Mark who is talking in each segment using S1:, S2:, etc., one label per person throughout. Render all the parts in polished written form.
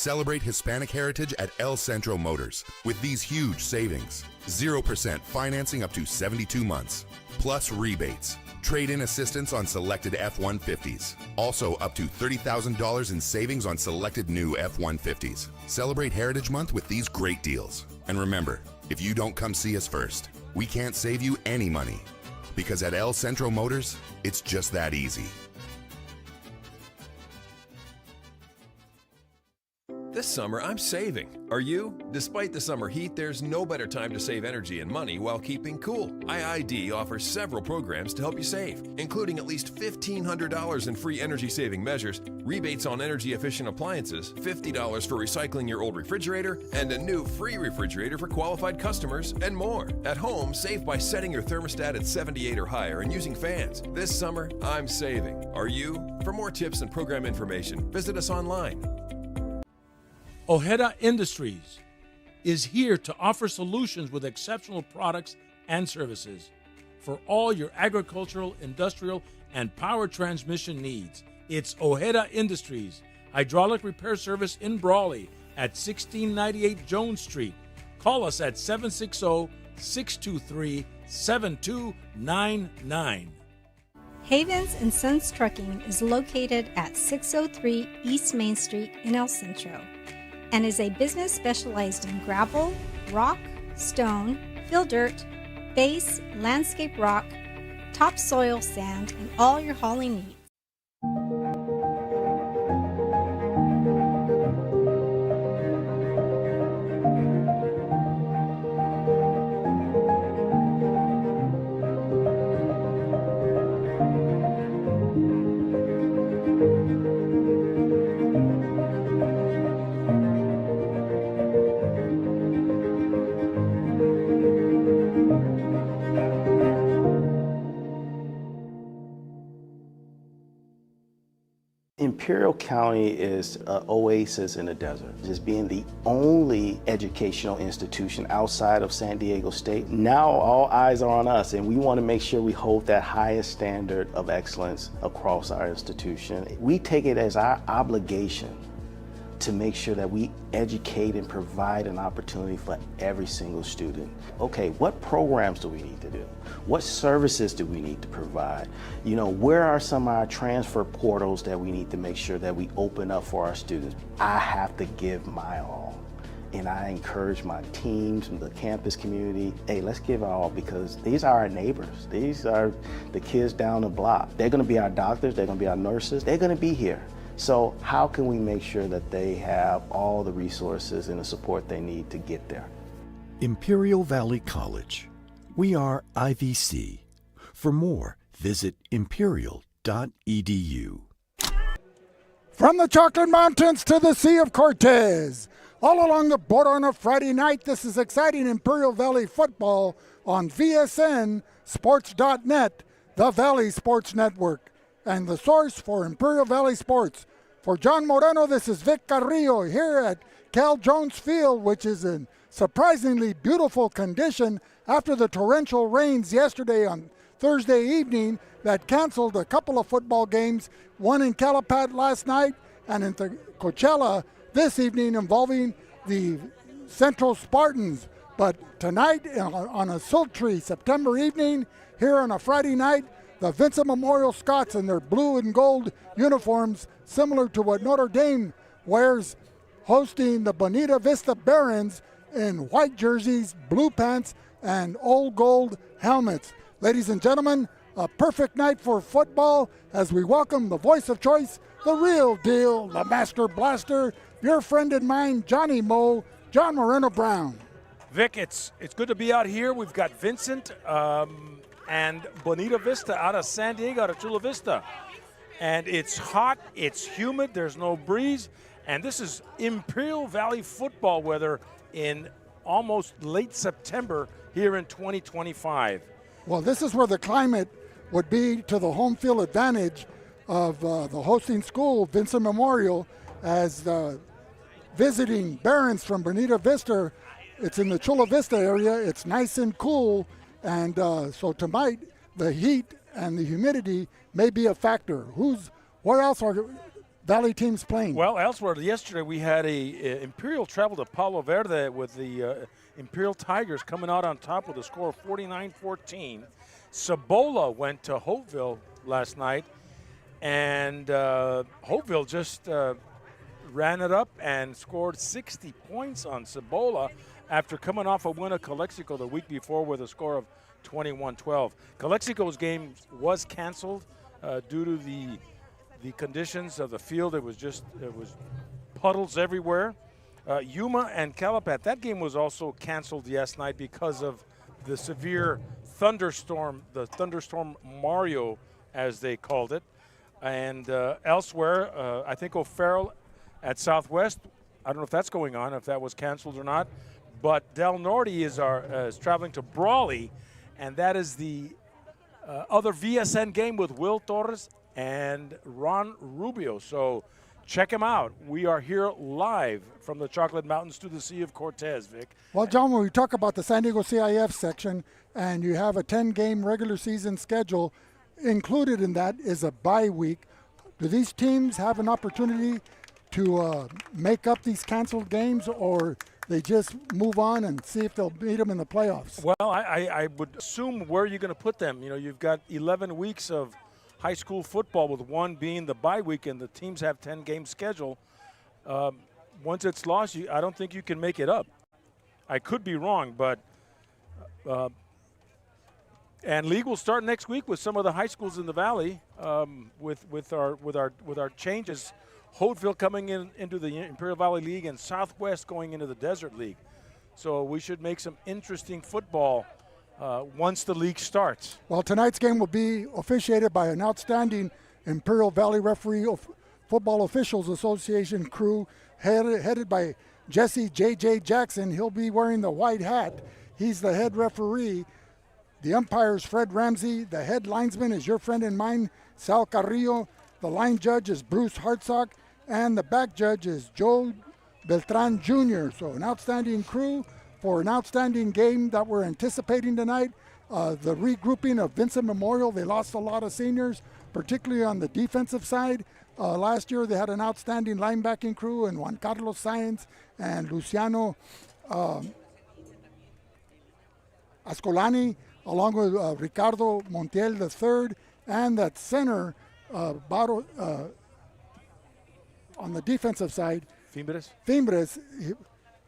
S1: Celebrate Hispanic heritage at El Centro Motors with these huge savings. 0% financing up to 72 months, plus rebates. Trade-in assistance on selected F-150s. Also up to $30,000 in savings on selected new F-150s. Celebrate Heritage Month with these great deals. And remember, if you don't come see us first, we can't save you any money. Because at El Centro Motors, it's just that easy.
S2: This summer, I'm saving. Are you? Despite the summer heat, there's no better time to save energy and money while keeping cool. IID offers several programs to help you save, including at least $1,500 in free energy-saving measures, rebates on energy-efficient appliances, $50 for recycling your old refrigerator, and a new free refrigerator for qualified customers, and more. At home, save by setting your thermostat at 78 or higher and using fans. This summer, I'm saving. Are you? For more tips and program information, visit us online.
S3: Ojeda Industries is here to offer solutions with exceptional products and services for all your agricultural, industrial, and power transmission needs. It's Ojeda Industries, hydraulic repair service in Brawley at 1698 Jones Street. Call us at 760-623-7299.
S4: Havens and Sons Trucking is located at 603 East Main Street in El Centro, and is a business specialized in gravel, rock, stone, fill dirt, base, landscape rock, topsoil sand, and all your hauling needs.
S5: Imperial County is an oasis in the desert, just being the only educational institution outside of San Diego State. Now all eyes are on us, and we want to make sure we hold that highest standard of excellence across our institution. We take it as our obligation to make sure that we educate and provide an opportunity for every single student. Okay, what programs do we need to do? What services do we need to provide? You know, where are some of our transfer portals that we need to make sure that we open up for our students? I have to give my all. And I encourage my teams, the campus community, hey, let's give our all, because these are our neighbors. These are the kids down the block. They're gonna be our doctors, they're gonna be our nurses, they're gonna be here. So how can we make sure that they have all the resources and the support they need to get there?
S6: Imperial Valley College. We are IVC. For more, visit imperial.edu.
S7: From the Chocolate Mountains to the Sea of Cortez, all along the border on a Friday night, this is exciting Imperial Valley football on VSN, Sports.net, the Valley Sports Network, and the source for Imperial Valley Sports. For John Moreno, this is Vic Carrillo here at Cal Jones Field, which is in surprisingly beautiful condition after the torrential rains yesterday on Thursday evening that canceled a couple of football games, one in Calapat last night and in Coachella this evening involving the Central Spartans. But tonight on a sultry September evening, here on a Friday night, the Vincent Memorial Scots in their blue and gold uniforms, similar to what Notre Dame wears, hosting the Bonita Vista Barons in white jerseys, blue pants, and old gold helmets. Ladies and gentlemen, a perfect night for football as we welcome the voice of choice, the real deal, the master blaster, your friend and mine, Johnny Moe, John Moreno Brown.
S3: Vic, it's good to be out here. We've got Vincent and Bonita Vista out of San Diego, out of Chula Vista. And it's hot, it's humid, there's no breeze, and this is Imperial Valley football weather in almost late September here in 2025.
S7: Well, this is where the climate would be to the home field advantage of the hosting school, Vincent Memorial, as visiting Barons from Bonita Vista. It's in the Chula Vista area. It's nice and cool, and so tonight the heat and the humidity may be a factor. Where else are Valley teams playing?
S3: Well, elsewhere, yesterday we had a Imperial travel to Palo Verde with the Imperial Tigers coming out on top with a score of 49-14. Cibola went to Hopeville last night, and Hopeville just ran it up and scored 60 points on Cibola after coming off a win of Calexico the week before with a score of 21-12. Calexico's game was canceled due to the conditions of the field. It was puddles everywhere. Yuma and Calapat, that game was also canceled last night because of the severe thunderstorm, the thunderstorm Mario, as they called it. And elsewhere, I think O'Farrell at Southwest, I don't know if that's going on, if that was canceled or not, but Del Norte is traveling to Brawley, and that is the other VSN game with Will Torres and Ron Rubio. So check him out. We are here live from the Chocolate Mountains to the Sea of Cortez, Vic.
S7: Well, John, when we talk about the San Diego CIF section, and you have a 10-game regular season schedule, included in that is a bye week. Do these teams have an opportunity to make up these canceled games, or they just move on and see if they'll beat them in the playoffs?
S3: Well, I would assume where you're going to put them. You know, you've got 11 weeks of high school football, with one being the bye week, and the teams have 10-game schedule. Once it's lost, I don't think you can make it up. I could be wrong, but and league will start next week with some of the high schools in the valley with our changes. Hopeville coming into the Imperial Valley League and Southwest going into the Desert League. So we should make some interesting football once the league starts.
S7: Well, tonight's game will be officiated by an outstanding Imperial Valley Referee Football Officials Association crew headed by Jesse J.J. Jackson. He'll be wearing the white hat. He's the head referee. The umpire is Fred Ramsey. The head linesman is your friend and mine, Sal Carrillo. The line judge is Bruce Hartsock. And the back judge is Joe Beltran Jr. So an outstanding crew for an outstanding game that we're anticipating tonight. The regrouping of Vincent Memorial, they lost a lot of seniors, particularly on the defensive side. Last year they had an outstanding linebacking crew in Juan Carlos Sáenz and Luciano Ascolani, along with Ricardo Montiel III, and that center, on the defensive side, Fimbres,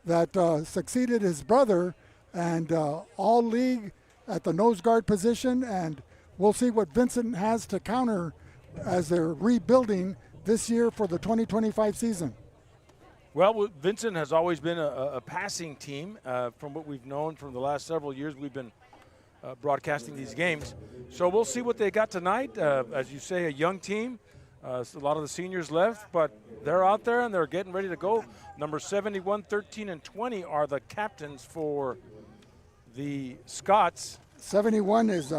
S7: that succeeded his brother, and all league at the nose guard position, and we'll see what Vincent has to counter as they're rebuilding this year for the 2025 season.
S3: Well, Vincent has always been a passing team. From what we've known from the last several years, we've been broadcasting these games. So we'll see what they got tonight. As you say, a young team. A lot of the seniors left, but they're out there and they're getting ready to go. Number 71, 13, and 20 are the captains for the Scots.
S7: 71 is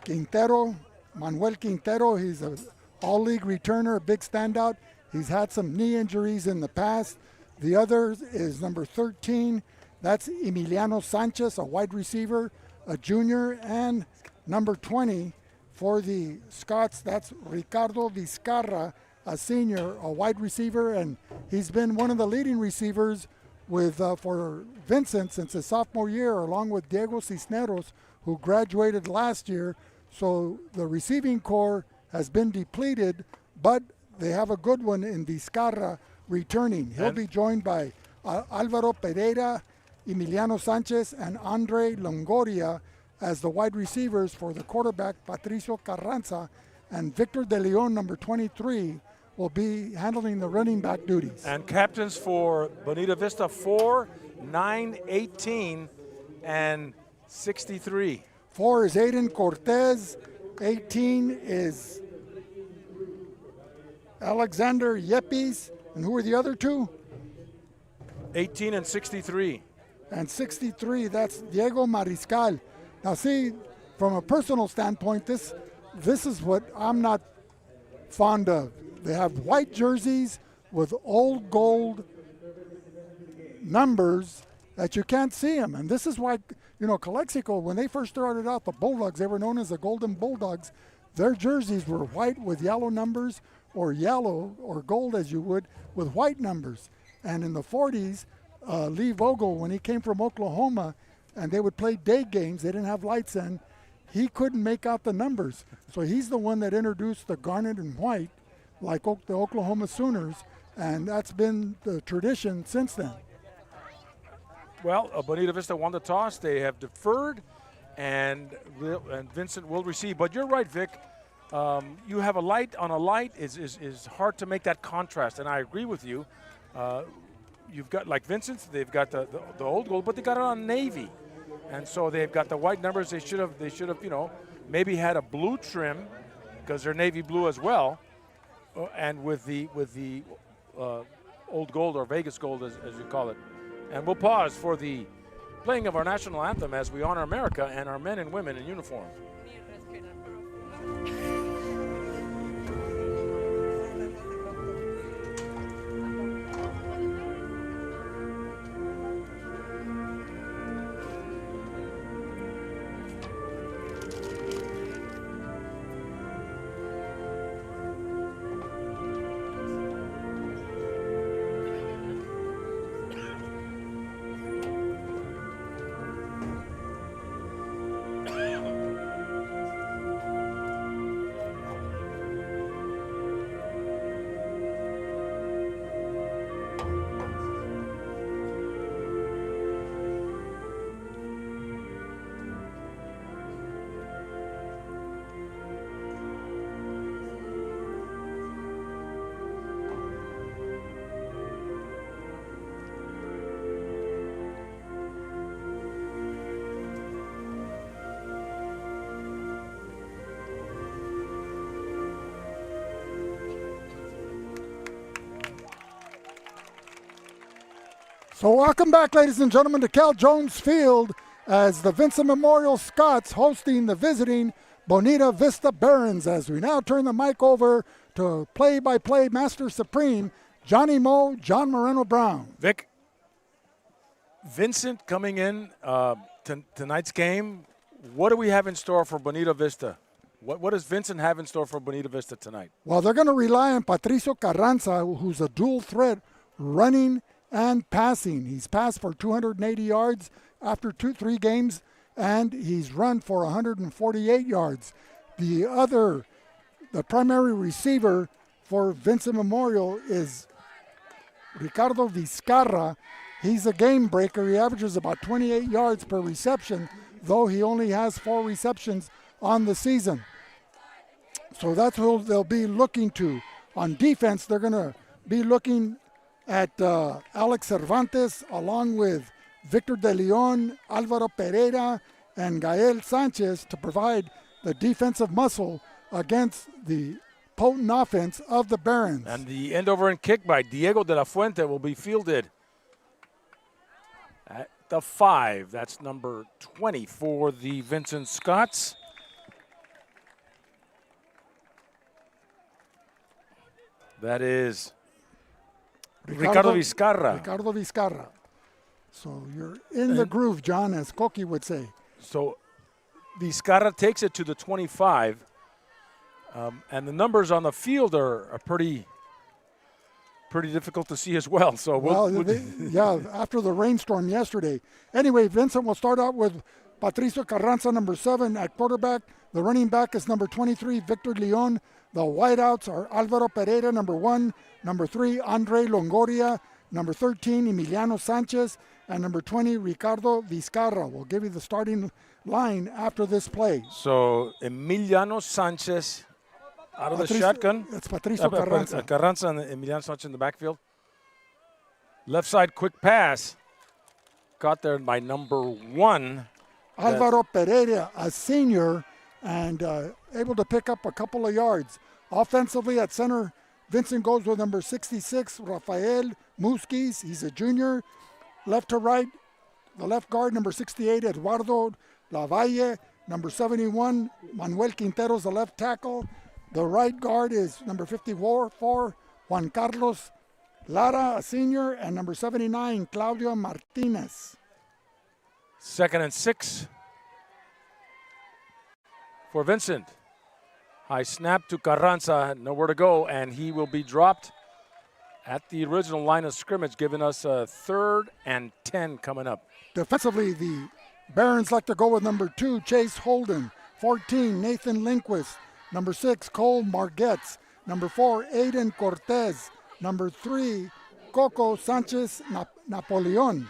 S7: Quintero, Manuel Quintero. He's an all-league returner, a big standout. He's had some knee injuries in the past. The other is number 13. That's Emiliano Sanchez, a wide receiver, a junior, and number 20 for the Scots, that's Ricardo Vizcarra, a senior, a wide receiver, and he's been one of the leading receivers with for Vincent since his sophomore year, along with Diego Cisneros, who graduated last year. So the receiving core has been depleted, but they have a good one in Vizcarra returning. He'll be joined by Alvaro Pereira, Emiliano Sanchez, and Andre Longoria as the wide receivers. For the quarterback, Patricio Carranza, and Victor De Leon, number 23, will be handling the running back duties.
S3: And captains for Bonita Vista, 4, 9, 18, and 63.
S7: 4 is Aiden Cortez. 18 is Alexander Yepes. And who are the other two?
S3: 18 and 63.
S7: And 63, that's Diego Mariscal. Now see, from a personal standpoint, this is what I'm not fond of. They have white jerseys with old gold numbers that you can't see them. And this is why, Calexico, when they first started out, the Bulldogs, they were known as the Golden Bulldogs. Their jerseys were white with yellow numbers or yellow or gold as you would with white numbers. And in the 40s, Lee Vogel, when he came from Oklahoma, and they would play day games, they didn't have lights in, he couldn't make out the numbers. So he's the one that introduced the garnet and white, like the Oklahoma Sooners, and that's been the tradition since then.
S3: Well, Bonita Vista won the toss. They have deferred, and Vincent will receive. But you're right, Vic. You have a light on a light is hard to make that contrast, and I agree with you. You've got, like Vincent's, they've got the old gold, but they got it on navy, and so they've got the white numbers. They should have maybe had a blue trim because they're navy blue as well, and with the old gold or Vegas gold as you call it. And we'll pause for the playing of our national anthem as we honor America and our men and women in uniform.
S7: So welcome back, ladies and gentlemen, to Cal Jones Field as the Vincent Memorial Scots hosting the visiting Bonita Vista Barons, as we now turn the mic over to play-by-play Master Supreme, Johnny Moe, John Moreno Brown.
S3: Vic, Vincent coming in tonight's game. What do we have in store for Bonita Vista? What does Vincent have in store for Bonita Vista tonight?
S7: Well, they're going to rely on Patricio Carranza, who's a dual threat running and passing. He's passed for 280 yards after 3 games, and he's run for 148 yards. The primary receiver for Vincent Memorial is Ricardo Vizcarra. He's a game breaker. He averages about 28 yards per reception, though he only has 4 receptions on the season. So that's who they'll be looking to. On defense, they're going to be looking at Alex Cervantes, along with Victor De Leon, Alvaro Pereira, and Gael Sanchez to provide the defensive muscle against the potent offense of the Barons.
S3: And the end over and kick by Diego de la Fuente will be fielded at the 5. That's number 20 for the Vincent Scots. That is Ricardo Vizcarra.
S7: Ricardo Vizcarra. So you're in the groove, John, as Coqui would say.
S3: So Vizcarra takes it to the 25. And the numbers on the field are pretty difficult to see as well. So after the rainstorm yesterday. Anyway, Vincent will start out with Patricio Carranza, number 7 at quarterback. The running back is number 23, Victor Leon. The wideouts are Alvaro Pereira, number 1, number 3, Andre Longoria, number 13, Emiliano Sanchez, and number 20, Ricardo Vizcarra. We'll give you the starting line after this play. So Emiliano Sanchez out of the shotgun.
S7: It's Patricio Carranza.
S3: Carranza and Emiliano Sanchez in the backfield. Left side quick pass. Caught there by number 1.
S7: Alvaro Pereira, a senior, and able to pick up a couple of yards. Offensively at center, Vincent goes with number 66, Rafael Musquiz. He's a junior. Left to right, the left guard, number 68, Eduardo Lavalle. Number 71, Manuel Quinteros, the left tackle. The right guard is number 54, Juan Carlos Lara, a senior, and number 79, Claudio Martinez.
S3: 2nd and 6 for Vincent. High snap to Carranza, nowhere to go, and he will be dropped at the original line of scrimmage, giving us a 3rd and 10 coming up.
S7: Defensively, the Barons like to go with number 2, Chase Holden. 14, Nathan Lindquist. Number 6, Cole Margetts. Number 4, Aiden Cortez. Number 3, Coco Sanchez Napoleon.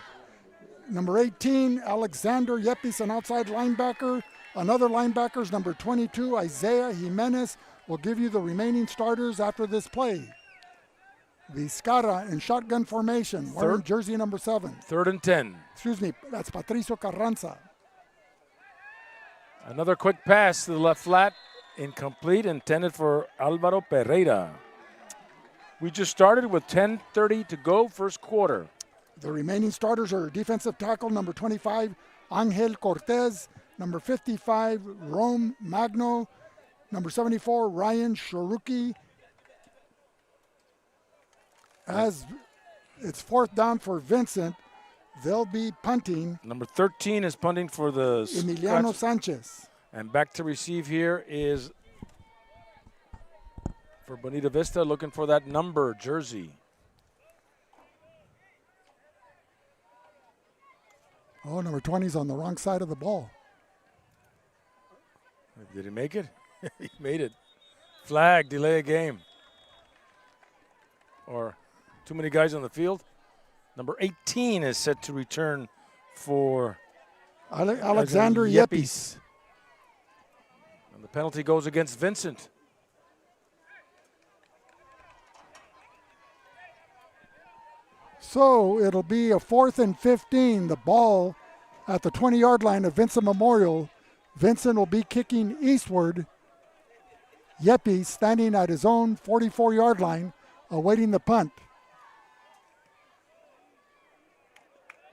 S7: Number 18, Alexander Yepes, an outside linebacker. Another linebacker is number 22, Isaiah Jimenez. Will give you the remaining starters after this play. Vizcarra in shotgun formation, wearing jersey number 7.
S3: 3rd and 10.
S7: Excuse me, that's Patricio Carranza.
S3: Another quick pass to the left flat, incomplete, intended for Alvaro Pereira. We just started with 10:30 to go, first quarter.
S7: The remaining starters are defensive tackle number 25, Angel Cortez, number 55, Rome Magno, number 74, Ryan Sharuki. As it's 4th down for Vincent, they'll be punting.
S3: Number 13 is punting for the
S7: Emiliano
S3: Scots.
S7: Sanchez.
S3: And back to receive here is for Bonita Vista, looking for that number jersey.
S7: Oh, number 20 is on the wrong side of the ball.
S3: Did he make it? He made it. Flag, delay a game. Or too many guys on the field. Number 18 is set to return for
S7: Alexander Yepes.
S3: And the penalty goes against Vincent.
S7: So it'll be a 4th and 15. The ball at the 20-yard line of Vincent Memorial. Vincent will be kicking eastward. Yepes standing at his own 44-yard line, awaiting the punt.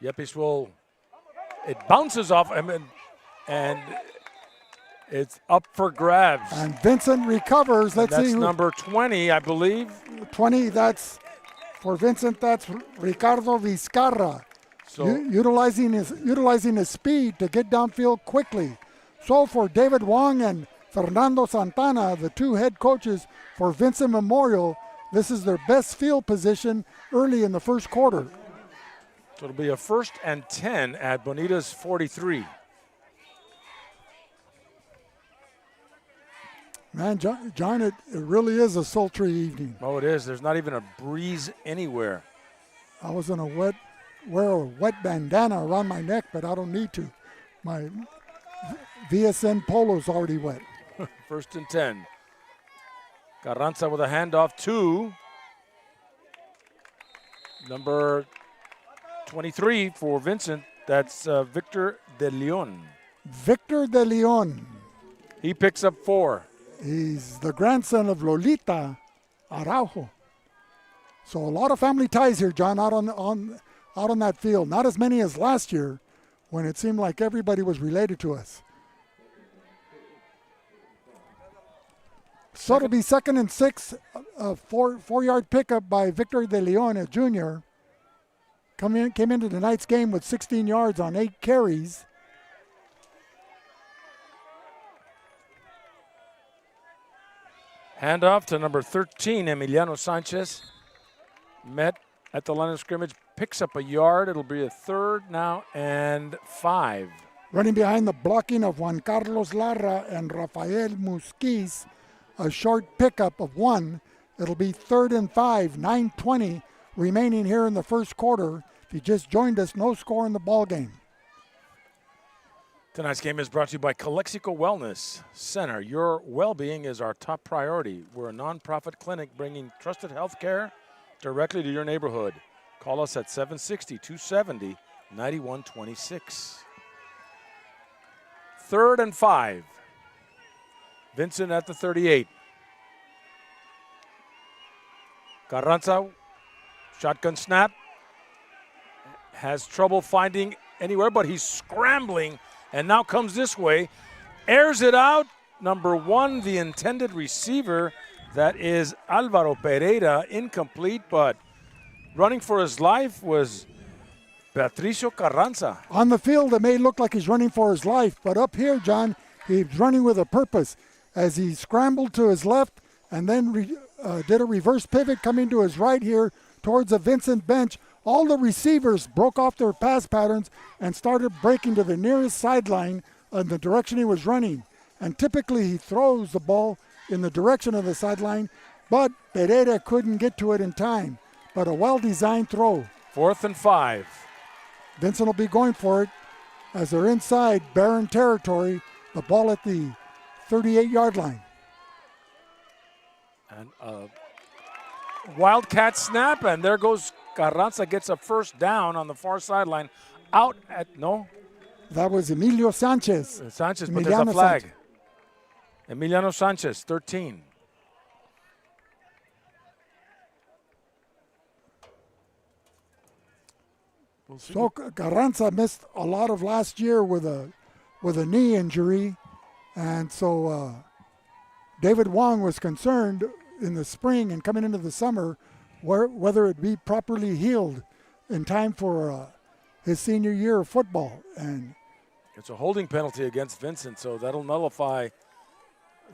S3: Yepes will, it bounces off him and it's up for grabs.
S7: And Vincent recovers. Let's see
S3: That's
S7: who.
S3: number 20, I believe.
S7: 20, that's for Vincent, that's Ricardo Vizcarra.
S3: So
S7: Utilizing his speed to get downfield quickly. So for David Wong and Fernando Santana, the 2 head coaches for Vincent Memorial, this is their best field position early in the first quarter.
S3: So it'll be a 1st and 10 at Bonita's 43.
S7: Man, John, it really is a sultry evening.
S3: Oh, it is. There's not even a breeze anywhere.
S7: I was gonna wear a wet bandana around my neck, but I don't need to. My VSN polo's already wet.
S3: 1st and 10. Carranza with a handoff to number 23 for Vincent. That's Victor De Leon.
S7: Victor De Leon.
S3: He picks up 4.
S7: He's the grandson of Lolita Araujo. So a lot of family ties here, John, out on that field. Not as many as last year when it seemed like everybody was related to us. So it'll be 2nd and 6, a 4-yard pickup by Victor De Leon, a junior. Came into tonight's game with 16 yards on 8 carries.
S3: Handoff to number 13, Emiliano Sanchez. Met at the line of scrimmage, picks up a yard. It'll be a 3rd now and 5.
S7: Running behind the blocking of Juan Carlos Larra and Rafael Musquiz, a short pickup of 1. It'll be 3rd and 5, 9:20 remaining here in the first quarter. If you just joined us, no score in the ball game.
S3: Tonight's game is brought to you by Calexico Wellness Center. Your well-being is our top priority. We're a nonprofit clinic bringing trusted health care directly to your neighborhood. Call us at 760-270-9126. 3rd and 5. Vincent at the 38. Carranza, shotgun snap. Has trouble finding anywhere, but he's scrambling and now comes this way. Airs it out. Number 1, the intended receiver. That is Alvaro Pereira, incomplete, but running for his life was Patricio Carranza.
S7: On the field, it may look like he's running for his life, but up here, John, he's running with a purpose. as he scrambled to his left and then did a reverse pivot coming to his right here towards the Vincent bench. All the receivers broke off their pass patterns and started breaking to the nearest sideline in the direction he was running. And typically he throws the ball in the direction of the sideline, but Pereira couldn't get to it in time. But a well-designed throw.
S3: 4th and 5.
S7: Vincent will be going for it as they're inside Baron territory, the ball at the 38-yard line.
S3: And Wildcat snap, and there goes Carranza, gets a first down on the far sideline. Out at, no?
S7: That was Emilio Sanchez.
S3: Sanchez, but there's a flag. Sanchez. Emiliano Sanchez, 13.
S7: So Carranza missed a lot of last year with a knee injury, and so David Wong was concerned in the spring and coming into the summer whether it be properly healed in time for his senior year of football. And
S3: it's a holding penalty against Vincent, so that'll nullify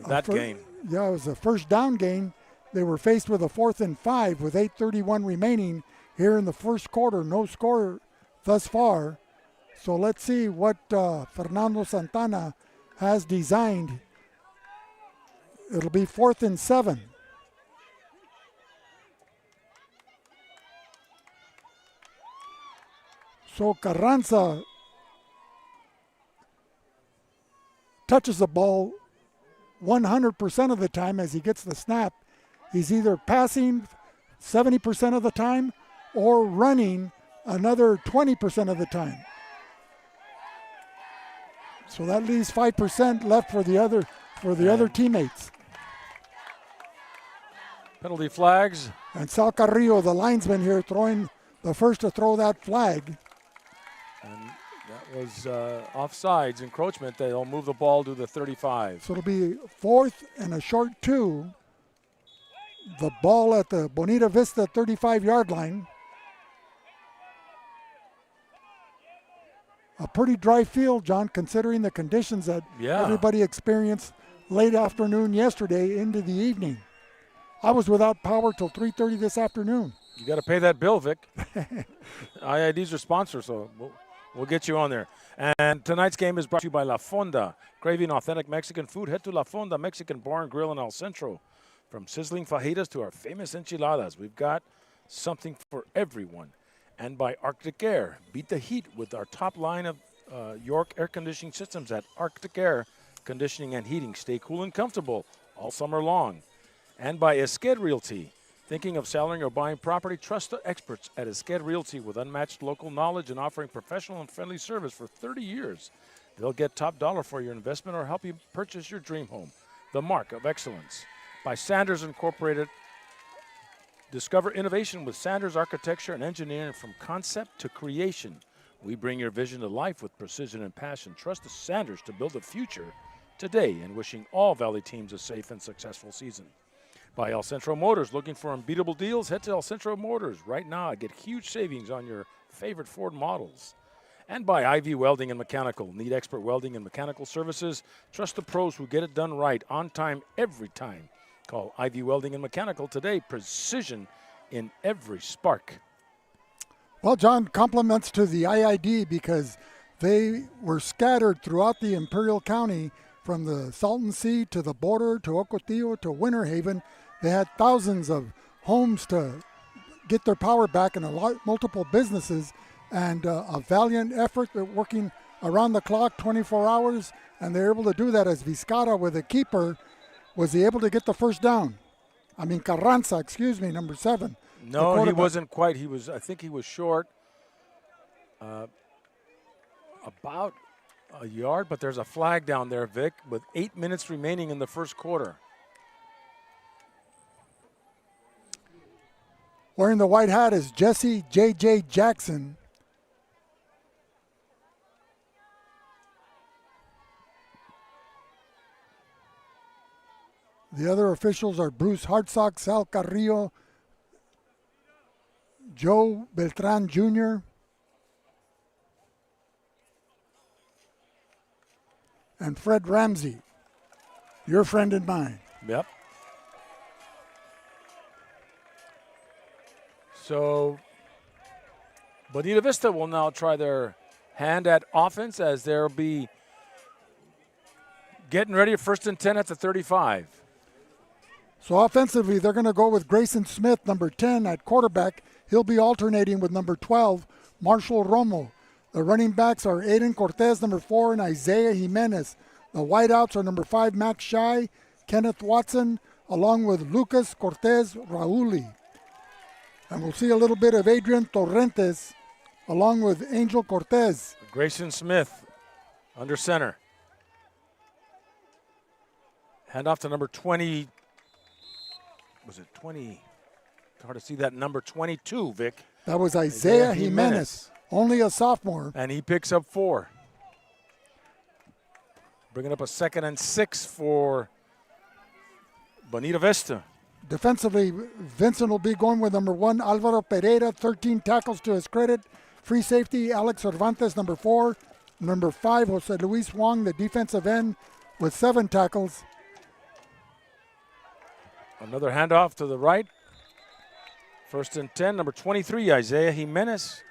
S3: that gain.
S7: Yeah, it was a first down gain. They were faced with a 4th and 5 with 8:31 remaining here in the first quarter. No score thus far. So let's see what Fernando Santana has designed. It'll be 4th and 7. So Carranza touches the ball 100% of the time as he gets the snap. He's either passing 70% of the time or running another 20% of the time. So that leaves 5% left for the other teammates.
S3: Penalty flags.
S7: And Sal Carrillo, the linesman here, throwing the first to throw that flag.
S3: And that was offsides, encroachment. They'll move the ball to the 35.
S7: So it'll be 4th and a short 2. The ball at the Bonita Vista 35-yard line. A pretty dry field, John, considering the conditions that everybody experienced late afternoon yesterday into the evening. I was without power till 3:30 this afternoon.
S3: You got to pay that bill, Vic. IID's your sponsor, so we'll get you on there. And tonight's game is brought to you by La Fonda. Craving authentic Mexican food? Head to La Fonda Mexican Bar and Grill in El Centro. From sizzling fajitas to our famous enchiladas, we've got something for everyone. And by Arctic Air. Beat the heat with our top line of York air conditioning systems at Arctic Air Conditioning and Heating. Stay cool and comfortable all summer long. And by Esqued Realty. Thinking of selling or buying property? Trust the experts at Esqued Realty with unmatched local knowledge and offering professional and friendly service for 30 years. They'll get top dollar for your investment or help you purchase your dream home. The mark of excellence. By Sanders Incorporated. Discover innovation with Sanders Architecture and Engineering from concept to creation. We bring your vision to life with precision and passion. Trust the Sanders to build a future today, and wishing all Valley teams a safe and successful season. By El Centro Motors, looking for unbeatable deals? Head to El Centro Motors right now. Get huge savings on your favorite Ford models. And by IV Welding and Mechanical. Need expert welding and mechanical services? Trust the pros who get it done right, on time, every time. Call IV Welding and Mechanical today. Precision in every spark.
S7: Well, John, compliments to the IID because they were scattered throughout the Imperial County from the Salton Sea to the border to Ocotillo to Winter Haven. They had thousands of homes to get their power back and multiple businesses, and a valiant effort. They're working around the clock 24 hours, and they're able to do that as Vizcarra with a keeper was he able to get the first down. Carranza, number 7.
S3: No, he wasn't quite. I think he was short about a yard, but there's a flag down there, Vic, with 8 minutes remaining in the first quarter.
S7: Wearing the white hat is Jesse J.J. Jackson. The other officials are Bruce Hartsock, Sal Carrillo, Joe Beltran Jr., and Fred Ramsey. Your friend and mine.
S3: Yep. So Bonita Vista will now try their hand at offense as they'll be getting ready at 1st and 10 at the 35.
S7: So offensively, they're going to go with Grayson Smith, number 10, at quarterback. He'll be alternating with number 12, Marshall Romo. The running backs are Aiden Cortez, number 4, and Isaiah Jimenez. The wideouts are number 5, Max Shai, Kenneth Watson, along with Lucas Cortez Rauli. And we'll see a little bit of Adrian Torrentes, along with Angel Cortez.
S3: Grayson Smith under center. Hand off to number 20. Was it 20? Hard to see that number 22, Vic.
S7: That was Isaiah Jimenez, only a sophomore.
S3: And he picks up 4. Bringing up a 2nd and 6 for Bonita Vista.
S7: Defensively, Vincent will be going with number 1, Alvaro Pereira, 13 tackles to his credit. Free safety, Alex Cervantes, number 4. Number 5, Jose Luis Wong, the defensive end, with 7 tackles.
S3: Another handoff to the right. 1st and 10, number 23, Isaiah Jimenez.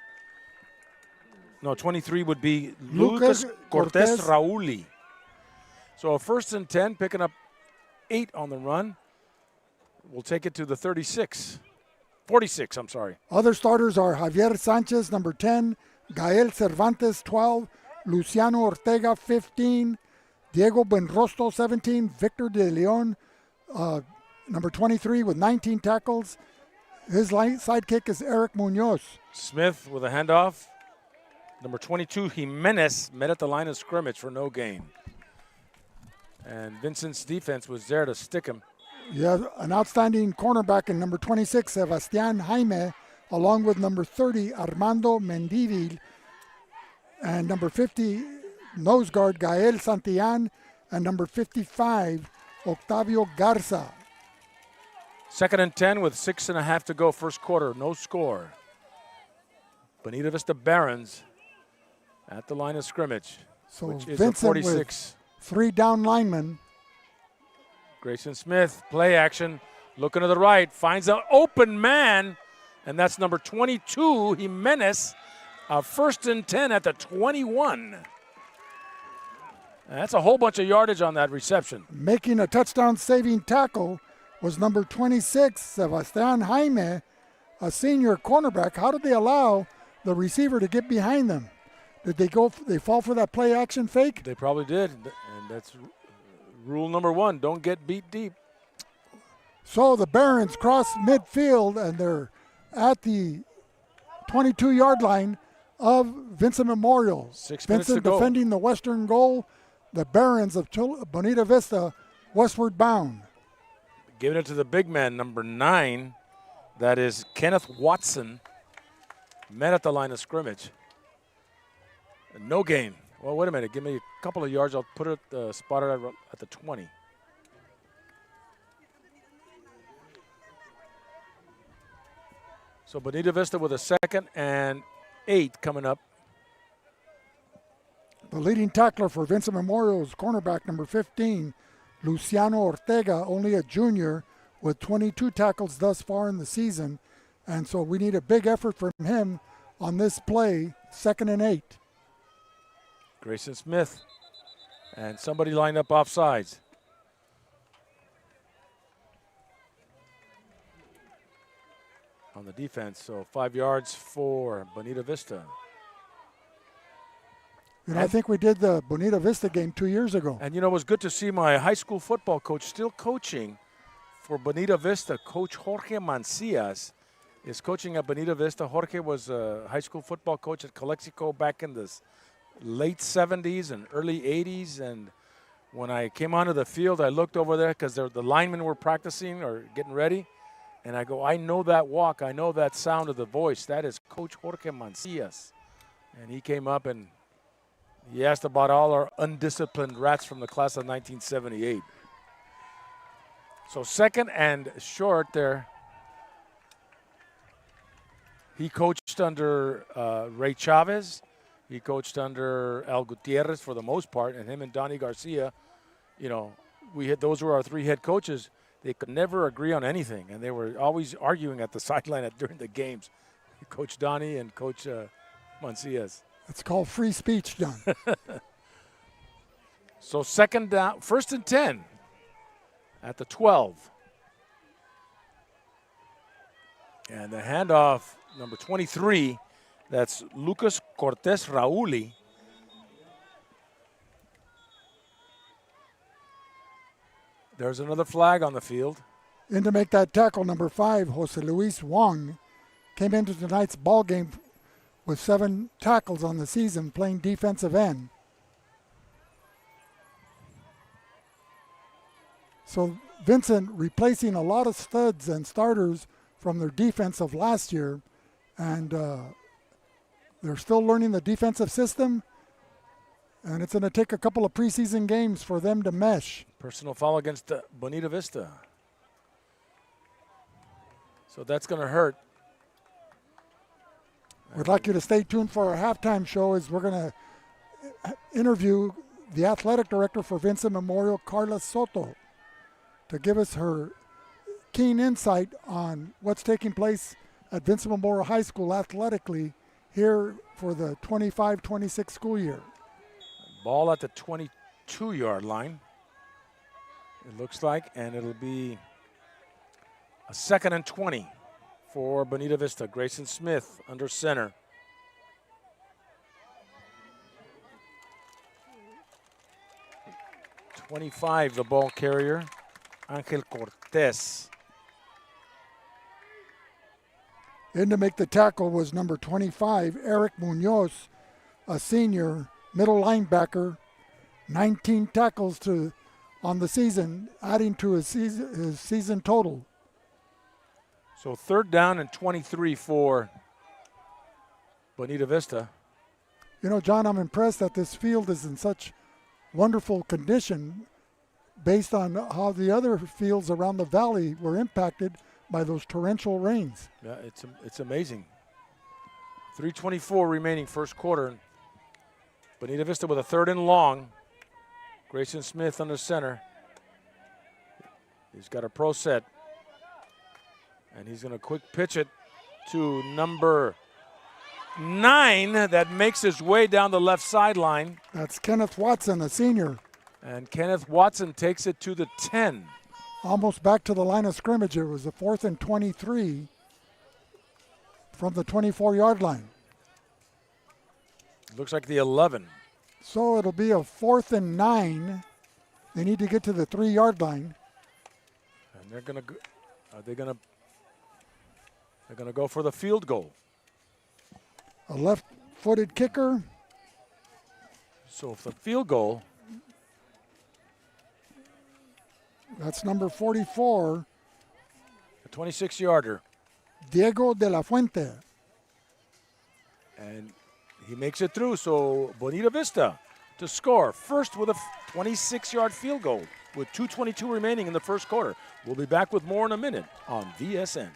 S3: No, 23 would be Lucas Cortez Rauli. So a 1st and 10, picking up 8 on the run. We'll take it to the 46. 46, I'm sorry.
S7: Other starters are Javier Sanchez, number 10, Gael Cervantes, 12, Luciano Ortega, 15, Diego Benrosto, 17, Victor de Leon, number 23 with 19 tackles. His sidekick is Eric Munoz.
S3: Smith with a handoff. Number 22, Jimenez, met at the line of scrimmage for no gain. And Vincent's defense was there to stick him.
S7: You have an outstanding cornerback in number 26, Sebastian Jaime, along with number 30, Armando Mendivil, and number 50, nose guard, Gael Santillan, and number 55, Octavio Garza.
S3: 2nd and 10 with 6.5 to go, first quarter, no score. Bonita Vista Barons at the line of scrimmage,
S7: So
S3: which is
S7: Vincent
S3: a 46.
S7: with 3 down linemen.
S3: Grayson Smith, play action, looking to the right, finds an open man, and that's number 22, Jimenez, 1st and 10 at the 21. And that's a whole bunch of yardage on that reception.
S7: Making a touchdown-saving tackle was number 26, Sebastian Jaime, a senior cornerback. How did they allow the receiver to get behind them? Did they fall for that play action fake?
S3: They probably did, and that's rule number 1, don't get beat deep.
S7: So the Barons cross midfield, and they're at the 22-yard line of Vincent Memorial.
S3: 6 minutes to
S7: Vincent
S3: go.
S7: defending the western goal. The Barons of Bonita Vista westward bound.
S3: Giving it to the big man, number 9. That is Kenneth Watson. Met at the line of scrimmage. And no gain. Well, wait a minute. Give me a couple of yards. I'll put it spotted at the 20. So Bonita Vista with a 2nd and 8 coming up.
S7: The leading tackler for Vincent Memorial is cornerback number 15, Luciano Ortega, only a junior with 22 tackles thus far in the season. And so we need a big effort from him on this play, 2nd and 8.
S3: Grayson Smith. And somebody lined up offsides. On the defense, so 5 yards for Bonita Vista.
S7: And I think we did the Bonita Vista game 2 years ago.
S3: And, you know, it was good to see my high school football coach still coaching for Bonita Vista. Coach Jorge Mancias is coaching at Bonita Vista. Jorge was a high school football coach at Calexico back in the late 70s and early 80s. And when I came onto the field, I looked over there because the linemen were practicing or getting ready. And I go, I know that walk. I know that sound of the voice. That is Coach Jorge Mancias. And he came up and he asked about all our undisciplined rats from the class of 1978. So 2nd and short there. He coached under Ray Chavez. He coached under Al Gutierrez for the most part. And him and Donnie Garcia, you know, those were our three head coaches. They could never agree on anything, and they were always arguing at the sideline during the games. Coach Donnie and Coach Mancias.
S7: It's called free speech, John.
S3: So second down, 1st and 10 at the 12. And the handoff, number 23, that's Lucas Cortez Rauli. There's another flag on the field.
S7: In to make that tackle, number 5, Jose Luis Wong, came into tonight's ball game with 7 tackles on the season, playing defensive end. So Vincent replacing a lot of studs and starters from their defense of last year, and they're still learning the defensive system, and it's going to take a couple of preseason games for them to mesh.
S3: Personal foul against Bonita Vista. So that's going to hurt.
S7: We'd like you to stay tuned for our halftime show as we're going to interview the athletic director for Vincent Memorial, Carla Soto, to give us her keen insight on what's taking place at Vincent Memorial High School athletically here for the 25-26 school year.
S3: Ball at the 22-yard line, it looks like, and it'll be a 2nd and 20 for Bonita Vista. Grayson Smith under center. .25, the ball carrier, Angel Cortez.
S7: In to make the tackle was number 25, Eric Munoz, a senior middle linebacker, 19 tackles on the season, adding to his season total.
S3: So 3rd down and 23 for Bonita Vista.
S7: You know, John, I'm impressed that this field is in such wonderful condition based on how the other fields around the valley were impacted by those torrential rains.
S3: Yeah, it's amazing. 3:24 remaining first quarter. Bonita Vista with a 3rd and long. Grayson Smith under center. He's got a pro set. And he's going to quick pitch it to number 9 that makes his way down the left sideline.
S7: That's Kenneth Watson, a senior.
S3: And Kenneth Watson takes it to the 10.
S7: Almost back to the line of scrimmage. It was a 4th and 23 from the 24-yard line.
S3: Looks like the 11.
S7: So it'll be a 4th and 9. They need to get to the 3-yard line.
S3: And they're going to they're going to go for the field goal.
S7: A left-footed kicker.
S3: So if the field goal,
S7: that's number 44,
S3: a 26-yarder.
S7: Diego de la Fuente.
S3: And he makes it through, so Bonita Vista to score first with a 26-yard field goal with 2:22 remaining in the first quarter. We'll be back with more in a minute on VSN.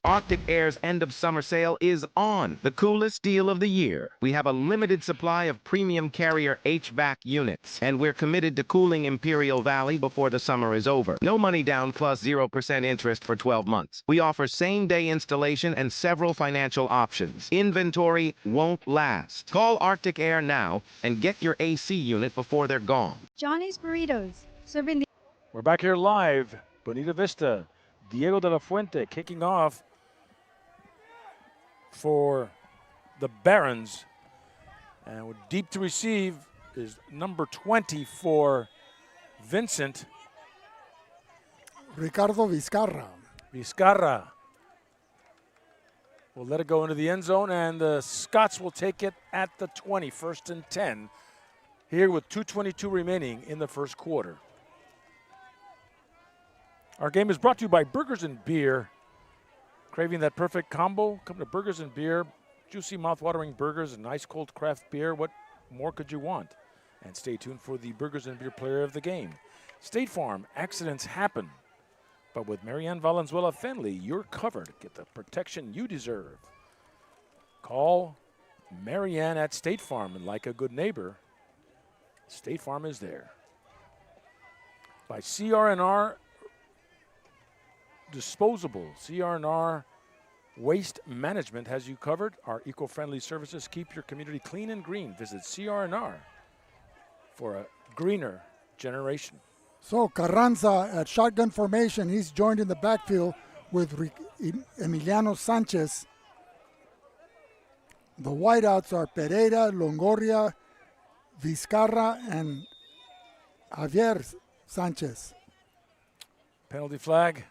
S8: Arctic Air's end of summer sale is on. The coolest deal of the year. We have a limited supply of premium carrier HVAC units, and we're committed to cooling Imperial Valley before the summer is over. No money down plus 0% interest for 12 months. We offer same-day installation and several financial options. Inventory won't last. Call Arctic Air now and get your AC unit before they're gone.
S4: Johnny's Burritos, serving the
S3: We're back here live. Bonita Vista. Diego de la Fuente kicking off for the Barons. And with deep to receive is number 20 for Vincent.
S7: Ricardo Vizcarra.
S3: Vizcarra will let it go into the end zone, and the Scots will take it at the 20, 1st and 10, here with 2:22 remaining in the first quarter. Our game is brought to you by Burgers and Beer. Craving that perfect combo? Come to Burgers and Beer. Juicy, mouth-watering burgers and ice-cold craft beer. What more could you want? And stay tuned for the Burgers and Beer player of the game. State Farm, accidents happen. But with Marianne Valenzuela Fenley, you're covered. Get the protection you deserve. Call Marianne at State Farm, and like a good neighbor, State Farm is there. By CR&R Disposable. CR&R Waste Management has you covered. Our eco-friendly services keep your community clean and green. Visit CR&R for a greener generation.
S7: So Carranza at shotgun formation. He's joined in the backfield with Emiliano Sanchez. The wideouts are Pereira, Longoria, Vizcarra, and Javier Sanchez.
S3: Penalty flag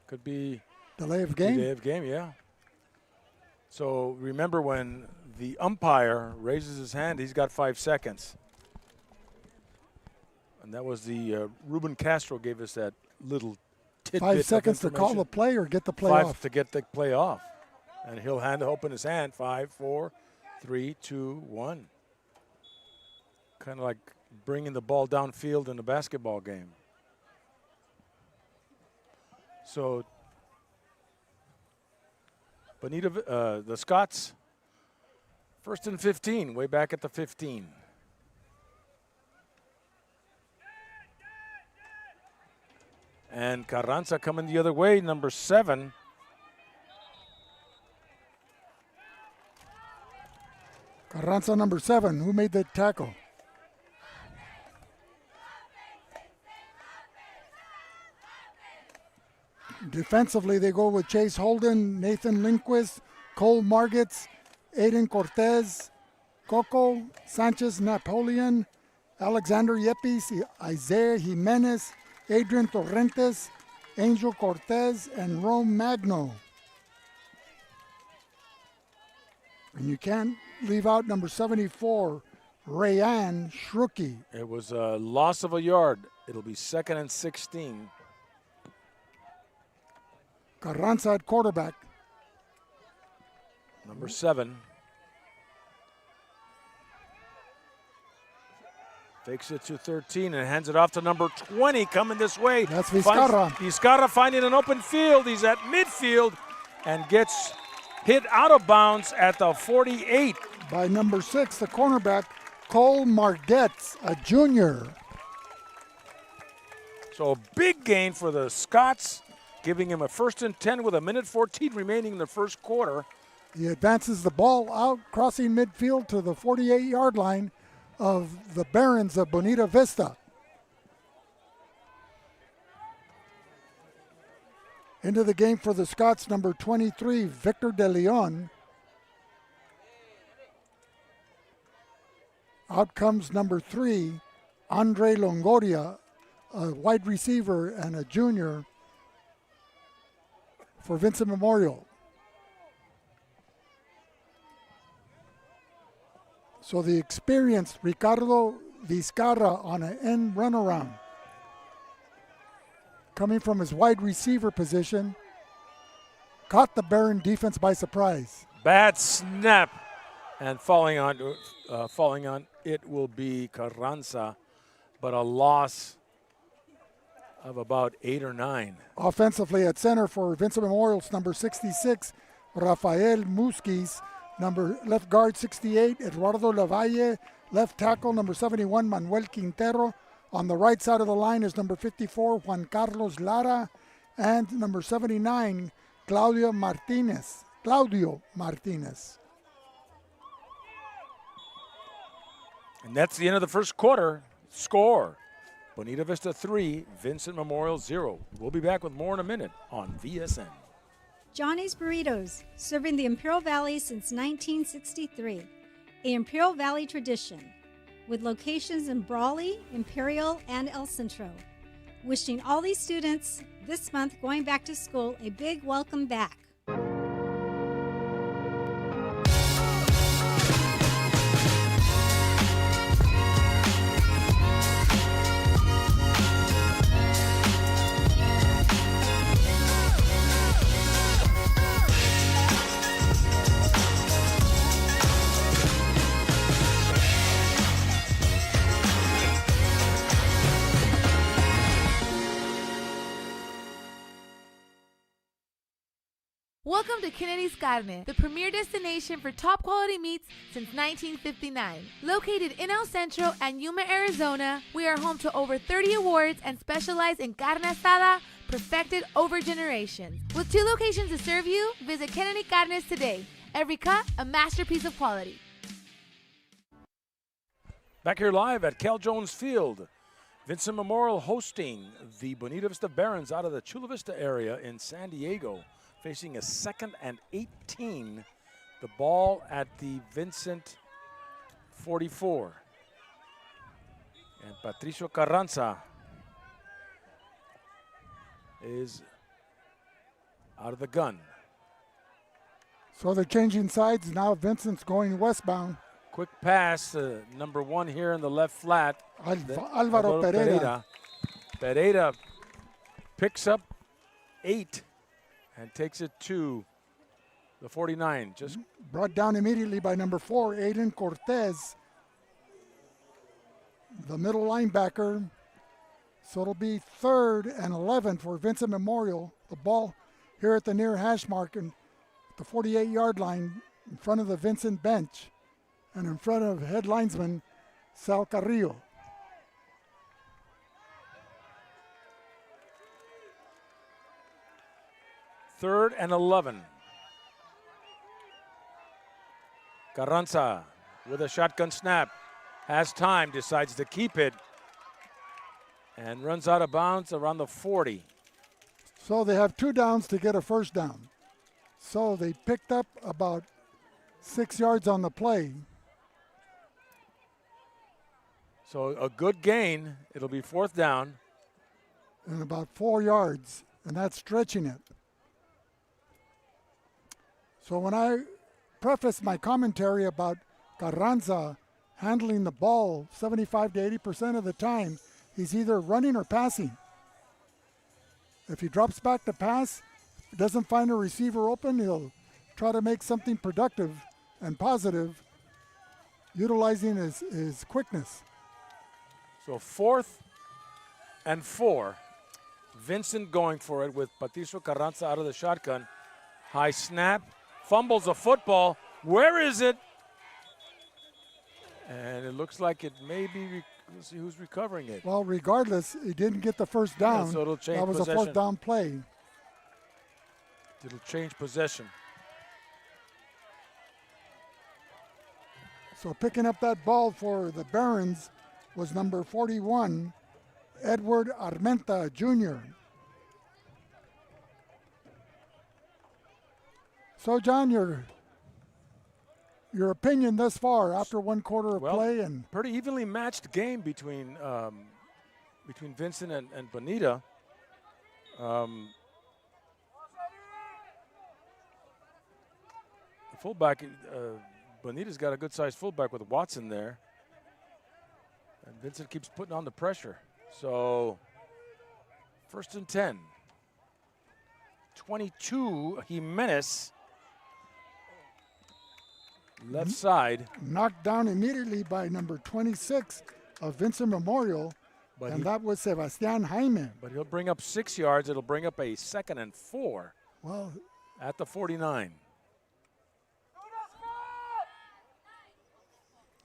S3: could be
S7: delay of game.
S3: Delay of game, yeah. So remember, when the umpire raises his hand, he's got 5 seconds. And that was the Ruben Castro gave us that little tidbit.
S7: 5 seconds to call the play or get the play
S3: 5
S7: off.
S3: to get the play off. And he'll open his hand. 5, 4, 3, 2, 1. Kind of like bringing the ball downfield in a basketball game. So Bonita, the Scots, 1st and 15, way back at the 15. And Carranza coming the other way, number 7.
S7: Carranza, number 7. Who made the tackle? Defensively, they go with Chase Holden, Nathan Lindquist, Cole Margits, Aiden Cortez, Coco Sanchez Napoleon, Alexander Yepes, Isaiah Jimenez, Adrian Torrentes, Angel Cortez, and Rome Magno. And you can't leave out number 74, Rayan Shruki.
S3: It was a loss of a yard. It'll be 2nd and 16.
S7: Carranza at quarterback.
S3: Number 7. Takes it to 13 and hands it off to number 20 coming this way.
S7: That's Vizcarra.
S3: Vizcarra finding an open field. He's at midfield and gets hit out of bounds at the 48.
S7: By number 6, the cornerback, Cole Margetts, a junior.
S3: So a big gain for the Scots, giving him a 1st and 10 with 1:14 remaining in the first quarter.
S7: He advances the ball out, crossing midfield to the 48-yard line of the Barons of Bonita Vista. Into the game for the Scots, number 23, Victor De Leon. Out comes number 3, Andre Longoria, a wide receiver and a junior for Vincent Memorial. So the experienced Ricardo Vizcarra on an end runaround. Coming from his wide receiver position, caught the Baron defense by surprise.
S3: Bad snap, and falling on it will be Carranza, but a loss of about 8 or 9.
S7: Offensively at center for Vincent Memorial's number 66, Rafael Musquiz. Left guard 68, Eduardo Lavalle. Left tackle number 71, Manuel Quintero. On the right side of the line is number 54, Juan Carlos Lara. And number 79, Claudio Martinez.
S3: And that's the end of the first quarter. Score: Bonita Vista 3, Vincent Memorial 0. We'll be back with more in a minute on VSN.
S4: Johnny's Burritos, serving the Imperial Valley since 1963, a Imperial Valley tradition, with locations in Brawley, Imperial, and El Centro. Wishing all these students this month going back to school a big welcome back.
S9: Welcome to Kennedy's Carne, the premier destination for top quality meats since 1959. Located in El Centro and Yuma, Arizona, we are home to over 30 awards and specialize in carne asada, perfected over generations. With 2 locations to serve you, visit Kennedy Carnes today. Every cut, a masterpiece of quality.
S3: Back here live at Cal Jones Field. Vincent Memorial hosting the Bonita Vista Barons out of the Chula Vista area in San Diego, facing a 2nd and 18. The ball at the Vincent 44. And Patricio Carranza is out of the gun.
S7: So they're changing sides. Now Vincent's going westbound.
S3: Quick pass, number 1 here in the left flat.
S7: Alvaro Pereira.
S3: Pereira picks up 8 and takes it to the 49. Just
S7: brought down immediately by number 4, Aiden Cortez, the middle linebacker. So it'll be 3rd and 11 for Vincent Memorial. The ball here at the near hash mark and the 48-yard line in front of the Vincent bench and in front of head linesman Sal Carrillo.
S3: Third and 11. Carranza with a shotgun snap. Has time, decides to keep it. And runs out of bounds around the 40.
S7: So they have 2 downs to get a first down. So they picked up about 6 yards on the play.
S3: So a good gain. It'll be 4th down.
S7: And about 4 yards, and that's stretching it. So when I preface my commentary about Carranza handling the ball 75 to 80% of the time, he's either running or passing. If he drops back to pass, doesn't find a receiver open, he'll try to make something productive and positive, utilizing his quickness.
S3: So 4th and 4. Vincent going for it with Patricio Carranza out of the shotgun. High snap. Fumbles a football. Where is it? And it looks like it may be, we'll see who's recovering it.
S7: Well, regardless, he didn't get the first down.
S3: Yeah, so it'll change
S7: that was
S3: possession.
S7: a 4th down play.
S3: It'll change possession.
S7: So picking up that ball for the Barons was number 41, Edward Armenta Jr. So, John, your opinion thus far after 1 quarter of play, and
S3: pretty evenly matched game between Vincent and Bonita. The fullback, Bonita's got a good-sized fullback with Watson there. And Vincent keeps putting on the pressure. So, 1st and 10. 22, Jimenez. Left side.
S7: knocked down immediately by number 26 of Vincent Memorial, and that was Sebastian Jaime.
S3: But he'll bring up 6 yards. It'll bring up a 2nd and 4
S7: Well,
S3: at the 49.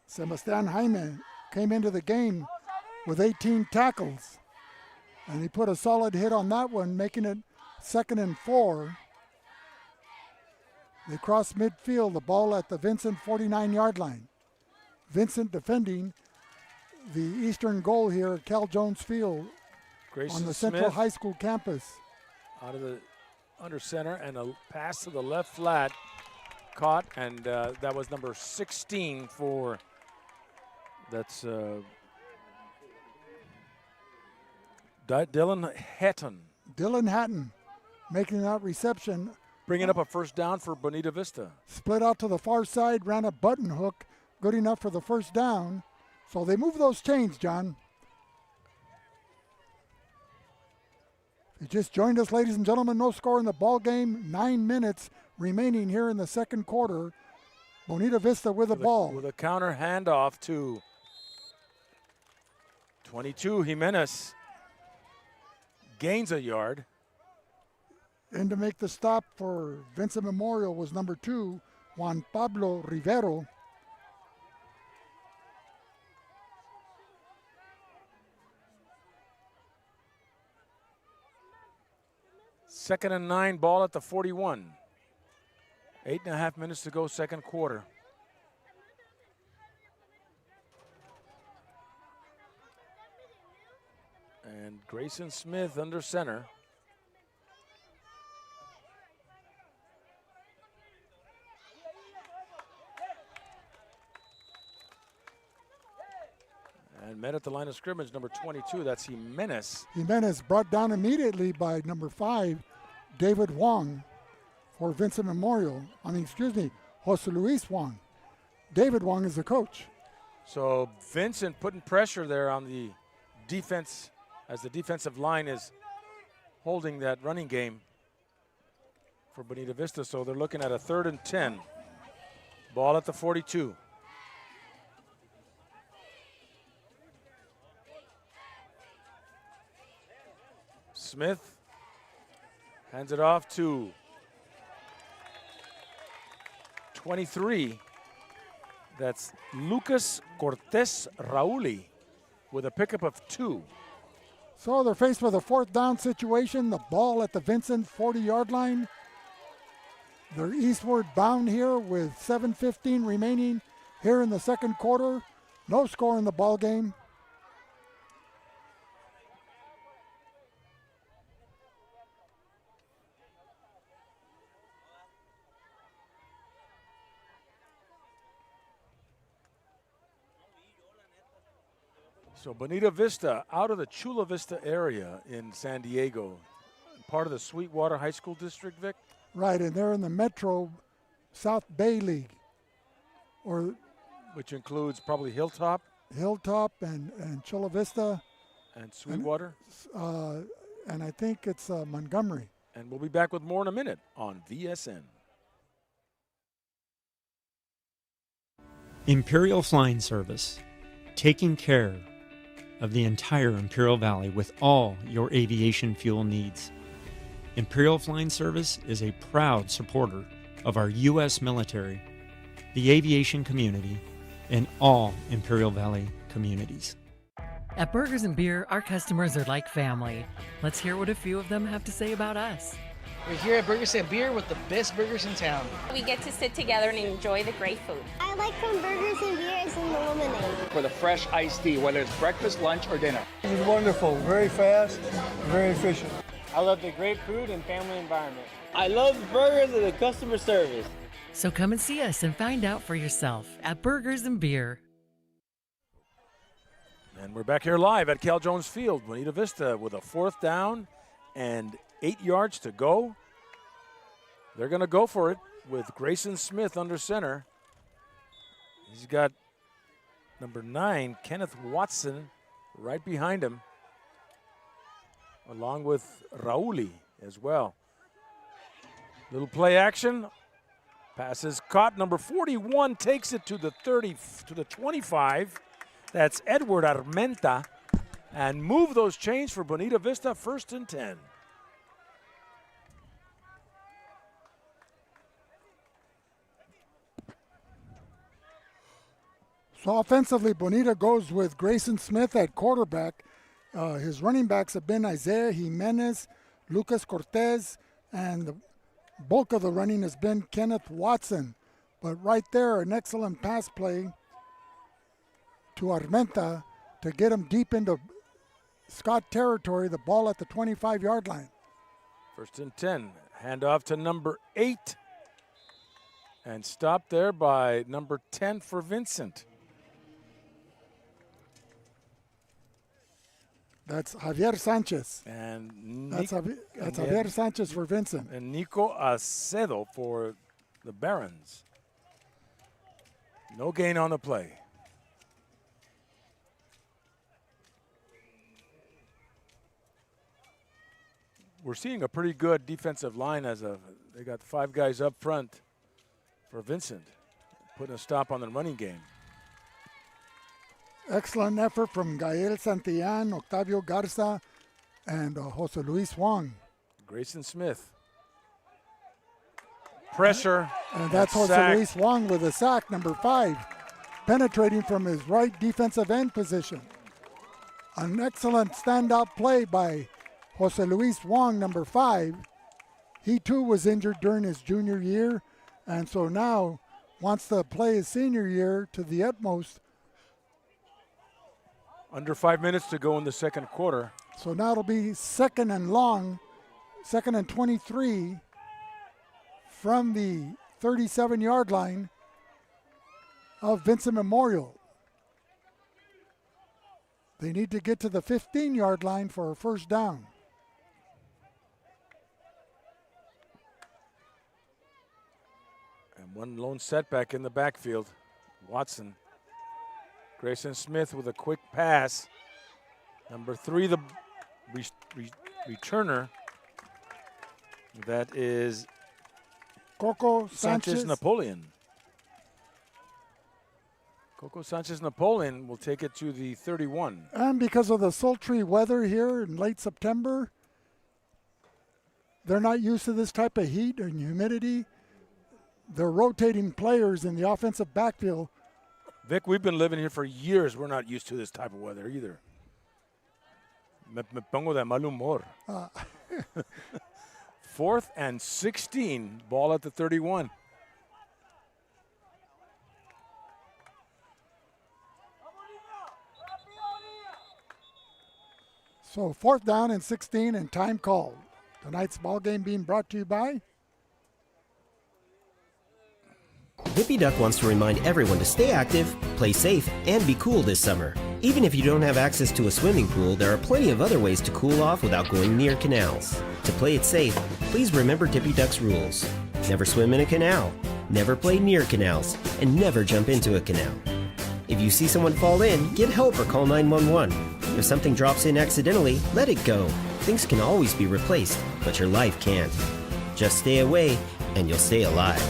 S7: Sebastian Jaime came into the game with 18 tackles, and he put a solid hit on that one, making it 2nd and 4. They cross midfield, the ball at the Vincent 49-yard line. Vincent defending the eastern goal here at Cal Jones Field
S3: Grayson
S7: on the Central
S3: Smith
S7: High School campus.
S3: out of the under center, and a pass to the left flat caught, and that was number 16 for, that's Dylan Hatton.
S7: Dylan Hatton making that reception.
S3: Bringing up a 1st down for Bonita Vista.
S7: Split out to the far side, ran a button hook, good enough for the 1st down. So they move those chains, John. If you just joined us, ladies and gentlemen, no score in the ball game. 9 minutes remaining here in the 2nd quarter. Bonita Vista with the ball.
S3: With a counter handoff to 22, Jimenez gains a yard.
S7: And to make the stop for Vincent Memorial was number 2, Juan Pablo Rivero.
S3: Second and 9, ball at the 41. 8.5 minutes to go, second quarter. And Grayson Smith under center. And met at the line of scrimmage, number 22, that's Jimenez.
S7: Jimenez brought down immediately by number 5, David Wong for Vincent Memorial. Jose Luis Wong. David Wong is the coach.
S3: So Vincent putting pressure there on the defense as the defensive line is holding that running game for Bonita Vista. So they're looking at a 3rd and 10. Ball at the 42. Smith hands it off to 23. That's Lucas Cortez Rauli with a pickup of 2.
S7: So they're faced with a 4th down situation. The ball at the Vincent 40-yard line. They're eastward bound here with 7:15 remaining here in the second quarter. No score in the ball game.
S3: So Bonita Vista out of the Chula Vista area in San Diego, part of the Sweetwater High School District, Vic?
S7: Right, and they're in the Metro South Bay League,
S3: Which includes probably Hilltop
S7: and Chula Vista.
S3: And Sweetwater.
S7: And I think it's Montgomery.
S3: And we'll be back with more in a minute on VSN.
S10: Imperial Flying Service, taking care of the entire Imperial Valley with all your aviation fuel needs. Imperial Flying Service is a proud supporter of our U.S. military, the aviation community, and all Imperial Valley communities.
S11: At Burgers and Beer, our customers are like family. Let's hear what a few of them have to say about us.
S12: We're here at Burgers and Beer with the best burgers in town.
S13: We get to sit together and enjoy the great food.
S14: I like from Burgers and Beer is in the lemonade.
S15: For the fresh iced tea, whether it's breakfast, lunch, or dinner.
S16: This is wonderful, very fast, very efficient.
S17: I love the great food and family environment.
S18: I love the burgers and the customer service.
S11: So come and see us and find out for yourself at Burgers and Beer.
S3: And we're back here live at Cal Jones Field, Bonita Vista, with a 4th down and 8 yards to go. They're going to go for it with Grayson Smith under center. He's got number 9, Kenneth Watson, right behind him, along with Rauli as well. Little play action. Pass is caught. Number 41 takes it to the 30, to the 25. That's Edward Armenta. And move those chains for Bonita Vista, 1st and 10.
S7: So offensively, Bonita goes with Grayson Smith at quarterback. His running backs have been Isaiah Jimenez, Lucas Cortez, and the bulk of the running has been Kenneth Watson. But right there, an excellent pass play to Armenta to get him deep into Scott territory, the ball at the 25-yard line.
S3: 1st and 10. Handoff to number 8. And stopped there by number 10 for Vincent.
S7: That's Javier Sanchez.
S3: And
S7: that's Javier Sanchez for Vincent.
S3: And Nico Acedo for the Barons. No gain on the play. We're seeing a pretty good defensive line they got 5 guys up front for Vincent, putting a stop on the running game.
S7: Excellent effort from Gael Santillan, Octavio Garza, and Jose Luis Wong.
S3: Grayson Smith pressure.
S7: And that's Jose
S3: sack.
S7: Luis Wong with a sack, number 5, penetrating from his right defensive end position. An excellent standout play by Jose Luis Wong, number 5. He too was injured during his junior year, and so now wants to play his senior year to the utmost.
S3: Under 5 minutes to go in the second quarter.
S7: So now it'll be second and long, second and 23 from the 37-yard line of Vincent Memorial. They need to get to the 15-yard line for a first down.
S3: And one lone setback in the backfield. Watson. Grayson Smith with a quick pass. Number 3, the returner. That is
S7: Coco
S3: Sanchez Napoleon. Coco Sanchez Napoleon will take it to the 31.
S7: And because of the sultry weather here in late September, they're not used to this type of heat and humidity. They're rotating players in the offensive backfield.
S3: Vic, we've been living here for years. We're not used to this type of weather either. Me pongo de mal humor. 4th and 16, ball at the 31.
S7: So 4th down and 16 and time called. Tonight's ball game being brought to you by
S19: Dippy Duck wants to remind everyone to stay active, play safe, and be cool this summer. Even if you don't have access to a swimming pool, there are plenty of other ways to cool off without going near canals. To play it safe, please remember Dippy Duck's rules. Never swim in a canal, never play near canals, and never jump into a canal. If you see someone fall in, get help or call 911. If something drops in accidentally, let it go. Things can always be replaced, but your life can't. Just stay away, and you'll stay alive.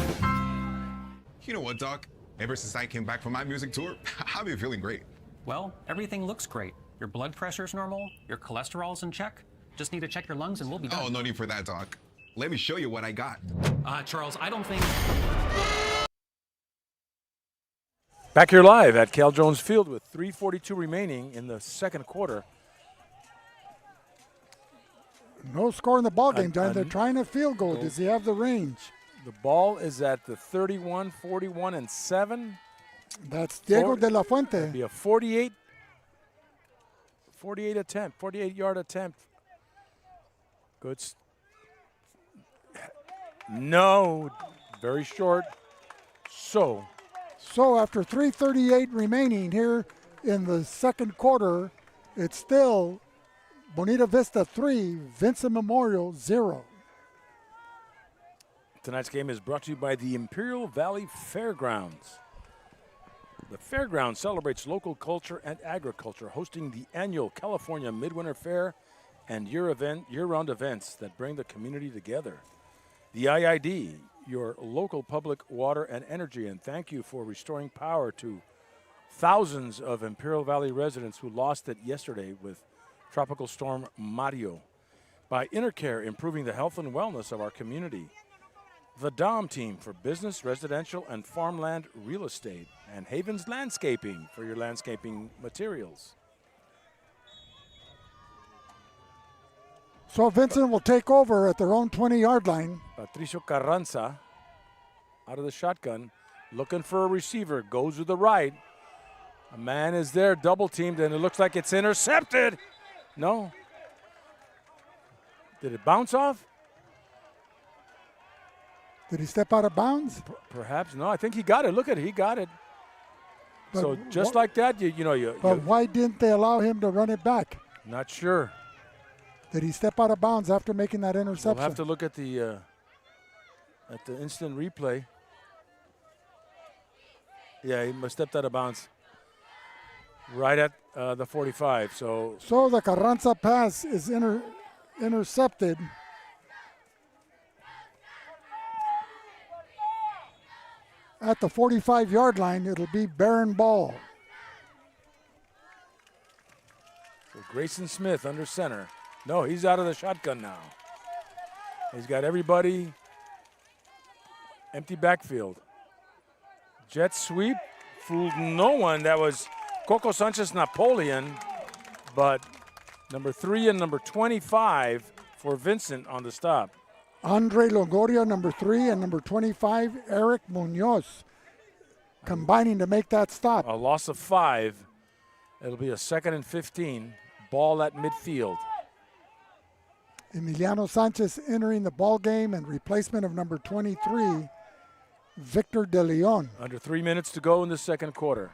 S20: You know what, Doc? Ever since I came back from my music tour, I've been feeling great.
S21: Well, everything looks great. Your blood pressure's normal, your cholesterol's in check. Just need to check your lungs and we'll be done.
S20: Oh, no need for that, Doc. Let me show you what I got.
S21: Charles, I don't think...
S3: Back here live at Cal Jones Field with 3:42 remaining in the second quarter.
S7: no score in the ball game, John. They're trying a field goal. Does he have the range?
S3: The ball is at the 31, 41, and 7.
S7: That's Diego de la Fuente.
S3: It'll be a 48 attempt, 48-yard attempt. Good. No, very short. So
S7: after 3:38 remaining here in the second quarter, it's still Bonita Vista 3, Vincent Memorial 0.
S3: Tonight's game is brought to you by the Imperial Valley Fairgrounds. The fairground celebrates local culture and agriculture, hosting the annual California Midwinter Fair and year-round events that bring the community together. The IID, your local public water and energy, and thank you for restoring power to thousands of Imperial Valley residents who lost it yesterday with Tropical Storm Mario. By Intercare, improving the health and wellness of our community. The DOM team for business, residential, and farmland real estate. And Havens Landscaping for your landscaping materials.
S7: So Vincent will take over at their own 20-yard line.
S3: Patricio Carranza out of the shotgun, looking for a receiver, goes to the right. A man is there, double teamed, and it looks like it's intercepted. No. Did it bounce off?
S7: Did he step out of bounds?
S3: Perhaps. No, I think he got it. Look at it. He got it. But so just like that,
S7: But why didn't they allow him to run it back?
S3: Not sure.
S7: Did he step out of bounds after making that interception?
S3: We'll have to look at the instant replay. Yeah, he must have stepped out of bounds right at the 45. So
S7: the Carranza pass is intercepted. At the 45-yard line, it'll be Barron ball.
S3: So Grayson Smith under center. No, he's out of the shotgun now. He's got everybody Empty backfield. Jet sweep. Fooled no one. That was Coco Sanchez Napoleon. But number 3 and number 25 for Vincent on the stop.
S7: Andre Longoria, number 3, and number 25, Eric Munoz, combining to make that stop.
S3: A loss of 5. It'll be a 2nd and 15. Ball at midfield.
S7: Emiliano Sanchez entering the ball game and replacement of number 23, Victor De Leon.
S3: Under 3 minutes to go in the second quarter.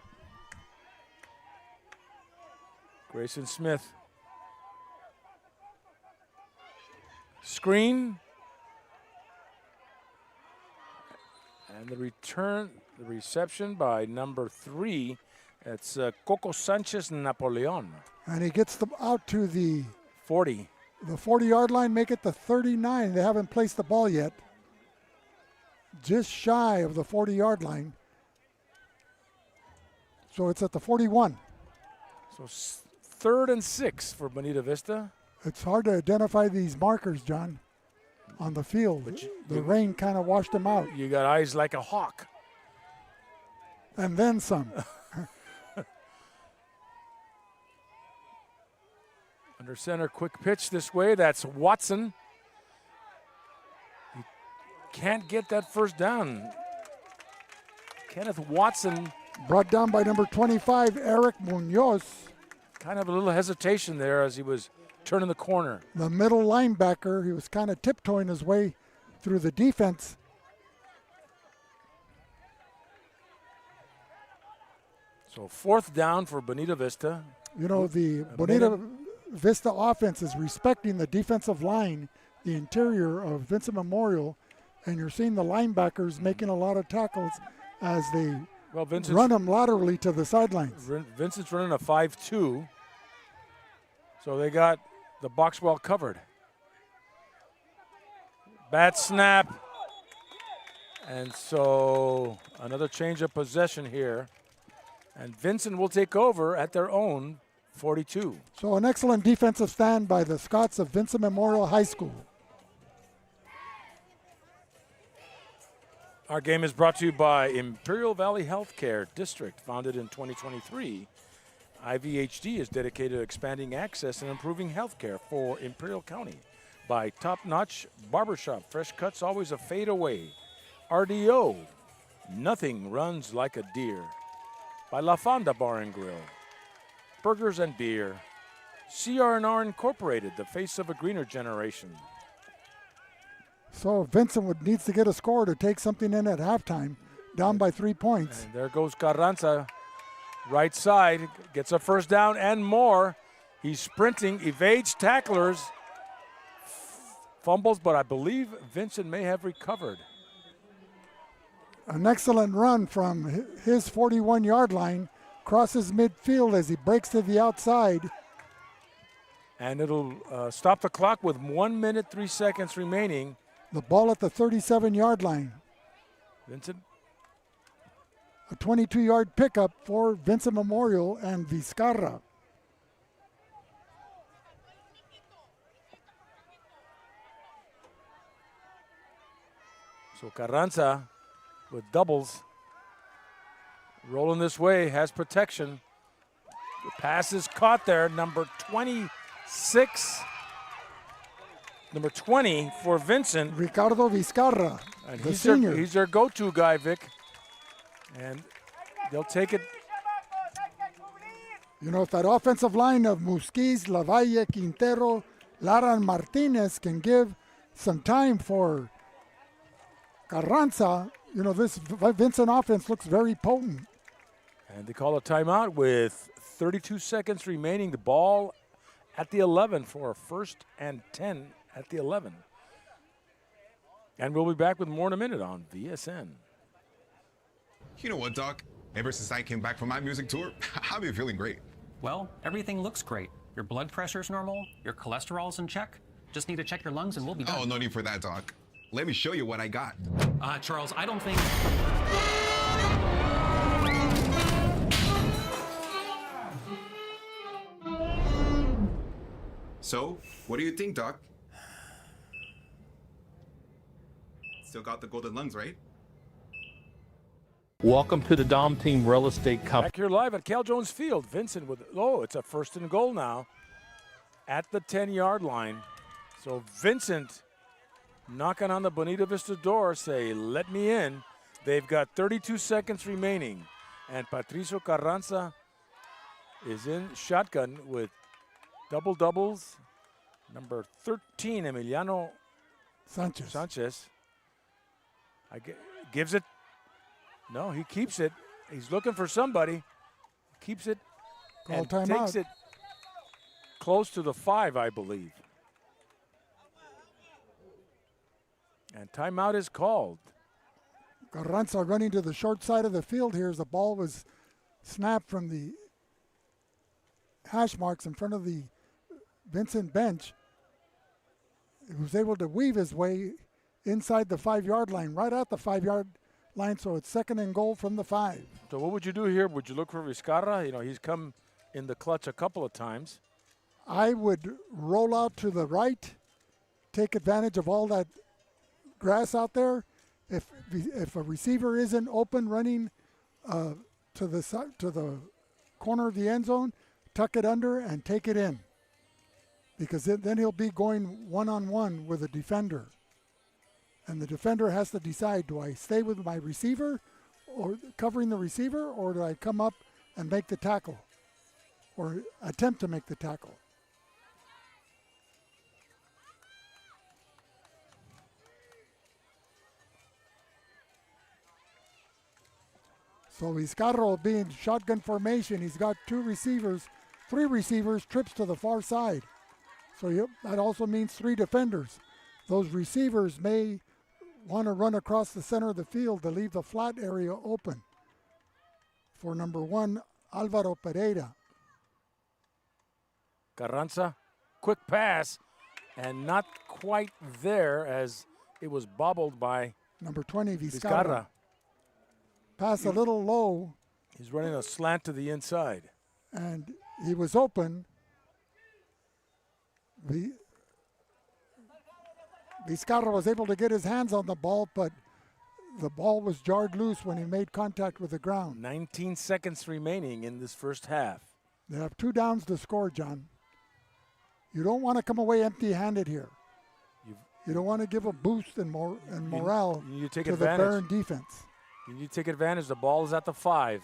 S3: Grayson Smith. Screen. And the reception by number 3. It's Coco Sanchez Napoleon.
S7: And he gets them out to the
S3: 40.
S7: The 40-yard line, make it the 39. They haven't placed the ball yet. Just shy of the 40-yard line. So it's at the 41.
S3: So 3rd and 6 for Bonita Vista.
S7: It's hard to identify these markers, John, on the field. The rain kind of washed them out.
S3: You got eyes like a hawk.
S7: And then some.
S3: Under center, quick pitch this way. That's Watson. He can't get that first down. Kenneth Watson.
S7: Brought down by number 25, Eric Munoz.
S3: Kind of a little hesitation there as he was turning the corner.
S7: The middle linebacker, he was kind of tiptoeing his way through the defense.
S3: So 4th down for Bonita Vista.
S7: You know, the Bonita Vista offense is respecting the defensive line, the interior of Vincent Memorial, and you're seeing the linebackers making a lot of tackles as they run them laterally to the sidelines.
S3: Vincent's running a 5-2, so they got the box well covered. Bad snap, and so another change of possession here, and Vincent will take over at their own 42.
S7: So an excellent defensive stand by the Scots of Vincent Memorial High School.
S3: Our game is brought to you by Imperial Valley Healthcare District, founded in 2023. IVHD is dedicated to expanding access and improving healthcare for Imperial County. By Top Notch Barbershop, fresh cuts always a fade away. RDO, nothing runs like a deer. By La Fonda Bar and Grill. Burgers and beer. CR&R Incorporated, the face of a greener generation.
S7: So Vincent needs to get a score to take something in at halftime, down by 3 points.
S3: And there goes Carranza, right side, gets a first down and more. He's sprinting, evades tacklers, fumbles, but I believe Vincent may have recovered.
S7: An excellent run from his 41-yard line. Crosses midfield as he breaks to the outside.
S3: And it'll stop the clock with 1 minute, 3 seconds remaining.
S7: The ball at the 37-yard line.
S3: Vincent.
S7: A 22-yard pickup for Vincent Memorial and Vizcarra.
S3: So Carranza with doubles. Rolling this way, has protection. The pass is caught there. Number 26. Number 20 for Vincent.
S7: Ricardo Vizcarra,
S3: and
S7: the senior.
S3: He's their go-to guy, Vic. And they'll take it.
S7: You know, if that offensive line of Musquiz, Lavalle, Quintero, Lara, and Martinez can give some time for Carranza, you know, this Vincent offense looks very potent.
S3: And they call a timeout with 32 seconds remaining. The ball at the 11 for a 1st and 10 at the 11. And we'll be back with more in a minute on VSN.
S20: You know what, Doc? Ever since I came back from my music tour, I've been feeling great.
S21: Well, everything looks great. Your blood pressure's normal, your cholesterol's in check. Just need to check your lungs and we'll be done.
S20: Oh, no need for that, Doc. Let me show you what I got.
S21: Charles, I don't think...
S20: So, what do you think, Doc? Still got the golden lungs, right?
S1: Welcome to the Dom Team Real Estate Company.
S3: Back here live at Cal Jones Field. Vincent with, it's a 1st and goal now at the 10-yard line. So Vincent knocking on the Bonita Vista door, say, let me in. They've got 32 seconds remaining. And Patricio Carranza is in shotgun with double-doubles. Number 13, Emiliano Sanchez. Gives it. No, he keeps it. He's looking for somebody. Keeps it and takes it close to the 5, I believe. And timeout is called.
S7: Carranza running to the short side of the field here as the ball was snapped from the hash marks in front of the Vincent bench. He was able to weave his way inside the 5-yard line, right at the 5-yard line, so it's 2nd and goal from the 5.
S3: So what would you do here? Would you look for Vizcarra? You know, he's come in the clutch a couple of times.
S7: I would roll out to the right, take advantage of all that grass out there. If a receiver isn't open running to the corner of the end zone, tuck it under and take it in. Because then he'll be going one-on-one with a defender. And the defender has to decide, do I stay with my receiver or covering the receiver, or do I come up and make the tackle or attempt to make the tackle? So Vizcarra will be in shotgun formation. He's got 3 receivers, trips to the far side. So that also means 3 defenders. Those receivers may want to run across the center of the field to leave the flat area open for number 1, Alvaro Pereira.
S3: Carranza, quick pass, and not quite there as it was bobbled by
S7: number 20, Vizcarra. Pass a little low.
S3: He's running a slant to the inside.
S7: And he was open. Vizcarra was able to get his hands on the ball, but the ball was jarred loose when he made contact with the ground.
S3: 19 seconds remaining in this first half.
S7: They have 2 downs to score, John. You don't want to come away empty-handed here. You don't want to give a boost and morale
S3: to
S7: the Baron defense.
S3: You need to take advantage. The ball is at the 5.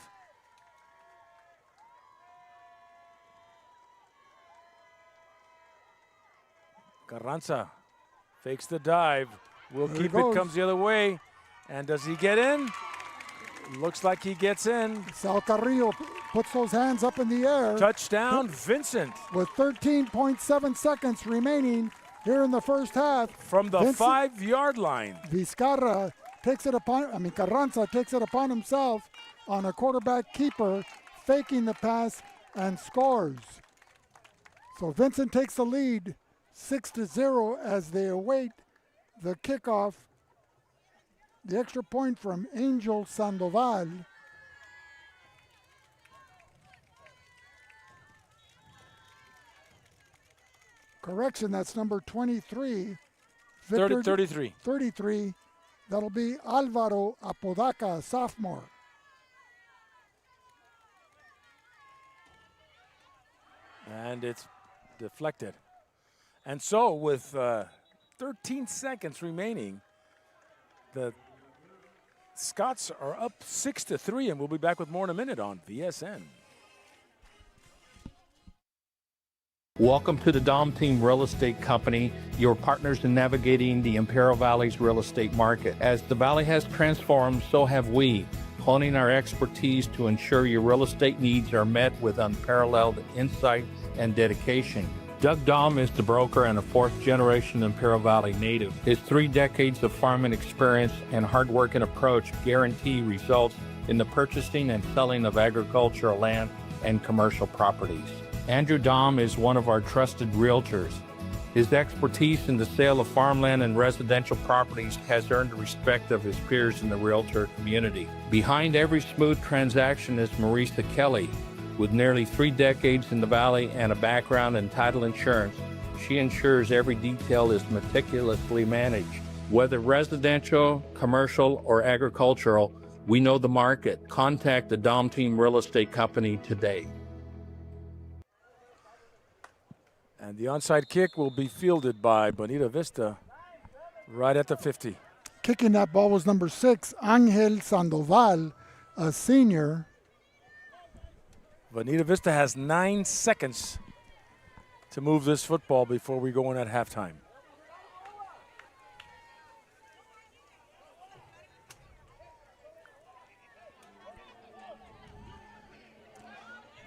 S3: Carranza fakes the dive. Will keep it, comes the other way. And does he get in? Looks like he gets in.
S7: Sal Carrillo puts those hands up in the air.
S3: Touchdown, Vincent.
S7: With 13.7 seconds remaining here in the first half.
S3: From the 5-yard line.
S7: Vizcarra Carranza takes it upon himself on a quarterback keeper, faking the pass and scores. So Vincent takes the lead 6-0 as they await the kickoff. The extra point from Angel Sandoval. Correction, that's number 23.
S3: 33.
S7: 33. That'll be Alvaro Apodaca, sophomore.
S3: And it's deflected. And so with 13 seconds remaining, the Scots are up 6-3, and we'll be back with more in a minute on VSN.
S1: Welcome to the Dom Team Real Estate Company, your partners in navigating the Imperial Valley's real estate market. As the Valley has transformed, so have we, honing our expertise to ensure your real estate needs are met with unparalleled insight and dedication. Doug Dom is the broker and a 4th-generation Imperial Valley native. His 3 decades of farming experience and hard-working approach guarantee results in the purchasing and selling of agricultural land and commercial properties. Andrew Dom is one of our trusted realtors. His expertise in the sale of farmland and residential properties has earned the respect of his peers in the realtor community. Behind every smooth transaction is Marisa Kelly. With nearly 3 decades in the Valley and a background in title insurance, she ensures every detail is meticulously managed. Whether residential, commercial, or agricultural, We know the market. Contact the Dom Team Real Estate Company today.
S3: And the onside kick will be fielded by Bonita Vista right at the 50.
S7: Kicking that ball was number 6, Angel Sandoval, a senior.
S3: Bonita Vista has 9 seconds to move this football before we go in at halftime.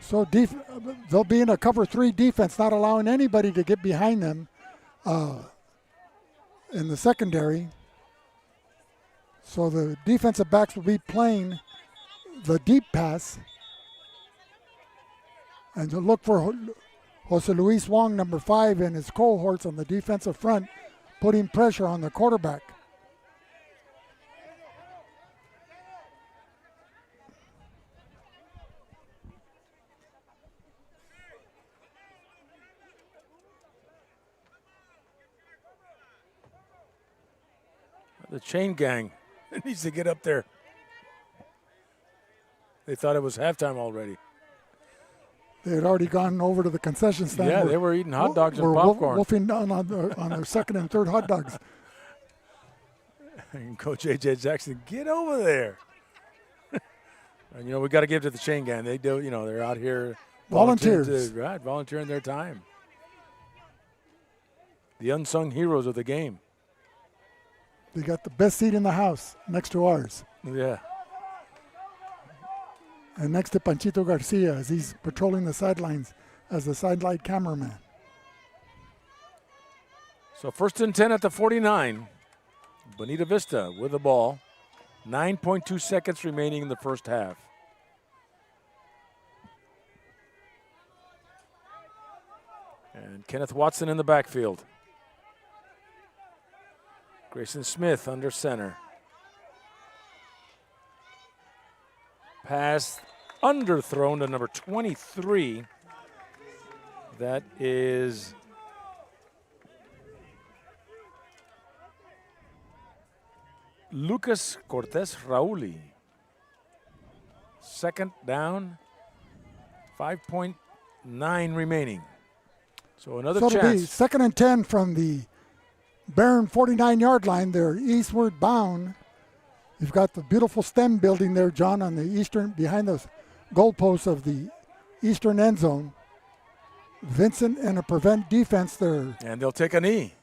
S7: So they'll be in a cover 3 defense, not allowing anybody to get behind them in the secondary. So the defensive backs will be playing the deep pass. And to look for Jose Luis Wong, number 5, and his cohorts on the defensive front, putting pressure on the quarterback.
S3: The chain gang needs to get up there. They thought it was halftime already.
S7: They had already gone over to the concession stand.
S3: Yeah, they were eating hot dogs and popcorn.
S7: Wolfing down on their second and third hot dogs.
S3: And Coach A.J. Jackson, get over there. And, you know, we got to give to the chain gang. They do, you know, they're out here.
S7: Volunteers.
S3: Right, volunteering their time. The unsung heroes of the game.
S7: They got the best seat in the house next to ours.
S3: Yeah.
S7: And next to Panchito Garcia as he's patrolling the sidelines as the sideline cameraman.
S3: So 1st and 10 at the 49. Bonita Vista with the ball. 9.2 seconds remaining in the first half. And Kenneth Watson in the backfield. Grayson Smith under center. Pass underthrown to number 23. That is Lucas Cortez Rauli. Second down, 5.9 remaining. So another
S7: So it'll be
S3: chance.
S7: 2nd and 10 from the Baron 49-yard line. They're eastward bound. You've got the beautiful stem building there, John, on the eastern, behind the goalposts of the eastern end zone. Vincent and a prevent defense there.
S3: And they'll take a knee.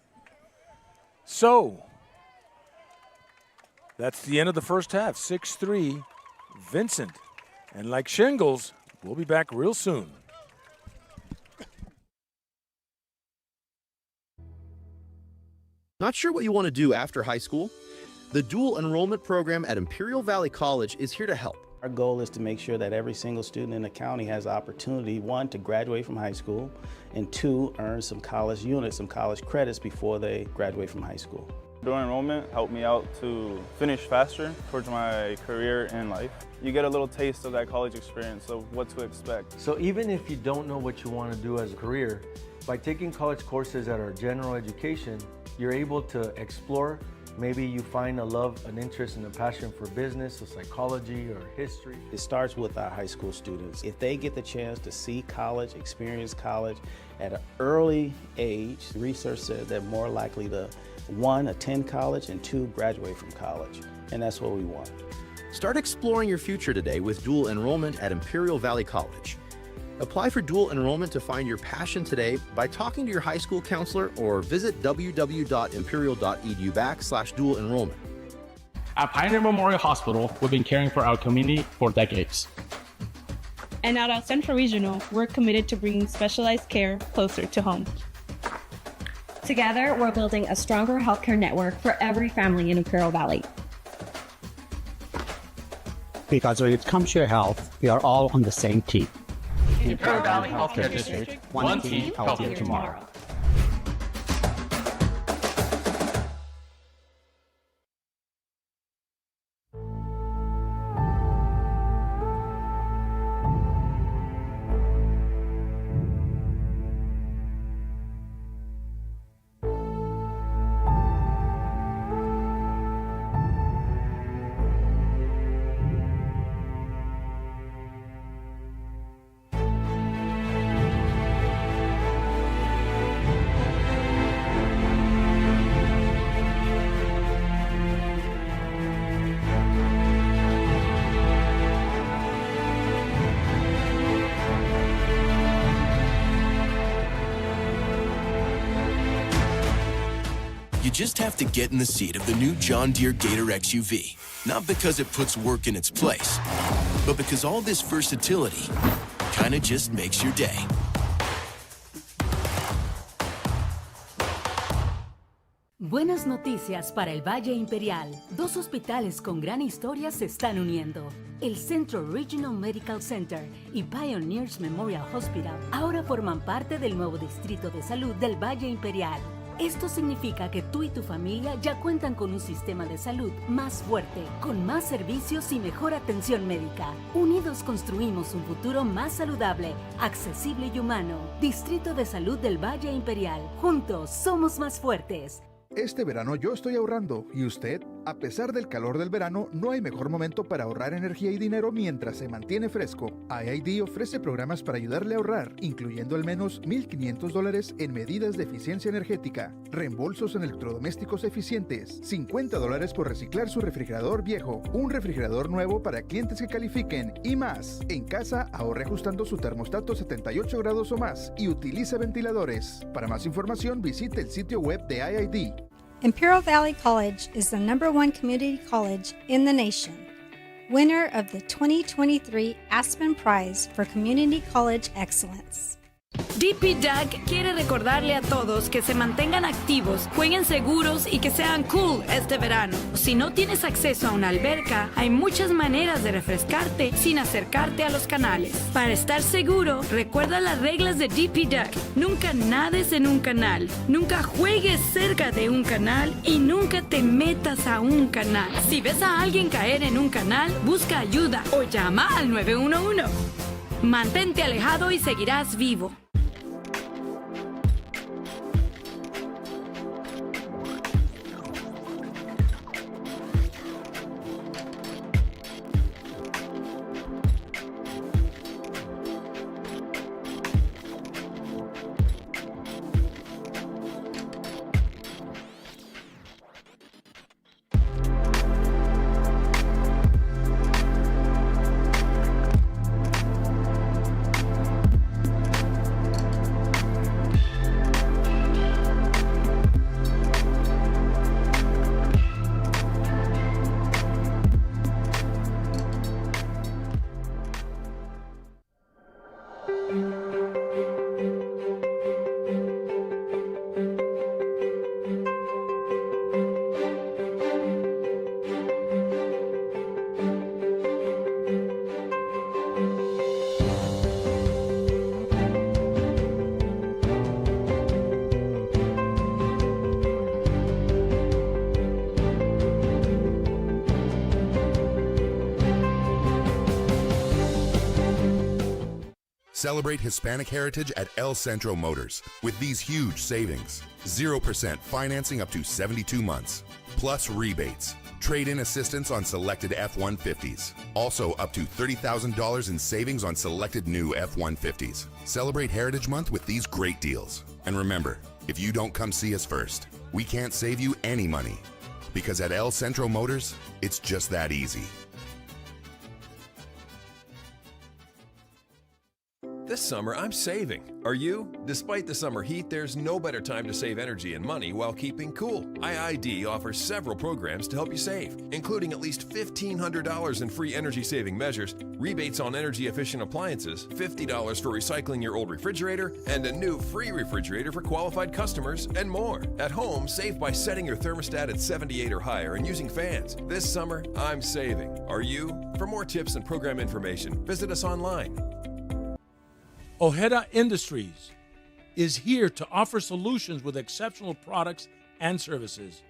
S3: So that's the end of the first half. 6-3, Vincent. And like shingles, we'll be back real soon.
S2: Not sure what you want to do after high school? The dual enrollment program at Imperial Valley College is here to help.
S5: Our goal is to make sure that every single student in the county has the opportunity, 1, to graduate from high school, and 2, earn some college units, some college credits before they graduate from high school.
S22: Dual enrollment helped me out to finish faster towards my career in life. You get a little taste of that college experience of what to expect.
S23: So even if you don't know what you want to do as a career, by taking college courses that are general education, you're able to explore. Maybe you find a love, an interest, and a passion for business or psychology or history.
S5: It starts with our high school students. If they get the chance to see college, experience college at an early age, research says they're more likely to, 1, attend college, and 2, graduate from college. And that's what we want.
S2: Start exploring your future today with dual enrollment at Imperial Valley College. Apply for dual enrollment to find your passion today by talking to your high school counselor or visit www.imperial.edu/dual enrollment.
S24: At Pioneer Memorial Hospital, we've been caring for our community for decades.
S25: And at our Centro Regional, we're committed to bringing specialized care closer to home.
S26: Together, we're building a stronger healthcare network for every family in Imperial Valley.
S27: Because when it comes to your health, we are all on the same team.
S24: Imperial Valley Healthcare District, one team, healthier tomorrow.
S4: just have to get in the seat of the new John Deere Gator XUV. Not because it puts work in its place, but because all this versatility kinda just makes your day.
S6: Buenas noticias para el Valle Imperial. Dos hospitales con gran historia se están uniendo. El Centro Regional Medical Center y Pioneers Memorial Hospital ahora forman parte del nuevo Distrito de Salud del Valle Imperial. Esto significa que tú y tu familia ya cuentan con un sistema de salud más fuerte, con más servicios y mejor atención médica. Unidos construimos un futuro más saludable, accesible y humano. Distrito de Salud del Valle Imperial. Juntos somos más fuertes.
S8: Este verano yo estoy ahorrando, ¿y usted? A pesar del calor del verano, no hay mejor momento para ahorrar energía y dinero mientras se mantiene fresco. IID ofrece programas para ayudarle a ahorrar, incluyendo al menos $1,500 en medidas de eficiencia energética, reembolsos en electrodomésticos eficientes, $50 por reciclar su refrigerador viejo, un refrigerador nuevo para clientes que califiquen y más. En casa, ahorre ajustando su termostato 78 grados o más y utilice ventiladores. Para más información, visite el sitio web de IID.
S9: Imperial Valley College is the #1 community college in the nation, winner of the 2023 Aspen Prize for Community College Excellence.
S10: DPDAC quiere recordarle a todos que se mantengan activos, jueguen seguros y que sean cool este verano. Si no tienes acceso a una alberca, hay muchas maneras de refrescarte sin acercarte a los canales. Para estar seguro, recuerda las reglas de DPDAC. Nunca nades en un canal, nunca juegues cerca de un canal y nunca te metas a un canal. Si ves a alguien caer en un canal, busca ayuda o llama al 911. Mantente alejado y seguirás vivo.
S12: Celebrate Hispanic heritage at El Centro Motors with these huge savings. 0% financing up to 72 months, plus rebates. Trade-in assistance on selected F-150s. Also up to $30,000 in savings on selected new F-150s. Celebrate Heritage Month with these great deals. And remember, if you don't come see us first, we can't save you any money. Because at El Centro Motors, it's just that easy.
S13: This summer, I'm saving. Are you? Despite the summer heat, there's no better time to save energy and money while keeping cool. IID offers several programs to help you save, including at least $1,500 in free energy-saving measures, rebates on energy-efficient appliances, $50 for recycling your old refrigerator, and a new free refrigerator for qualified customers, and more. At home, save by setting your thermostat at 78 or higher and using fans. This summer, I'm saving. Are you? For more tips and program information, visit us online.
S3: Ojeda Industries is here to offer solutions with exceptional products and services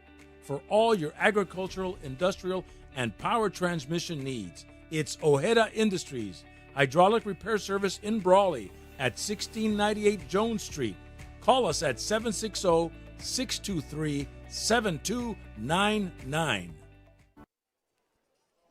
S3: for all your agricultural, industrial, and power transmission needs. It's Ojeda Industries, hydraulic repair service in Brawley at 1698 Jones Street. Call us at 760-623-7299.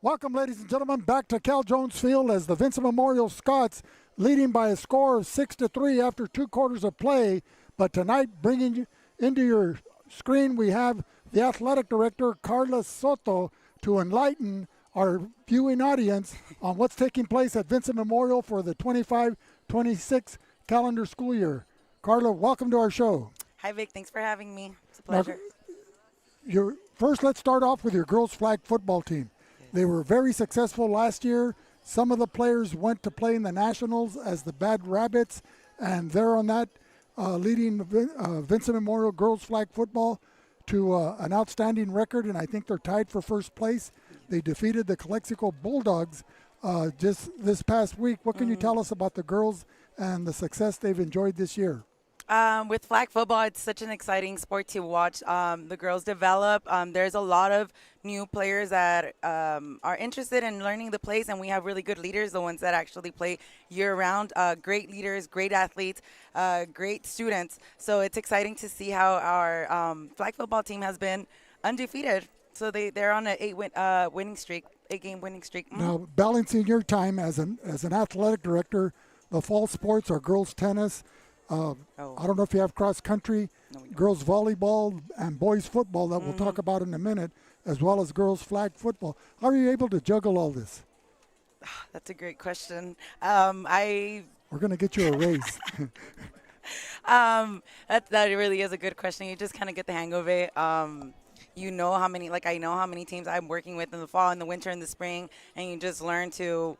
S7: Welcome, ladies and gentlemen, back to Cal Jones Field as the Vincent Memorial Scots leading by a score of 6-3 after 2 quarters of play. But tonight, bringing into your screen, we have the athletic director, Carlos Soto, to enlighten our viewing audience on what's taking place at Vincent Memorial for the 25-26 calendar school year. Carla, welcome to our show.
S28: Hi, Vic. Thanks for having me. It's a pleasure.
S7: First, let's start off with your girls flag football team. They were very successful last year. Some of the players went to play in the Nationals as the Bad Rabbits, and they're on that leading Vincent Memorial girls flag football to an outstanding record, and I think they're tied for first place. They defeated the Calexico Bulldogs just this past week. What can you tell us about the girls and the success they've enjoyed this year?
S11: With flag football, it's such an exciting sport to watch the girls develop. There's a lot of new players that are interested in learning the plays, and we have really good leaders, the ones that actually play year-round. Great leaders, great athletes, great students. So it's exciting to see how our flag football team has been undefeated. So they're on an 8-game winning streak.
S7: Now, balancing your time as an athletic director, the fall sports are girls tennis. I don't know if you have cross country, girls volleyball, and boys football that we'll talk about in a minute, as well as girls flag football. How are you able to juggle all this?
S11: That's a great question.
S7: We're going to get you a raise.
S11: That really is a good question. You just kind of get the hang of it. You know how many, I know how many teams I'm working with in the fall, in the winter, in the spring, and you just learn to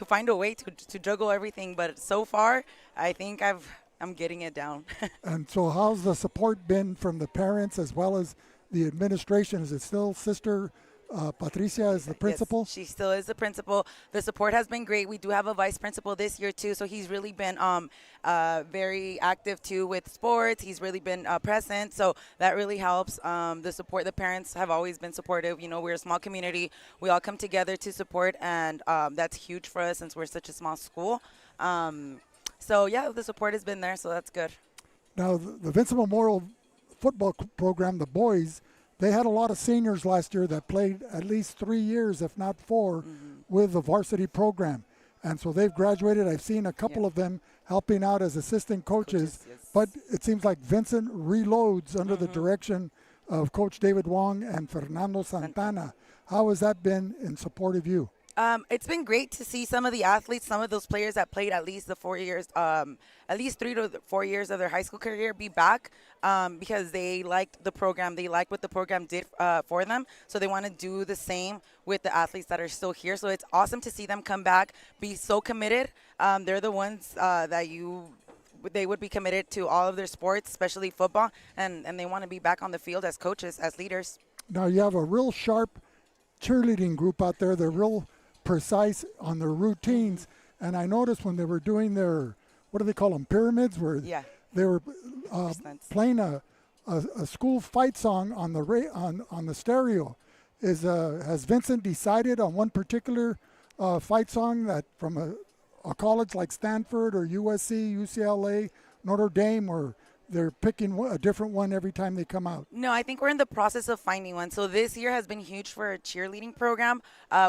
S11: find a way to juggle everything. But so far, I think I'm getting it down.
S7: And so how's the support been from the parents as well as the administration? Is it still Sister Patricia is the principal?
S11: Yes, she still is the principal. The support has been great. We do have a vice principal this year too, so he's really been very active too with sports. He's really been present, so that really helps. The support, the parents have always been supportive. You know, we're a small community. We all come together to support, and that's huge for us since we're such a small school. So yeah, the support has been there, so that's good.
S7: Now, the Vincent Memorial football program, the boys, they had a lot of seniors last year that played at least 3 years, if not 4, with the varsity program. And so they've graduated. I've seen a couple of them helping out as assistant coaches. But it seems like Vincent reloads under the direction of Coach David Wong and Fernando Santana. How has that been in support of you?
S11: It's been great to see some of the athletes, some of those players that played at least the 4 years, at least 3 to 4 years of their high school career be back because they liked the program. They liked what the program did for them. So they want to do the same with the athletes that are still here. So it's awesome to see them come back, be so committed. They're the ones they would be committed to all of their sports, especially football, and they want to be back on the field as coaches, as leaders.
S7: Now you have a real sharp cheerleading group out there. They're real precise on their routines, and I noticed when they were doing their, what do they call them, pyramids, where they were playing a school fight song on the stereo. Has Vincent decided on one particular fight song that from a college like Stanford or USC, UCLA, Notre Dame, or they're picking a different one every time they come out?
S11: No, I think we're in the process of finding one. So this year has been huge for our cheerleading program.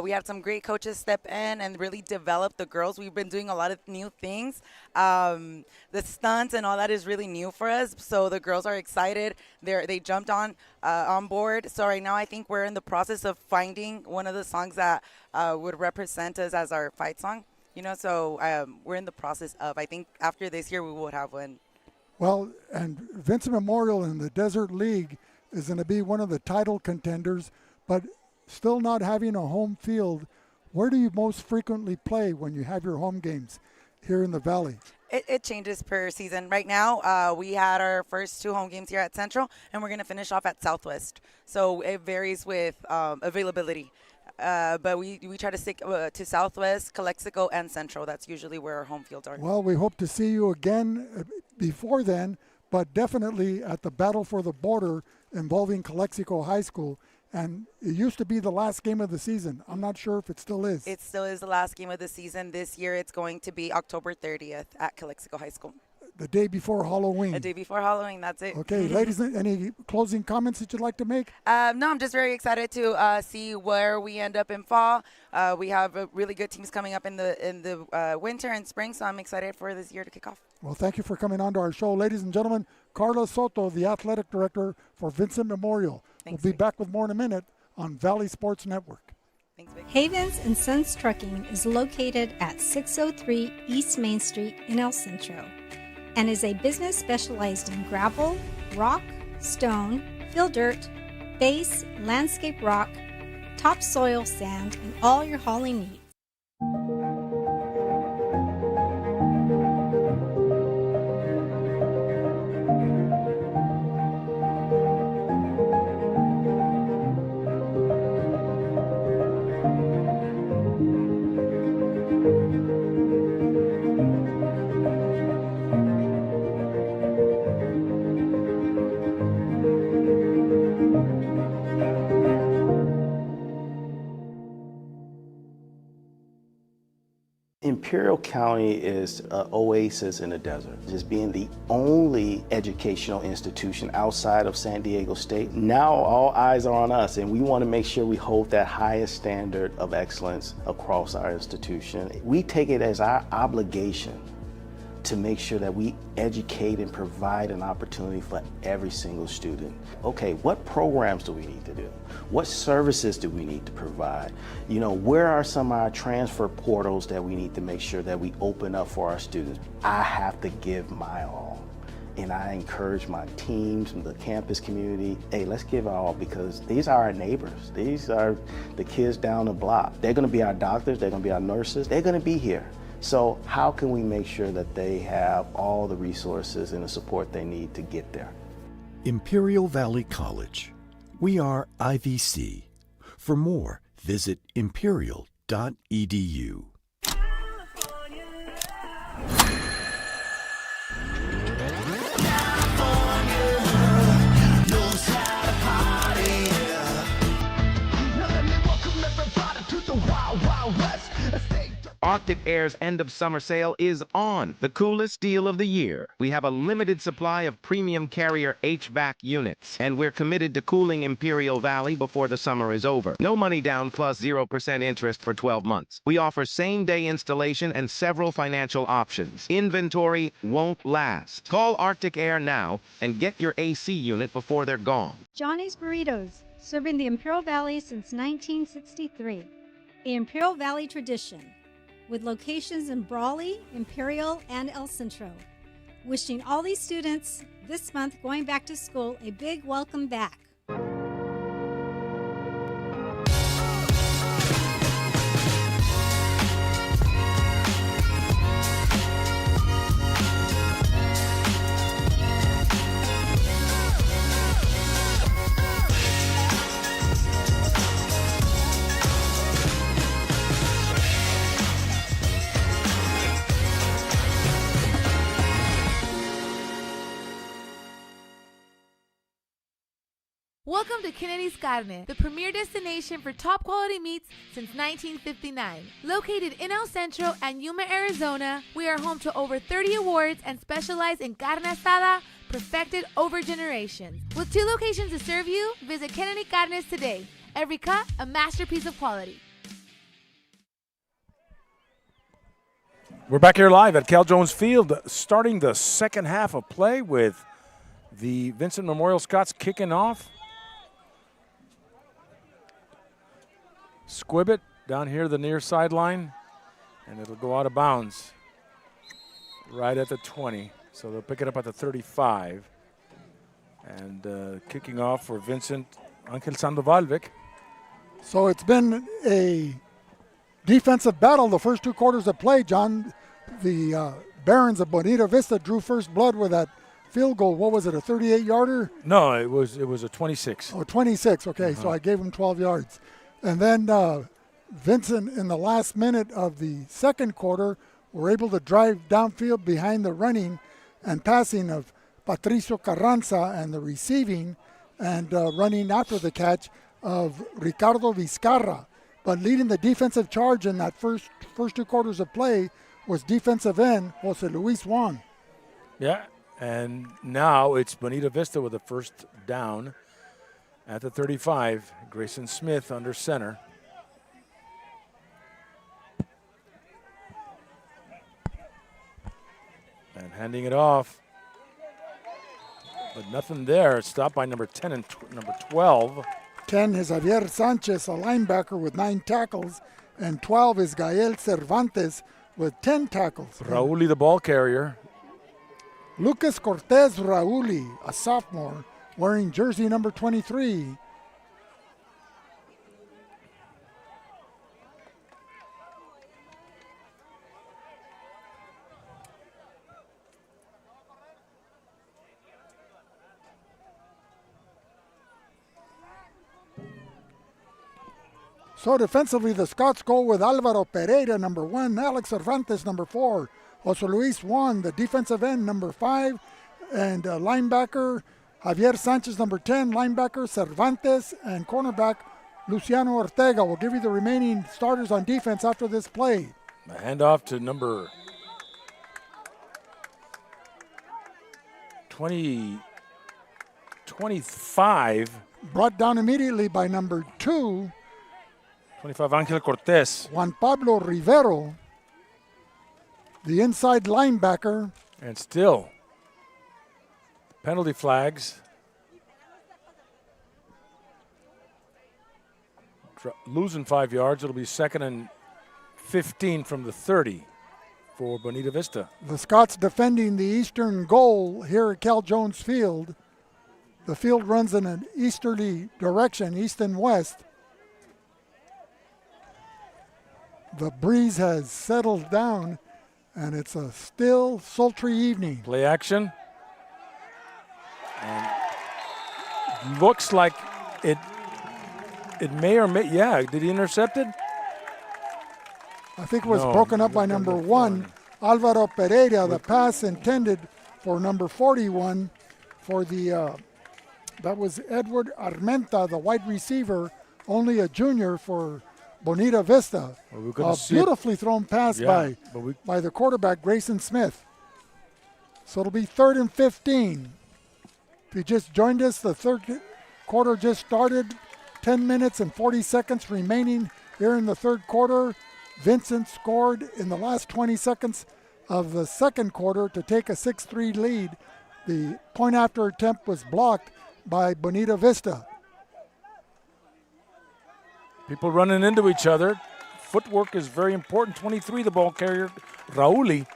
S11: We had some great coaches step in and really develop the girls. We've been doing a lot of new things. The stunts and all that is really new for us. So the girls are excited. They jumped on board. So right now I think we're in the process of finding one of the songs that would represent us as our fight song. You know, so we're in the process of, I think after this year we will have one.
S7: Well, and Vincent Memorial in the Desert League is going to be one of the title contenders, but still not having a home field. Where do you most frequently play when you have your home games here in the Valley?
S11: It changes per season. Right now, we had our first 2 home games here at Central, and we're going to finish off at Southwest. So it varies with availability. But we try to stick to Southwest, Calexico, and Central. That's usually where our home fields are.
S7: Well, we hope to see you again before then, but definitely at the Battle for the Border involving Calexico High School. And it used to be the last game of the season. I'm not sure if it still is.
S11: It still is the last game of the season. This year it's going to be October 30th at Calexico High School.
S7: The day before Halloween.
S11: The day before Halloween, that's it.
S7: Okay, ladies, any closing comments that you'd like to make?
S11: No, I'm just very excited to see where we end up in fall. We have really good teams coming up in the winter and spring, so I'm excited for this year to kick off.
S7: Well, thank you for coming on to our show. Ladies and gentlemen, Carla Soto, the athletic director for Vincent Memorial.
S11: Thanks,
S7: we'll be back with more in a minute on Valley Sports Network.
S11: Thanks, Vic.
S9: Havens & Sons Trucking is located at 603 East Main Street in El Centro and is a business specialized in gravel, rock, stone, fill dirt, base, landscape rock, topsoil sand, and all your hauling needs.
S5: Imperial County is an oasis in the desert, just being the only educational institution outside of San Diego State. Now all eyes are on us, and we want to make sure we hold that highest standard of excellence across our institution. We take it as our obligation to make sure that we educate and provide an opportunity for every single student. Okay, what programs do we need to do? What services do we need to provide? You know, where are some of our transfer portals that we need to make sure that we open up for our students? I have to give my all. And I encourage my teams and the campus community, hey, let's give it all, because these are our neighbors. These are the kids down the block. They're gonna be our doctors, they're gonna be our nurses, they're gonna be here. So how can we make sure that they have all the resources and the support they need to get there?
S14: Imperial Valley College. We are IVC. For more, visit imperial.edu.
S15: Arctic Air's end of summer sale is on, the coolest deal of the year. We have a limited supply of premium carrier HVAC units, and we're committed to cooling Imperial Valley before the summer is over. No money down plus 0% interest for 12 months. We offer same-day installation and several financial options. Inventory won't last. Call Arctic Air now and get your AC unit before they're gone.
S9: Johnny's Burritos, serving the Imperial Valley since 1963. A Imperial Valley tradition, with locations in Brawley, Imperial, and El Centro. Wishing all these students this month going back to school a big welcome back.
S16: Welcome to Kennedy's Carne, the premier destination for top quality meats since 1959. Located in El Centro and Yuma, Arizona, we are home to over 30 awards and specialize in carne asada, perfected over generations. With 2 locations to serve you, visit Kennedy Carnes today. Every cut, a masterpiece of quality.
S3: We're back here live at Cal Jones Field, starting the second half of play with the Vincent Memorial Scots kicking off. Squib it down here the near sideline, and it'll go out of bounds right at the 20. So they'll pick it up at the 35. And kicking off for Vincent, Angel Sandoval, Vic.
S7: So it's been a defensive battle the first 2 quarters of play, John. The Barons of Bonita Vista drew first blood with that field goal. What was it, a 38-yarder?
S3: No, it was a 26.
S7: Oh, 26, okay. So I gave him 12 yards. And then Vincent, in the last minute of the second quarter, were able to drive downfield behind the running and passing of Patricio Carranza and the receiving and running after the catch of Ricardo Vizcarra. But leading the defensive charge in that first 2 quarters of play was defensive end Jose Luis Juan.
S3: Yeah, and now it's Bonita Vista with the first down at the 35. Grayson Smith under center. And handing it off. But nothing there. It's stopped by number 10 and number 12.
S7: 10 is Javier Sanchez, a linebacker with 9 tackles. And 12 is Gael Cervantes with 10 tackles.
S3: Rauli, the ball carrier.
S7: Lucas Cortez Rauli, a sophomore, wearing jersey number 23. So defensively, the Scots go with Alvaro Pereira, number 1, Alex Cervantes, number 4, Jose Luis Juan, the defensive end, number 5, and linebacker Javier Sanchez, number 10, linebacker Cervantes, and cornerback Luciano Ortega. We'll give you the remaining starters on defense after this play.
S3: The handoff to number 25.
S7: Brought down immediately by number 2,
S3: 25, Angel Cortez.
S7: Juan Pablo Rivero, the inside linebacker.
S3: And still, penalty flags. Losing 5 yards. It'll be 2nd and 15 from the 30 for Bonita Vista.
S7: The Scots defending the eastern goal here at Cal Jones Field. The field runs in an easterly direction, east and west. The breeze has settled down, and it's a still, sultry evening.
S3: Play action. And looks like it may or may, yeah, did he intercept it?
S7: I think it was broken up by number 1, Alvaro Pereira. The pass intended for number 41 for the, that was Edward Armenta, the wide receiver, only a junior for Bonita Vista.
S3: Well,
S7: a beautifully thrown pass by the quarterback, Grayson Smith. So it'll be 3rd and 15. If you just joined us, the third quarter just started. 10 minutes and 40 seconds remaining here in the third quarter. Vincent scored in the last 20 seconds of the second quarter to take a 6-3 lead. The point after attempt was blocked by Bonita Vista.
S3: People running into each other. Footwork is very important. 23, the ball carrier, Rauli.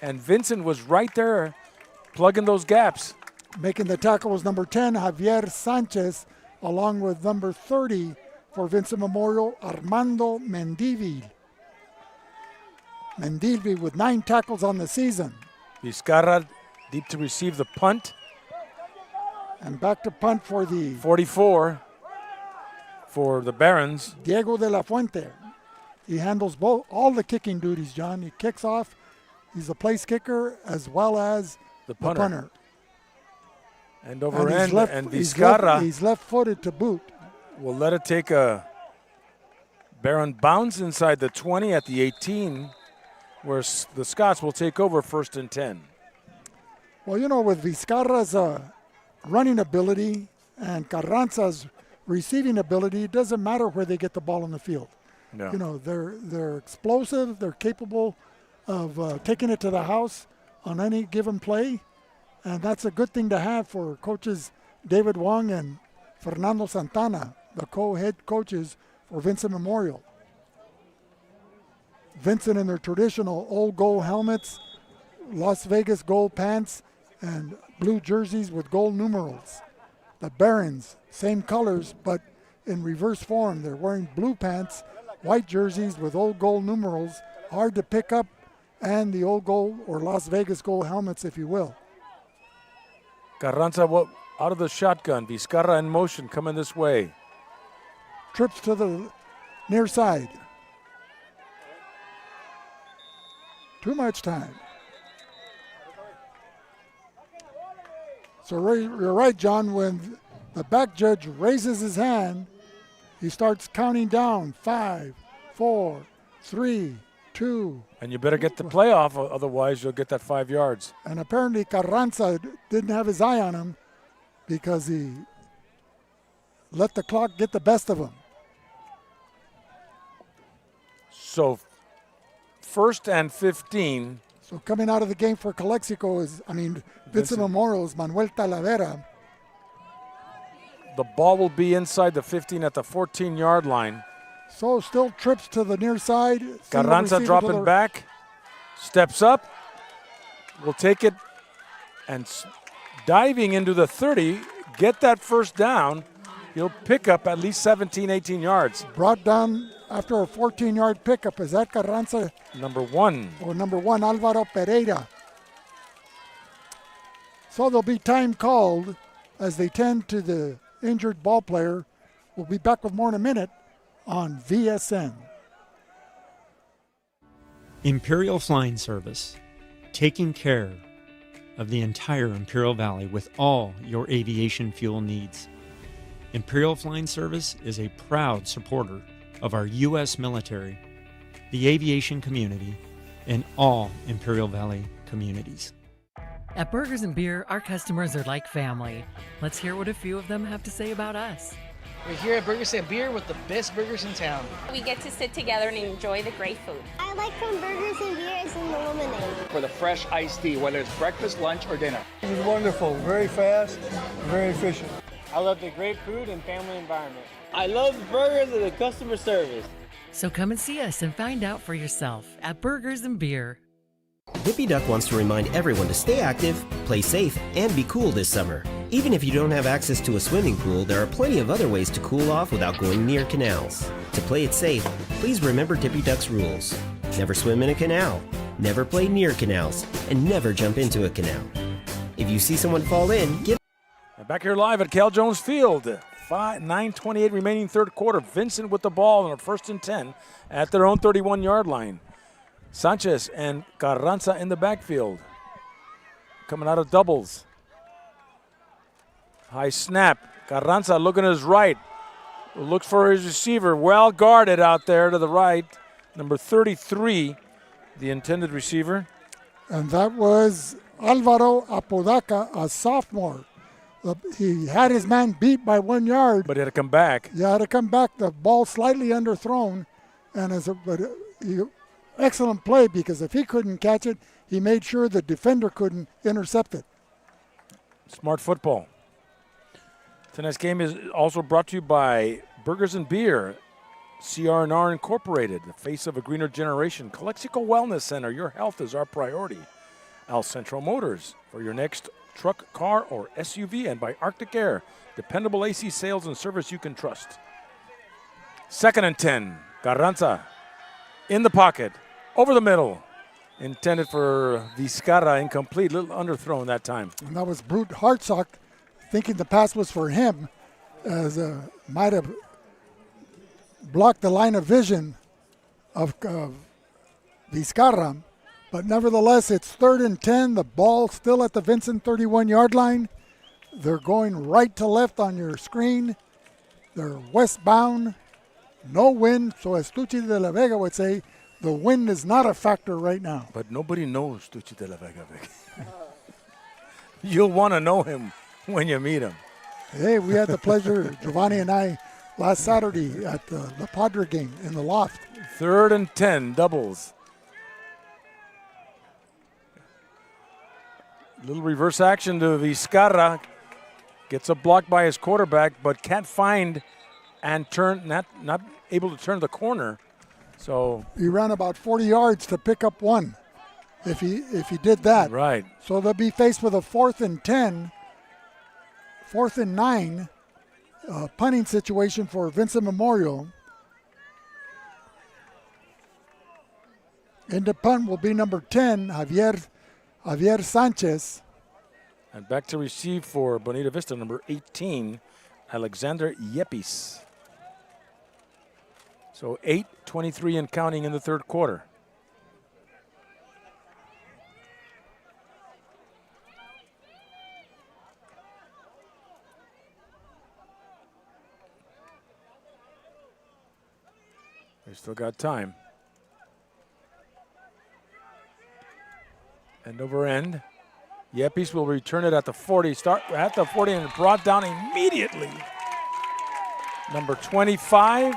S3: And Vincent was right there plugging those gaps.
S7: Making the tackle was number 10, Javier Sanchez, along with number 30 for Vincent Memorial, Armando Mendivil. Mendivil with 9 tackles on the season.
S3: Vizcarra deep to receive the punt.
S7: And back to punt for the
S3: 44 for the Barons.
S7: Diego de la Fuente. He handles all the kicking duties, John. He kicks off. He's a place kicker as well as the punter.
S3: And over end, and
S7: Vizcarra. He's left-footed to boot.
S3: Will let it take a Baron bounce inside the 20 at the 18, where the Scots will take over 1st and 10.
S7: Well, you know, with Vizcarra's running ability and Carranza's receiving ability, it doesn't matter where they get the ball on the field.
S3: No.
S7: You know, they're explosive. They're capable of taking it to the house on any given play. And that's a good thing to have for coaches David Wong and Fernando Santana, the co-head coaches for Vincent Memorial. Vincent in their traditional old gold helmets, Las Vegas gold pants, and blue jerseys with gold numerals. The Barons, same colors, but in reverse form. They're wearing blue pants, white jerseys with old gold numerals, hard to pick up, and the old gold or Las Vegas gold helmets, if you will.
S3: Carranza out of the shotgun. Vizcarra in motion, coming this way.
S7: Trips to the near side. Too much time. So you're right, John. When the back judge raises his hand, he starts counting down. 5, 4, 3, 2.
S3: And you better get the play off, otherwise you'll get that 5 yards.
S7: And apparently Carranza didn't have his eye on him because he let the clock get the best of him.
S3: So 1st and 15.
S7: So coming out of the game for Calexico is, Vincent Memorial is Manuel Talavera.
S3: The ball will be inside the 15 at the 14-yard line.
S7: So still trips to the near side.
S3: Carranza dropping back, steps up, will take it, and diving into the 30, get that first down, he'll pick up at least 17, 18 yards.
S7: Brought down after a 14-yard pickup. Is that Carranza?
S3: Number 1.
S7: Or number 1, Alvaro Pereira. So there'll be time called as they tend to the injured ball player. We'll be back with more in a minute on VSN.
S1: Imperial Flying Service, taking care of the entire Imperial Valley with all your aviation fuel needs. Imperial Flying Service is a proud supporter of our U.S. military, the aviation community, and all Imperial Valley communities.
S17: At Burgers and Beer, our customers are like family. Let's hear what a few of them have to say about us.
S18: We're here at Burgers and Beer with the best burgers in town.
S19: We get to sit together and enjoy the great food.
S20: I like from Burgers and Beer is in the lemonade.
S21: For the fresh iced tea, whether it's breakfast, lunch, or dinner.
S22: This is wonderful, very fast, very efficient.
S28: I love the great food and family environment.
S29: I love the burgers and the customer service.
S17: So come and see us and find out for yourself at Burgers and Beer.
S30: Dippy Duck wants to remind everyone to stay active, play safe, and be cool this summer. Even if you don't have access to a swimming pool, there are plenty of other ways to cool off without going near canals. To play it safe, please remember Dippy Duck's rules. Never swim in a canal, never play near canals, and never jump into a canal. If you see someone fall in, get...
S3: Back here live at Cal Jones Field. 9:28 remaining third quarter. Vincent with the ball on a 1st and 10 at their own 31-yard line. Sanchez and Carranza in the backfield. Coming out of doubles. High snap. Carranza looking to his right. Looks for his receiver. Well guarded out there to the right. Number 33, the intended receiver.
S7: And that was Alvaro Apodaca, a sophomore. He had his man beat by 1 yard.
S3: But he had to come back.
S7: Yeah, had to come back. The ball slightly underthrown. And excellent play, because if he couldn't catch it, he made sure the defender couldn't intercept it.
S3: Smart football. Tonight's game is also brought to you by Burgers and Beer, CR&R Incorporated, the face of a greener generation. Calexico Wellness Center, your health is our priority. El Centro Motors, for your next truck, car, or SUV, and by Arctic Air, dependable AC sales and service you can trust. 2nd and 10, Carranza in the pocket, over the middle. Intended for Vizcarra, incomplete, little underthrown that time.
S7: And that was Brute Hartsock, thinking the pass was for him, as might have blocked the line of vision of Vizcarra. But nevertheless, it's 3rd and 10. The ball still at the Vincent 31-yard line. They're going right to left on your screen. They're westbound. No wind. So as Tucci de la Vega would say, the wind is not a factor right now.
S3: But nobody knows Tucci de la Vega, Vic. You'll want to know him when you meet him.
S7: Hey, we had the pleasure, Giovanni and I, last Saturday at the Padre game in the loft.
S3: 3rd and 10, doubles. Little reverse action to Vizcarra. Gets a block by his quarterback, but can't find and turn, not able to turn the corner. So
S7: he ran about 40 yards to pick up one if he did that.
S3: Right.
S7: So they'll be faced with a 4th and 10, 4th and 9 punting situation for Vincent Memorial. In the punt will be number 10, Javier Sanchez.
S3: And back to receive for Bonita Vista, number 18, Alexander Yepes. So 8:23 and counting in the third quarter. They still got time. End over end. Yepes will return it at the 40. Start at the 40 and brought down immediately. Number 25.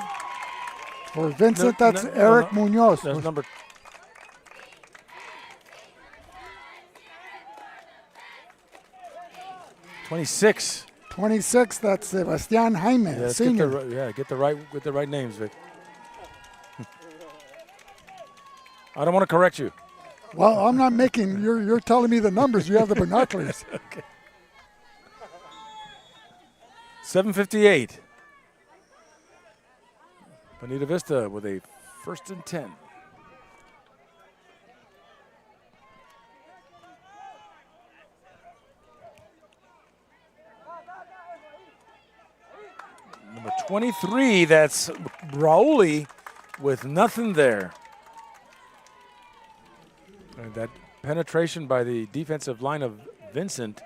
S7: For Vincent, that's Eric Munoz.
S3: That's number 26.
S7: 26, that's Sebastian Jaime,
S3: Yeah,
S7: senior.
S3: get the right names, Vic. I don't want to correct you.
S7: Well, I'm not making, you're telling me the numbers. You have the binoculars.
S3: Okay. 7:58. Bonita Vista with a 1st and 10. Number 23, that's Rauli with nothing there. And that penetration by the defensive line of Vincent.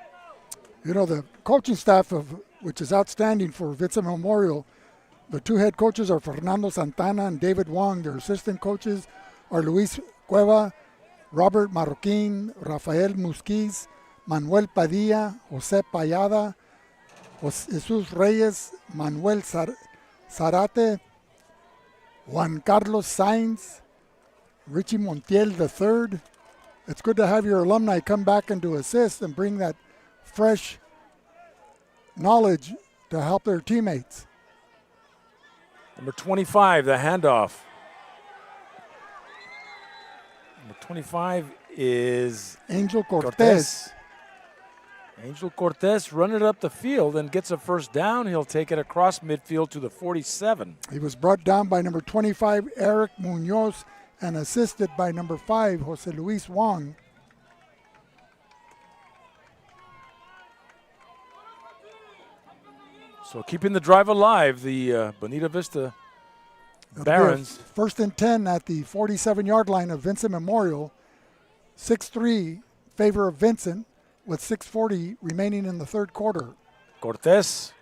S7: You know, the coaching staff, which is outstanding for Vincent Memorial, the two head coaches are Fernando Santana and David Wong. Their assistant coaches are Luis Cueva, Robert Marroquin, Rafael Musquiz, Manuel Padilla, Jose Payada, Jesus Reyes, Manuel Zarate, Juan Carlos Sainz, Richie Montiel III. It's good to have your alumni come back and to assist and bring that fresh knowledge to help their teammates.
S3: Number 25, the handoff. Number 25 is
S7: Angel Cortez.
S3: Angel Cortez running it up the field and gets a first down. He'll take it across midfield to the 47.
S7: He was brought down by number 25, Eric Munoz, and assisted by number 5, Jose Luis Wong.
S3: So keeping the drive alive, the Bonita Vista Barons.
S7: 1st and 10 at the 47-yard line of Vincent Memorial. 6-3 favor of Vincent with 6:40 remaining in the third quarter.
S3: Cortez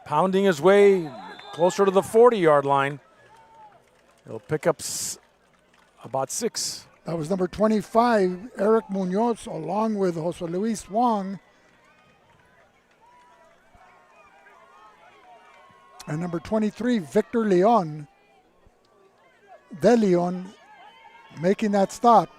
S3: pounding his way closer to the 40-yard line. He'll pick up about 6.
S7: That was number 25, Eric Munoz, along with Jose Luis Wong. And number 23, Victor Leon. De Leon making that stop.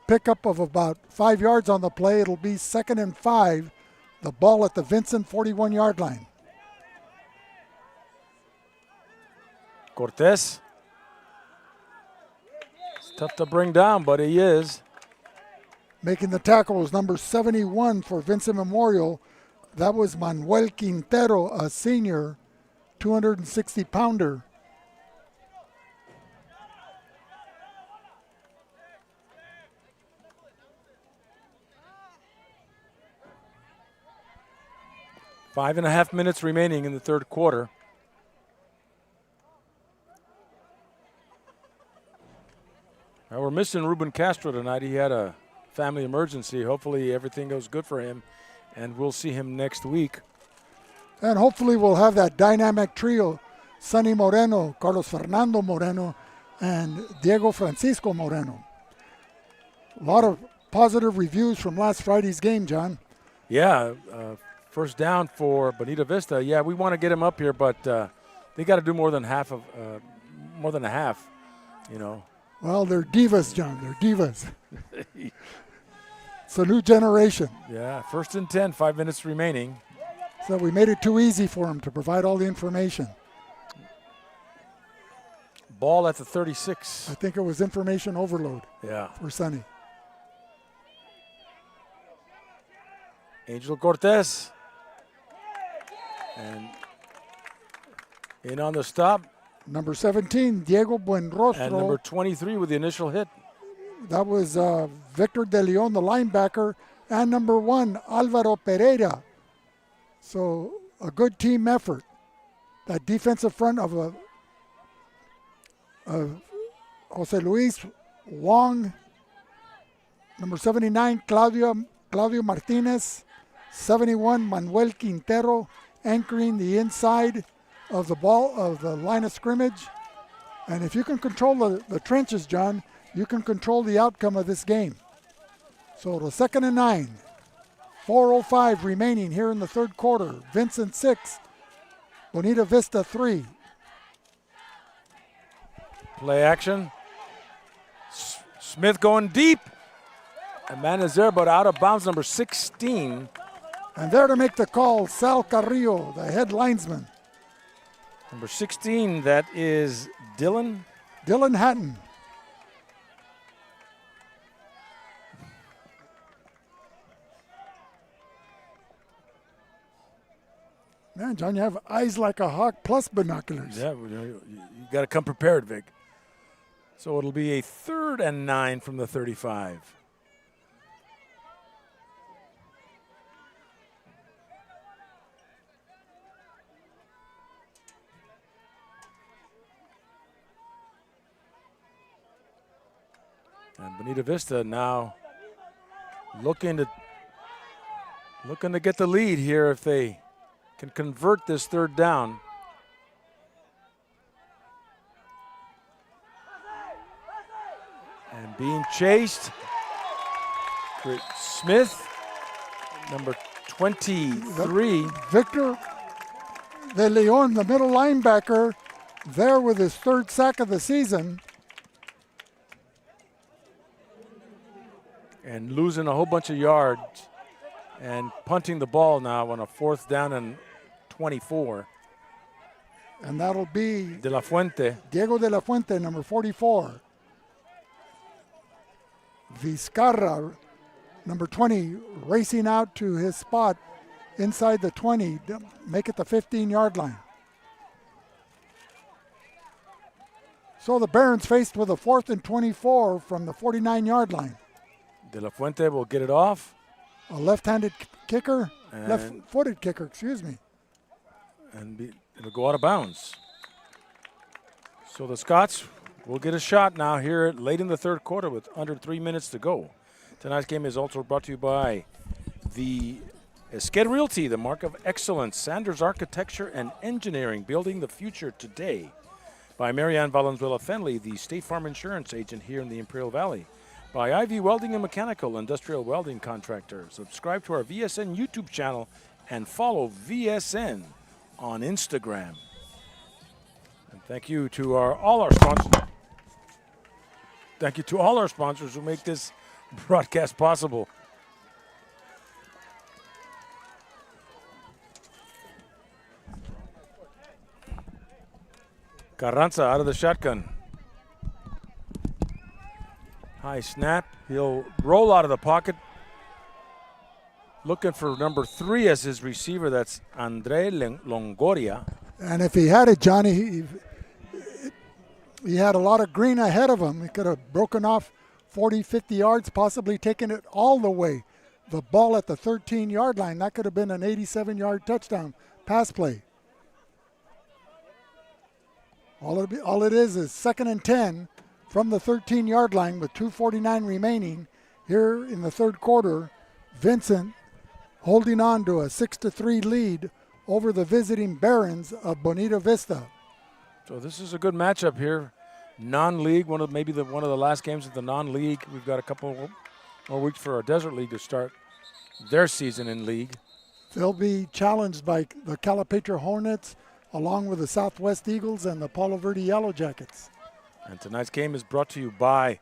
S7: Pickup of about 5 yards on the play. It'll be 2nd and 5. The ball at the Vincent 41-yard line.
S3: Cortez. It's tough to bring down, but he is.
S7: Making the tackle was number 71 for Vincent Memorial. That was Manuel Quintero, a senior, 260-pounder.
S3: Five and a half minutes remaining in the third quarter. Now we're missing Ruben Castro tonight. He had a family emergency. Hopefully everything goes good for him, and we'll see him next week.
S7: And hopefully we'll have that dynamic trio, Sonny Moreno, Carlos Fernando Moreno, and Diego Francisco Moreno. A lot of positive reviews from last Friday's game, John.
S3: Yeah, first down for Bonita Vista. Yeah, we want to get him up here, but they got to do more than a half, you know.
S7: Well, they're divas, John. They're divas. It's a new generation.
S3: Yeah, 1st and 10, 5 minutes remaining.
S7: So we made it too easy for him to provide all the information.
S3: Ball at the 36.
S7: I think it was information overload.
S3: Yeah.
S7: For Sonny.
S3: Angel Cortez. And in on the stop.
S7: Number 17, Diego Buenrostro.
S3: And number 23 with the initial hit.
S7: That was Victor De Leon, the linebacker, and number 1, Alvaro Pereira. So a good team effort. That defensive front of Jose Luis Wong, number 79, Claudio Martinez, 71, Manuel Quintero, anchoring the inside of the ball of the line of scrimmage. And if you can control the trenches, John, you can control the outcome of this game. So the 2nd and 9, 4:05 remaining here in the third quarter. Vincent 6, Bonita Vista 3.
S3: Play action. Smith going deep. A man is there, but out of bounds, number 16.
S7: And there to make the call, Sal Carrillo, the head linesman.
S3: Number 16, that is Dylan.
S7: Dylan Hatton. Man, John, you have eyes like a hawk plus binoculars.
S3: Yeah, you got to come prepared, Vic. So it'll be a 3rd and 9 from the 35. And Bonita Vista now looking to get the lead here if they can convert this 3rd down. And being chased, Smith, number 23.
S7: Victor De Leon, the middle linebacker, there with his 3rd sack of the season.
S3: And losing a whole bunch of yards and punting the ball now on a 4th down and 24.
S7: And that'll be
S3: De La Fuente.
S7: Diego De La Fuente, number 44. Vizcarra, number 20, racing out to his spot inside the 20, make it the 15-yard line. So the Barons faced with a 4th and 24 from the 49-yard line.
S3: De La Fuente will get it off.
S7: A left-handed kicker, left-footed kicker, excuse me.
S3: And it'll go out of bounds. So the Scots will get a shot now here late in the 3rd quarter with under 3 minutes to go. Tonight's game is also brought to you by the Esqued Realty, the mark of excellence. Sanders Architecture and Engineering, building the future today. By Marianne Valenzuela Fenley, the State Farm Insurance agent here in the Imperial Valley. By Ivy Welding and Mechanical, industrial welding contractor. Subscribe to our VSN YouTube channel and follow VSN on Instagram. And thank you to all our sponsors. Thank you to all our sponsors who make this broadcast possible. Carranza out of the shotgun. High snap. He'll roll out of the pocket. Looking for number 3 as his receiver. That's Andre Longoria.
S7: And if he had it, Johnny, he had a lot of green ahead of him. He could have broken off 40, 50 yards, possibly taken it all the way. The ball at the 13-yard line, that could have been an 87-yard touchdown pass play. All it is 2nd and 10 from the 13-yard line with 2:49 remaining here in the 3rd quarter. Vincent holding on to a 6-3 lead over the visiting Barons of Bonita Vista.
S3: So this is a good matchup here. Non-league, one of the last games of the non-league. We've got a couple more weeks for our Desert League to start their season in league.
S7: They'll be challenged by the Calipatra Hornets, along with the Southwest Eagles and the Palo Verde Yellow Jackets.
S3: And tonight's game is brought to you by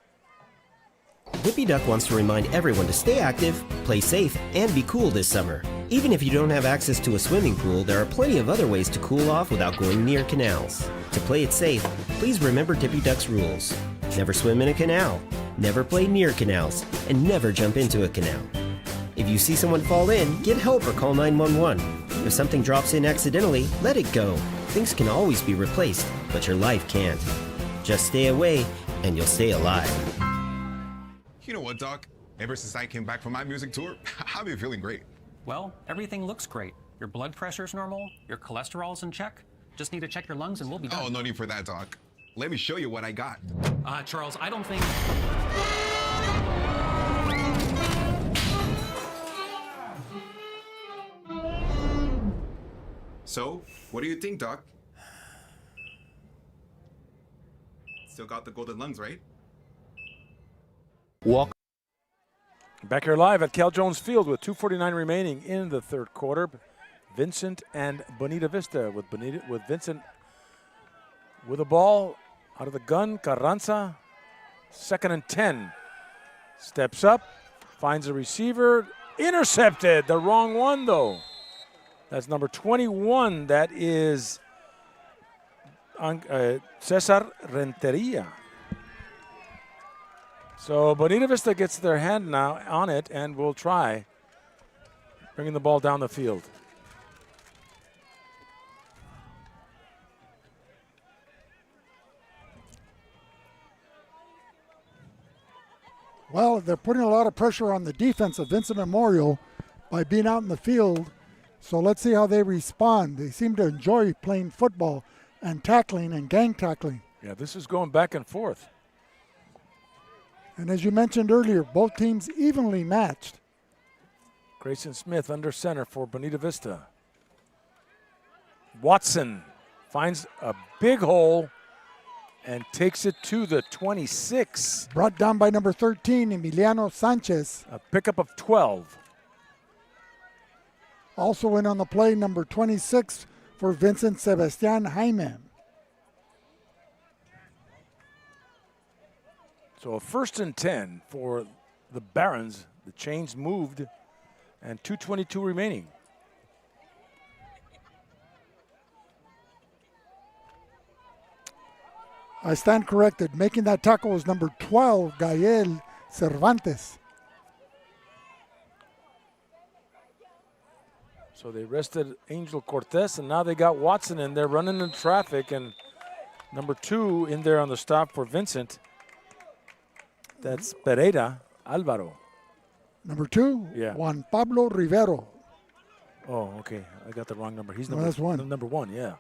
S30: Whippy Duck wants to remind everyone to stay active, play safe, and be cool this summer. Even if you don't have access to a swimming pool, there are plenty of other ways to cool off without going near canals. To play it safe, please remember Tippy Duck's rules. Never swim in a canal, never play near canals, and never jump into a canal. If you see someone fall in, get help or call 911. If something drops in accidentally, let it go. Things can always be replaced, but your life can't. Just stay away, and you'll stay alive.
S2: You know what, Doc? Ever since I came back from my music tour, I've been feeling great.
S4: Well, everything looks great. Your blood pressure's normal, your cholesterol's in check. Just need to check your lungs and we'll be done.
S2: Oh, no need for that, Doc. Let me show you what I got.
S4: Charles, I don't think...
S2: So, what do you think, Doc? Still got the golden lungs, right?
S3: Walk. Back here live at Cal Jones Field with 2:49 remaining in the 3rd quarter. Vincent and Bonita Vista with Vincent with a ball out of the gun. Carranza, 2nd and 10. Steps up, finds a receiver, intercepted. The wrong one though. That's number 21. That is Cesar Renteria. So Bonita Vista gets their hand now on it and will try bringing the ball down the field.
S7: Well, they're putting a lot of pressure on the defense of Vincent Memorial by being out in the field. So let's see how they respond. They seem to enjoy playing football and tackling and gang tackling.
S3: Yeah, this is going back and forth.
S7: And as you mentioned earlier, both teams evenly matched.
S3: Grayson Smith under center for Bonita Vista. Watson finds a big hole and takes it to the 26.
S7: Brought down by number 13, Emiliano Sanchez.
S3: A pickup of 12.
S7: Also in on the play, number 26 for Vincent Sebastian Jaime.
S3: So a 1st and 10 for the Barons. The chains moved and 2:22 remaining.
S7: I stand corrected. Making that tackle was number 12, Gael Cervantes.
S3: So they rested Angel Cortez, and now they got Watson in there running in traffic, and number 2 in there on the stop for Vincent. That's Pereira Alvaro.
S7: Number 2,
S3: Yeah.
S7: Juan Pablo Rivero.
S3: Oh, okay. I got the wrong number. He's
S7: No,
S3: number
S7: that's one.
S3: Number 1, yeah.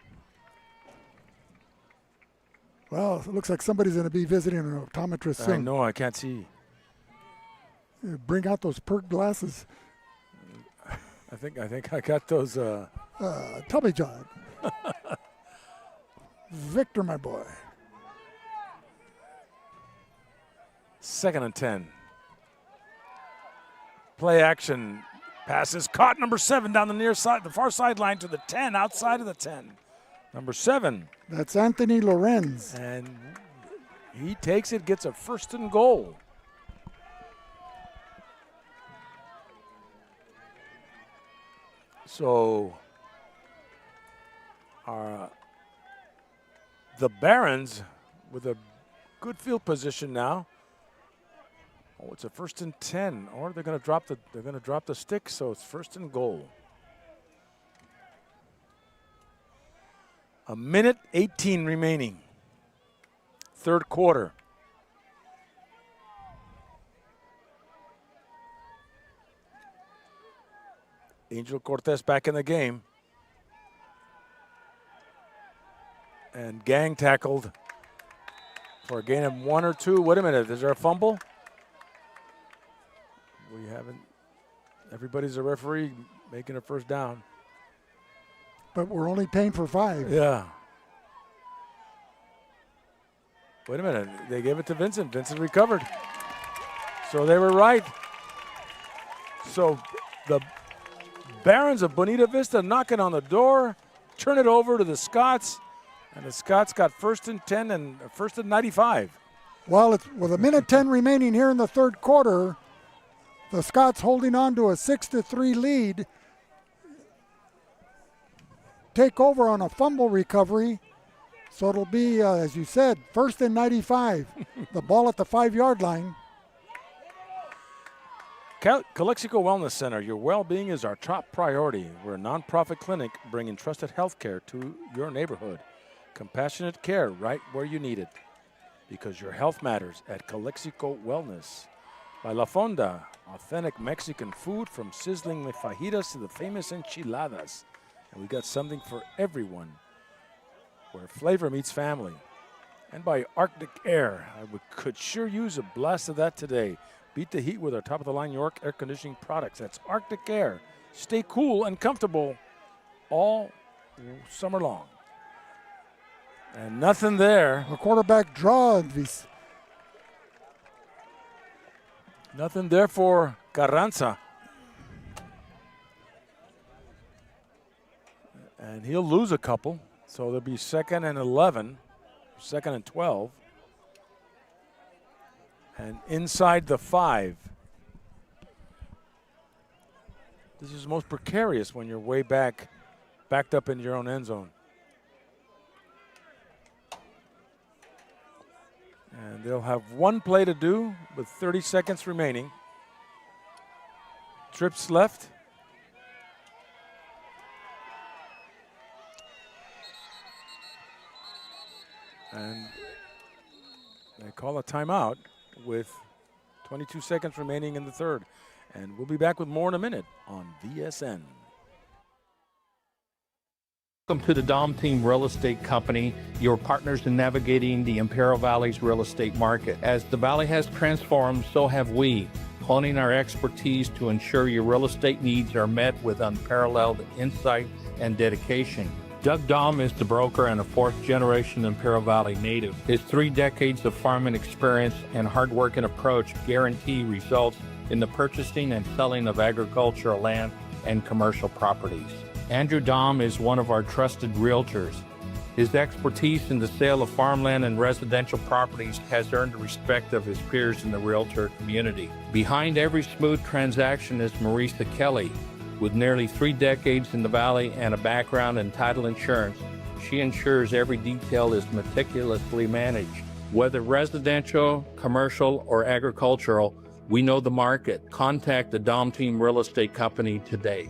S7: Well, it looks like somebody's going to be visiting an optometrist soon.
S3: I know, I can't see.
S7: Bring out those perk glasses.
S3: I think I got those.
S7: Tommy John. Victor, my boy.
S3: 2nd and 10. Play action. Passes caught. Number 7 down the near side, the far sideline to the 10, outside of the 10. Number 7.
S7: That's Anthony Lorenz.
S3: And he takes it, gets a 1st and goal. So the Barons with a good field position now. Oh, it's a 1st and 10, or they're going to drop the stick, so it's 1st and goal. 1:18 remaining. 3rd quarter. Angel Cortez back in the game. And gang tackled for a gain of 1 or 2. Wait a minute, is there a fumble? We haven't. Everybody's a referee making a 1st down.
S7: But we're only paying for 5.
S3: Yeah. Wait a minute, they gave it to Vincent. Vincent recovered. So they were right. So the Barons of Bonita Vista knocking on the door, turn it over to the Scots, and the Scots got 1st and 10 and 1st and 95.
S7: Well, it's with 1:10 remaining here in the 3rd quarter, the Scots holding on to a 6-3 lead. Take over on a fumble recovery. So it'll be, as you said, 1st and 95. The ball at the 5-yard line.
S3: Calexico Wellness Center, your well-being is our top priority. We're a nonprofit clinic bringing trusted health care to your neighborhood. Compassionate care right where you need it. Because your health matters at Calexico Wellness. By La Fonda, authentic Mexican food from sizzling fajitas to the famous enchiladas. And we got something for everyone, where flavor meets family. And by Arctic Air, could sure use a blast of that today. Beat the heat with our top-of-the-line York air conditioning products. That's Arctic Air. Stay cool and comfortable all summer long. And nothing there.
S7: A quarterback draw.
S3: Nothing there for Carranza. And he'll lose a couple. So there'll be 2nd and 11, 2nd and 12. And inside the 5. This is most precarious when you're way backed up in your own end zone. And they'll have 1 play to do with 30 seconds remaining. Trips left. And they call a timeout with 22 seconds remaining in the third. And we'll be back with more in a minute on VSN.
S6: Welcome to the Dom Team Real Estate Company, your partners in navigating the Imperial Valley's real estate market. As the Valley has transformed, so have we, honing our expertise to ensure your real estate needs are met with unparalleled insight and dedication. Doug Dom is the broker and a fourth-generation Imperial Valley native. His 3 decades of farming experience and hard-working approach guarantee results in the purchasing and selling of agricultural land and commercial properties. Andrew Dom is one of our trusted realtors. His expertise in the sale of farmland and residential properties has earned the respect of his peers in the realtor community. Behind every smooth transaction is Marisa Kelly. With nearly 3 decades in the Valley and a background in title insurance, she ensures every detail is meticulously managed. Whether residential, commercial, or agricultural, we know the market. Contact the Dom Team Real Estate Company today.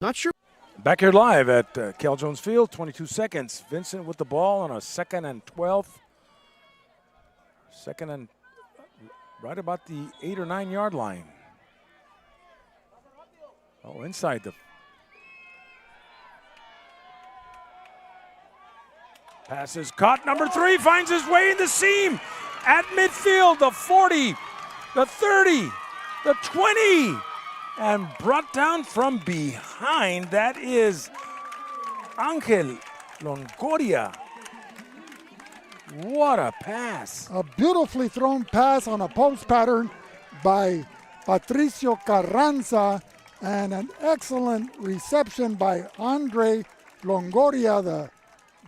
S3: Not sure. Back here live at Cal Jones Field, 22 seconds. Vincent with the ball on a 2nd and 12. Second and right about the 8 or 9 yard line. Oh, inside the pass is caught. Number 3 finds his way in the seam at midfield. The 40, the 30, the 20. And brought down from behind. That is Angel Longoria. What a pass.
S7: A beautifully thrown pass on a post pattern by Patricio Carranza, and an excellent reception by Andre Longoria, the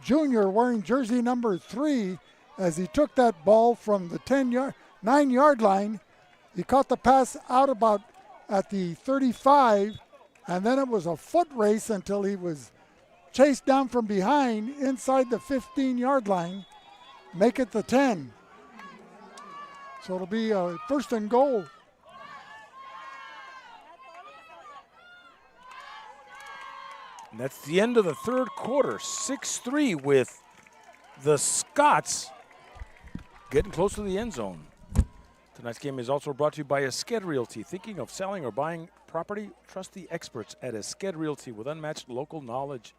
S7: junior wearing jersey number 3, as he took that ball from the 9-yard line. He caught the pass out about at the 35, and then it was a foot race until he was chased down from behind inside the 15-yard line, make it the 10. So it'll be a 1st and goal.
S3: And that's the end of the third quarter, 6-3 with the Scots getting close to the end zone. Tonight's game is also brought to you by Esked Realty. Thinking of selling or buying property? Trust the experts at Esked Realty with unmatched local knowledge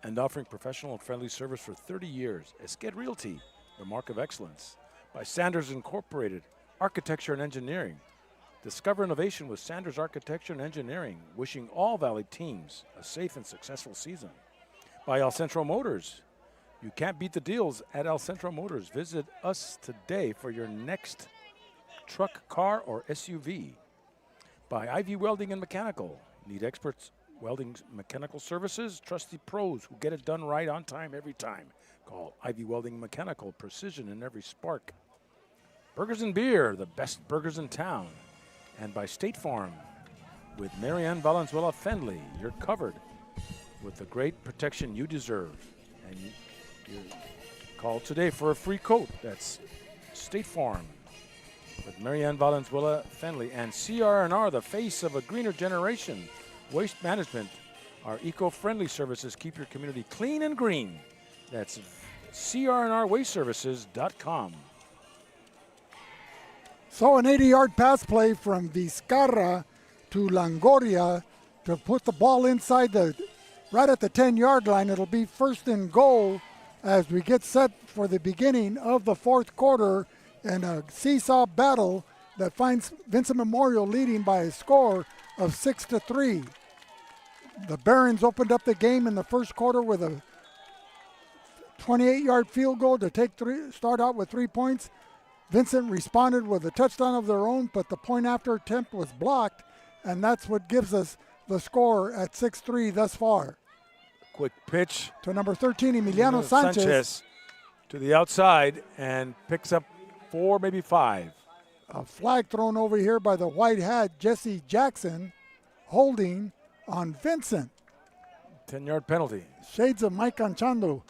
S3: and offering professional and friendly service for 30 years. Esked Realty, the mark of excellence. By Sanders Incorporated, Architecture and Engineering. Discover innovation with Sanders Architecture and Engineering. Wishing all Valley teams a safe and successful season. By El Centro Motors. You can't beat the deals at El Centro Motors. Visit us today for your next truck, car, or SUV. By Ivy Welding and Mechanical. Need experts welding mechanical services? Trusty pros who get it done right on time every time. Call Ivy Welding Mechanical. Precision in every spark. Burgers and Beer, the best burgers in town. And by State Farm with Marianne Valenzuela Fendley. You're covered with the great protection you deserve. And you call today for a free quote. That's State Farm with Marianne Valenzuela Fenley. And CR&R, the face of a greener generation. Waste management, our eco-friendly services keep your community clean and green. That's crnrwasteservices.com.
S7: So an 80-yard pass play from Vizcarra to Longoria to put the ball inside right at the 10-yard line. It'll be 1st and goal as we get set for the beginning of the fourth quarter in a seesaw battle that finds Vincent Memorial leading by a score of 6-3. The Barons opened up the game in the first quarter with a 28-yard field goal to start out with 3 points. Vincent responded with a touchdown of their own, but the point after attempt was blocked, and that's what gives us the score at 6-3 thus far.
S3: Quick pitch
S7: to number 13, Emiliano Sanchez.
S3: To the outside and picks up 4, maybe 5.
S7: A flag thrown over here by the white hat, Jesse Jackson, holding on Vincent.
S3: 10-yard penalty.
S7: Shades of Mike Anchando.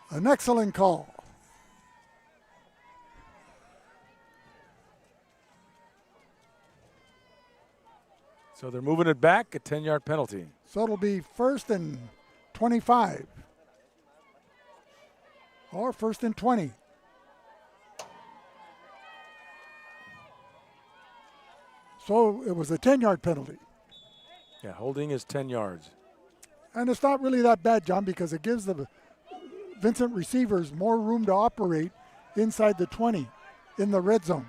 S7: An excellent call.
S3: So they're moving it back, a 10-yard penalty.
S7: So it'll be 1st and 25. Or 1st and 20. So it was a 10-yard penalty.
S3: Yeah, holding is 10 yards.
S7: And it's not really that bad, John, because it gives the Vincent receivers more room to operate inside the 20 in the red zone.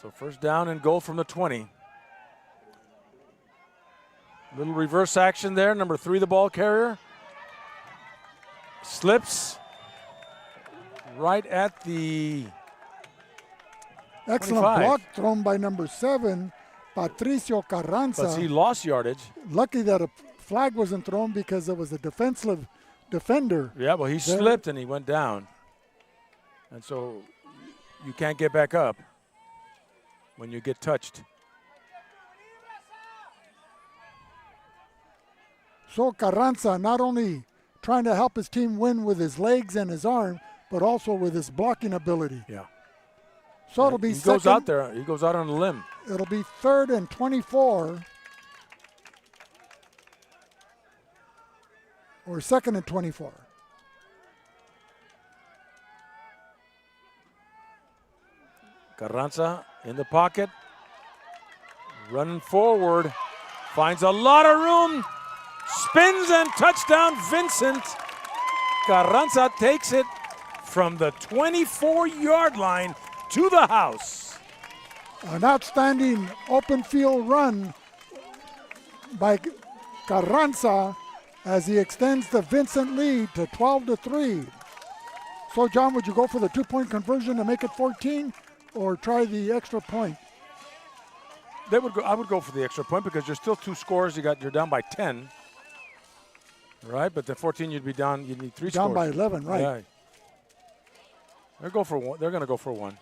S3: So first down and goal from the 20. Little reverse action there. Number 3, the ball carrier. Slips right at the
S7: Excellent
S3: 25.
S7: block thrown by number 7, Patricio Carranza.
S3: But he lost yardage.
S7: Lucky that a flag wasn't thrown because it was a defensive defender.
S3: Yeah, well, he slipped and he went down. And so you can't get back up when you get touched.
S7: So Carranza not only trying to help his team win with his legs and his arm, but also with his blocking ability.
S3: Yeah.
S7: So it'll be
S3: he goes out there. He goes out on a limb.
S7: It'll be 3rd and 24. Or 2nd and 24.
S3: Carranza in the pocket. Running forward. Finds a lot of room. Spins and touchdown, Vincent. Carranza takes it from the 24-yard line to the house.
S7: An outstanding open field run by Carranza as he extends the Vincent lead to 12-3. So, John, would you go for the 2-point conversion to make it 14 or try the extra point?
S3: I would go for the extra point because there's still 2 scores. You're down by 10. Right, but the 14 you'd be down. You'd need 3
S7: down
S3: scores.
S7: By 11, right?
S3: Yeah. They're going to go for 1.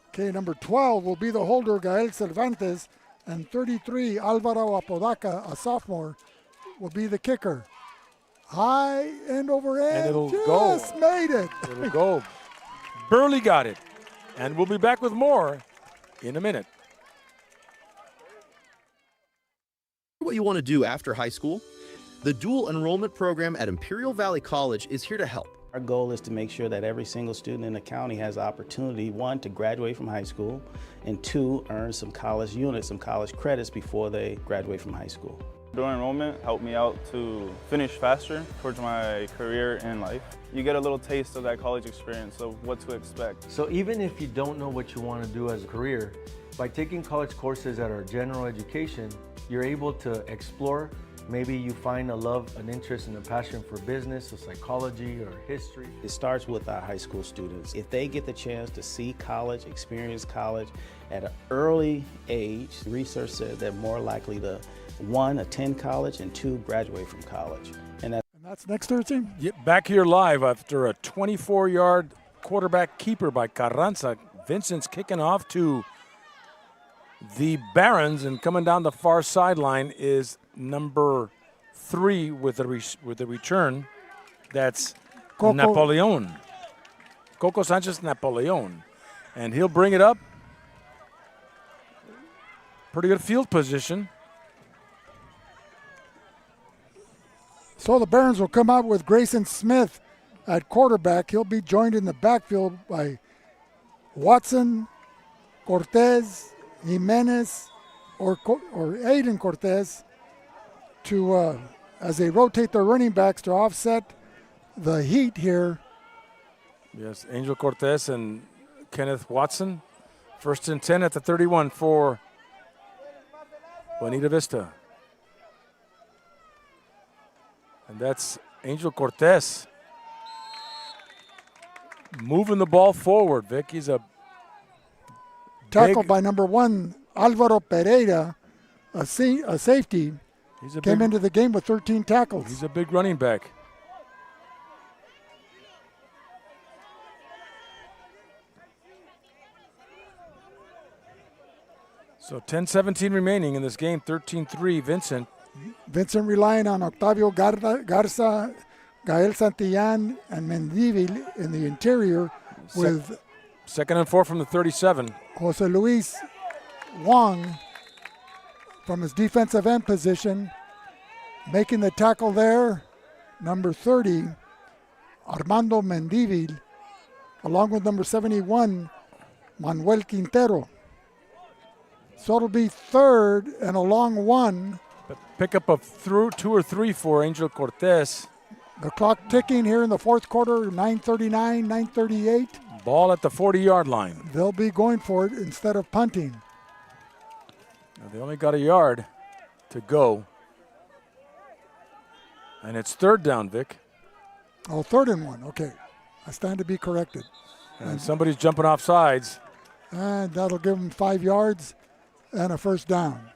S7: Okay, number 12 will be the holder, Gael Cervantes, and 33, Alvaro Apodaca, a sophomore, will be the kicker. High and overhead.
S3: And it'll
S7: just
S3: go.
S7: Made it.
S3: It'll go. Burley got it. And we'll be back with more in a minute.
S8: What you want to do after high school? The dual enrollment program at Imperial Valley College is here to help.
S5: Our goal is to make sure that every single student in the county has the opportunity, 1, to graduate from high school, and 2, earn some college units, some college credits before they graduate from high school.
S10: Dual enrollment helped me out to finish faster towards my career in life. You get a little taste of that college experience of what to expect.
S11: So even if you don't know what you want to do as a career, by taking college courses that are general education, you're able to explore. Maybe you find a love, an interest, and a passion for business or psychology or history.
S5: It starts with our high school students. If they get the chance to see college, experience college at an early age, research says they're more likely to, 1, attend college, and 2, graduate from college.
S7: And that's next Thursday?
S3: Back here live after a 24-yard quarterback keeper by Carranza. Vincent's kicking off to the Barons, and coming down the far sideline is number 3 with the return. That's
S7: Coco.
S3: Napoleon. Coco Sanchez Napoleon. And he'll bring it up. Pretty good field position.
S7: So the Barons will come out with Grayson Smith at quarterback. He'll be joined in the backfield by Watson, Cortez, Jimenez, or Aiden Cortez to as they rotate their running backs to offset the heat here.
S3: Yes, Angel Cortez and Kenneth Watson. 1st and 10 at the 31 for Bonita Vista. And that's Angel Cortez moving the ball forward, Vic. He's a
S7: tackle by number 1, Alvaro Pereira, a safety, came into the game with 13 tackles.
S3: He's a big running back. So 10-17 remaining in this game, 13-3, Vincent.
S7: Vincent relying on Octavio Garza, Gael Santillan, and Mendivil in the interior with
S3: 2nd and 4 from the 37.
S7: Jose Luis Wong from his defensive end position. Making the tackle there, number 30, Armando Mendivil, along with number 71, Manuel Quintero. So it'll be third and a long one.
S3: But pick up of 2 or 3 for Angel Cortez.
S7: The clock ticking here in the fourth quarter, 9:39, 9:38.
S3: Ball at the 40-yard line.
S7: They'll be going for it instead of punting.
S3: Now they only got a yard to go. And it's third down, Vic.
S7: Oh, 3rd and 1. Okay. I stand to be corrected.
S3: And somebody's jumping off sides.
S7: And that'll give them 5 yards and a first down.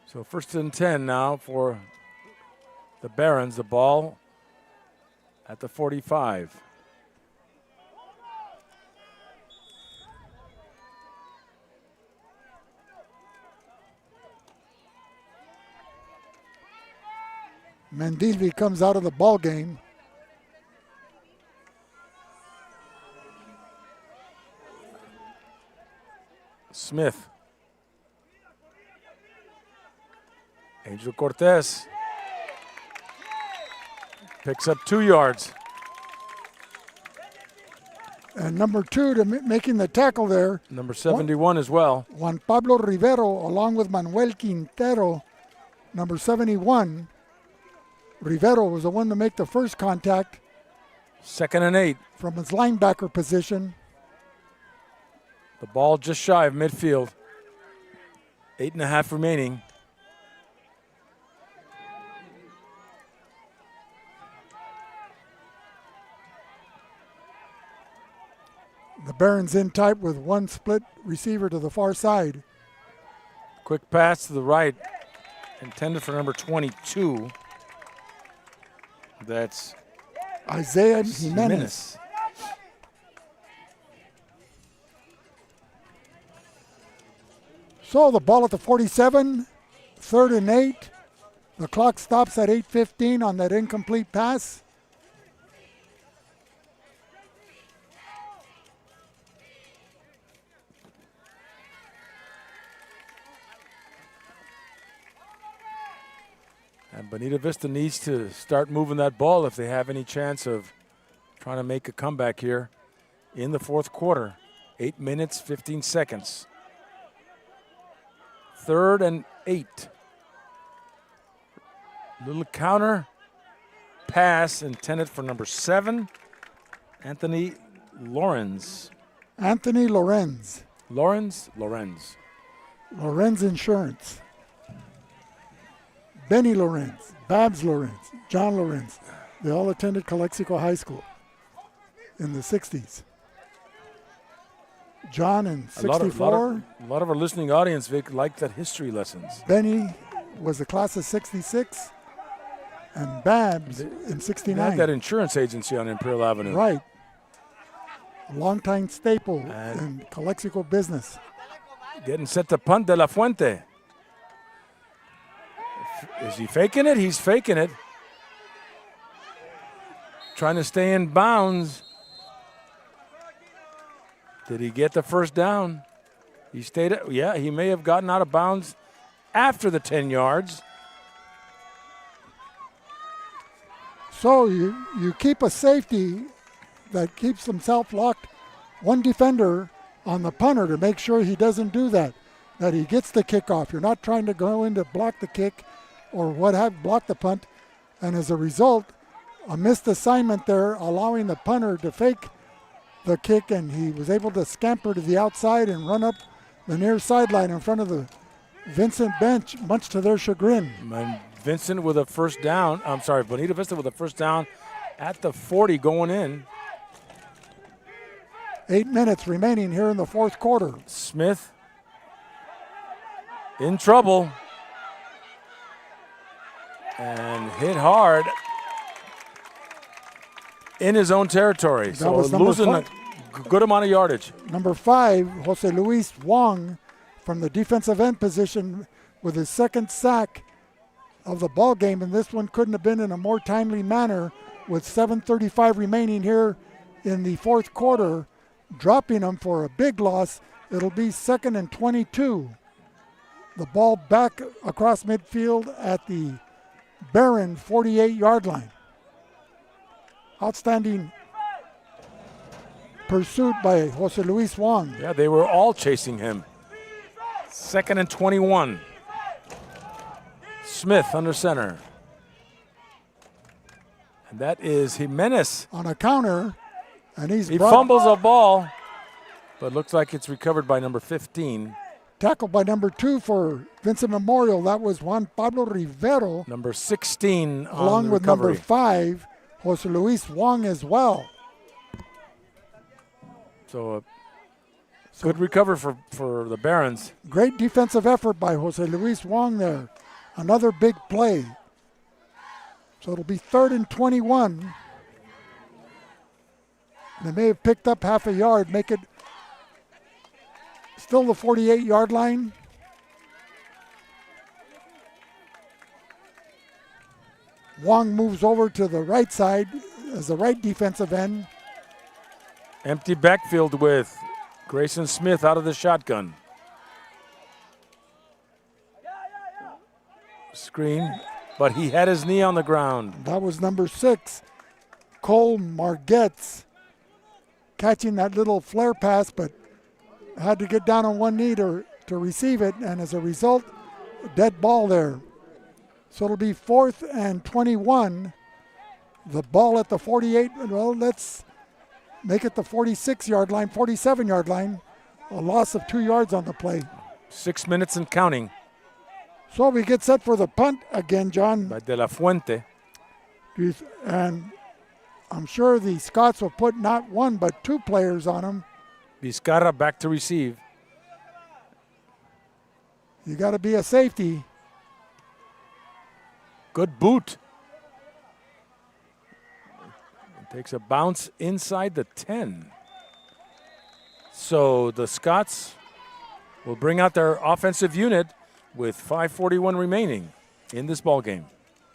S3: So 1st and 10 now for the Barons. The ball at the 45.
S7: Mendilvi comes out of the ball game.
S3: Smith. Angel Cortez picks up 2 yards.
S7: And number 2 making the tackle there.
S3: Number 71 as well.
S7: Juan Pablo Rivero along with Manuel Quintero, number 71. Rivero was the one to make the first contact.
S3: 2nd and 8.
S7: From his linebacker position.
S3: The ball just shy of midfield. 8.5 remaining.
S7: The Barons in tight with one split receiver to the far side.
S3: Quick pass to the right, intended for number 22. That's
S7: Isaiah Jimenez. So the ball at the 47, 3rd and 8. The clock stops at 8:15 on that incomplete pass.
S3: And Bonita Vista needs to start moving that ball if they have any chance of trying to make a comeback here in the fourth quarter. 8 minutes, 15 seconds. 3rd and 8. Little counter pass intended for number 7, Anthony Lorenz.
S7: Anthony Lorenz.
S3: Lorenz.
S7: Lorenz Insurance. Benny Lorenz, Babs Lorenz, John Lorenz. They all attended Calexico High School in the 60s. John in 64.
S3: A lot of our listening audience, Vic, like that history lessons.
S7: Benny was the class of 66, and Babs in 69.
S3: They had that insurance agency on Imperial Avenue.
S7: Right. A longtime staple in Calexico business.
S3: Getting set to punt De La Fuente. Is he faking it? He's faking it. Trying to stay in bounds. Did he get the first down? He stayed. Yeah, he may have gotten out of bounds after the 10 yards.
S7: So you keep a safety that keeps himself locked, one defender on the punter to make sure he doesn't do that he gets the kickoff. You're not trying to go in to block the kick or block the punt. And as a result, a missed assignment there, allowing the punter to fake the kick, and he was able to scamper to the outside and run up the near sideline in front of the Vincent bench, much to their chagrin.
S3: And Vincent with a first down. I'm sorry, Bonita Vista with a first down at the 40 going in.
S7: 8 minutes remaining here in the fourth quarter.
S3: Smith in trouble. And hit hard in his own territory. So losing a good amount of yardage.
S7: Number 5, Jose Luis Wong from the defensive end position with his second sack of the ball game. And this one couldn't have been in a more timely manner with 7:35 remaining here in the fourth quarter, dropping them for a big loss. It'll be 2nd and 22. the ball back across midfield at the Baron 48-yard line. Outstanding pursuit by Jose Luis Wong.
S3: Yeah, they were all chasing him. 2nd and 21. Smith under center. And that is Jimenez.
S7: On a counter, and
S3: he fumbles a ball, but looks like it's recovered by number 15.
S7: Tackled by number 2 for Vincent Memorial. That was Juan Pablo Rivero.
S3: Number 16 on
S7: along
S3: the
S7: with
S3: recovery.
S7: number 5, Jose Luis Wong as well.
S3: So good recovery for the Barons.
S7: Great defensive effort by Jose Luis Wong there. Another big play. So it'll be 3rd and 21. They may have picked up half a yard, make it still the 48-yard line. Wong moves over to the right side as the right defensive end.
S3: Empty backfield with Grayson Smith out of the shotgun. Screen, but he had his knee on the ground.
S7: That was number 6, Cole Margetts, catching that little flare pass, but had to get down on one knee to receive it, and as a result, a dead ball there. So it'll be 4th and 21. The ball at the 48, well, let's make it the 46-yard line, 47-yard line. A loss of 2 yards on the play.
S3: 6 minutes and counting.
S7: So we get set for the punt again, John.
S3: By De La Fuente.
S7: And I'm sure the Scots will put not 1 but 2 players on them.
S3: Vizcarra back to receive.
S7: You got to be a safety.
S3: Good boot. Takes a bounce inside the 10. So the Scots will bring out their offensive unit with 5:41 remaining in this ball game.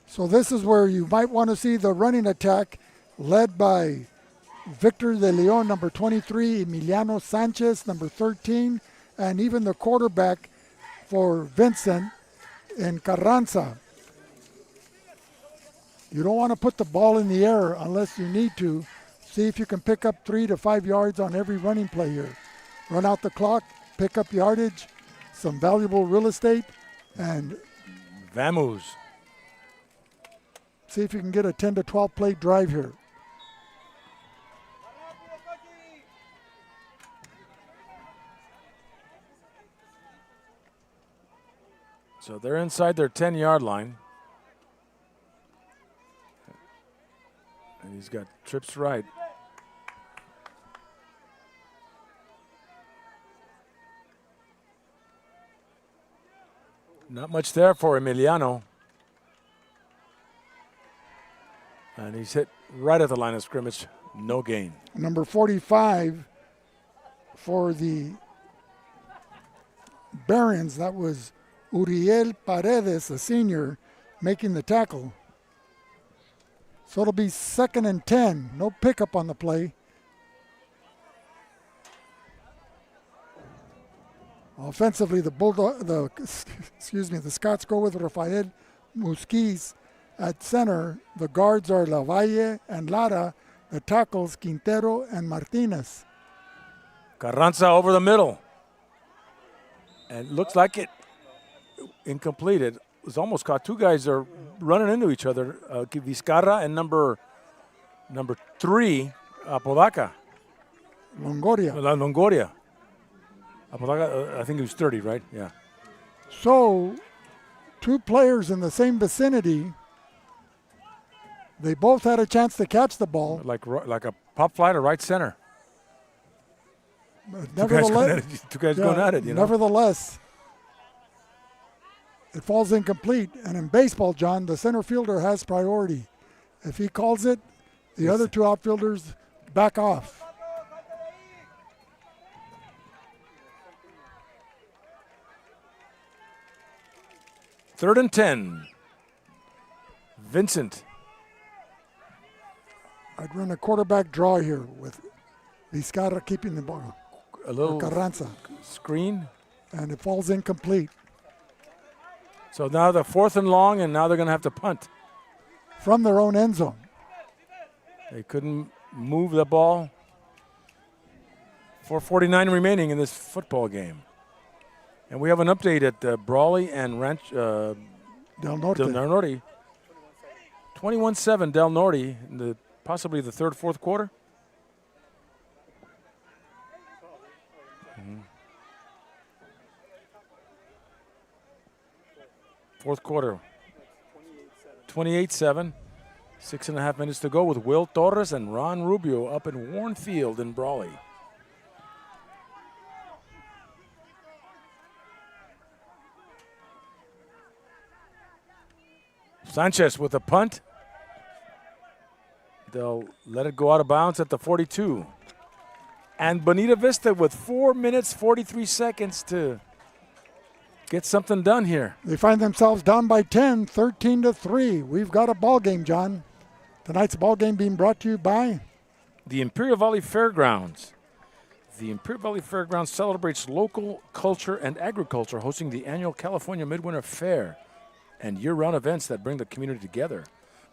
S7: So this is where you might want to see the running attack led by Victor de Leon, number 23, Emiliano Sanchez, number 13, and even the quarterback for Vincent in Carranza. You don't want to put the ball in the air unless you need to. See if you can pick up 3 to 5 yards on every running play here. Run out the clock, pick up yardage, some valuable real estate, and
S3: Vamos.
S7: See if you can get a 10 to 12 play drive here.
S3: So they're inside their 10-yard line. And he's got trips right. Not much there for Emiliano. And he's hit right at the line of scrimmage. No gain.
S7: Number 45 for the Barons, that was Uriel Paredes, a senior, making the tackle. So it'll be 2nd and 10. No pickup on the play. Offensively, the Scots go with Rafael Musquiz at center. The guards are Lavalle and Lara. The tackles Quintero and Martinez.
S3: Carranza over the middle. And looks like it incomplete. It was almost caught. Two guys are running into each other. Vizcarra and number 3, Apodaca. Longoria. Apodaca, I think he was 30, right? Yeah.
S7: So, 2 players in the same vicinity. They both had a chance to catch the ball.
S3: Like a pop fly to right center. Two guys going at it, you know.
S7: Nevertheless, it falls incomplete. And in baseball, John, the center fielder has priority. If he calls it, the other 2 outfielders back off.
S3: Third and 10. Vincent.
S7: I'd run a quarterback draw here with Vizcarra keeping the ball.
S3: A little
S7: Carranza.
S3: Screen.
S7: And it falls incomplete.
S3: So now the 4th and long, and now they're going to have to punt.
S7: From their own end zone.
S3: They couldn't move the ball. 4:49 remaining in this football game. And we have an update at Brawley and Del Norte. 21-7 Del Norte in possibly the third, fourth quarter. Fourth quarter. 28-7. 6.5 minutes to go with Will Torres and Ron Rubio up in Warren Field in Brawley. Sanchez with a punt. They'll let it go out of bounds at the 42. And Bonita Vista with 4 minutes, 43 seconds to get something done here.
S7: They find themselves down by 10, 13-3. We've got a ball game, John. Tonight's ball game being brought to you by
S3: the Imperial Valley Fairgrounds. The Imperial Valley Fairgrounds celebrates local culture and agriculture, hosting the annual California Midwinter Fair and year-round events that bring the community together.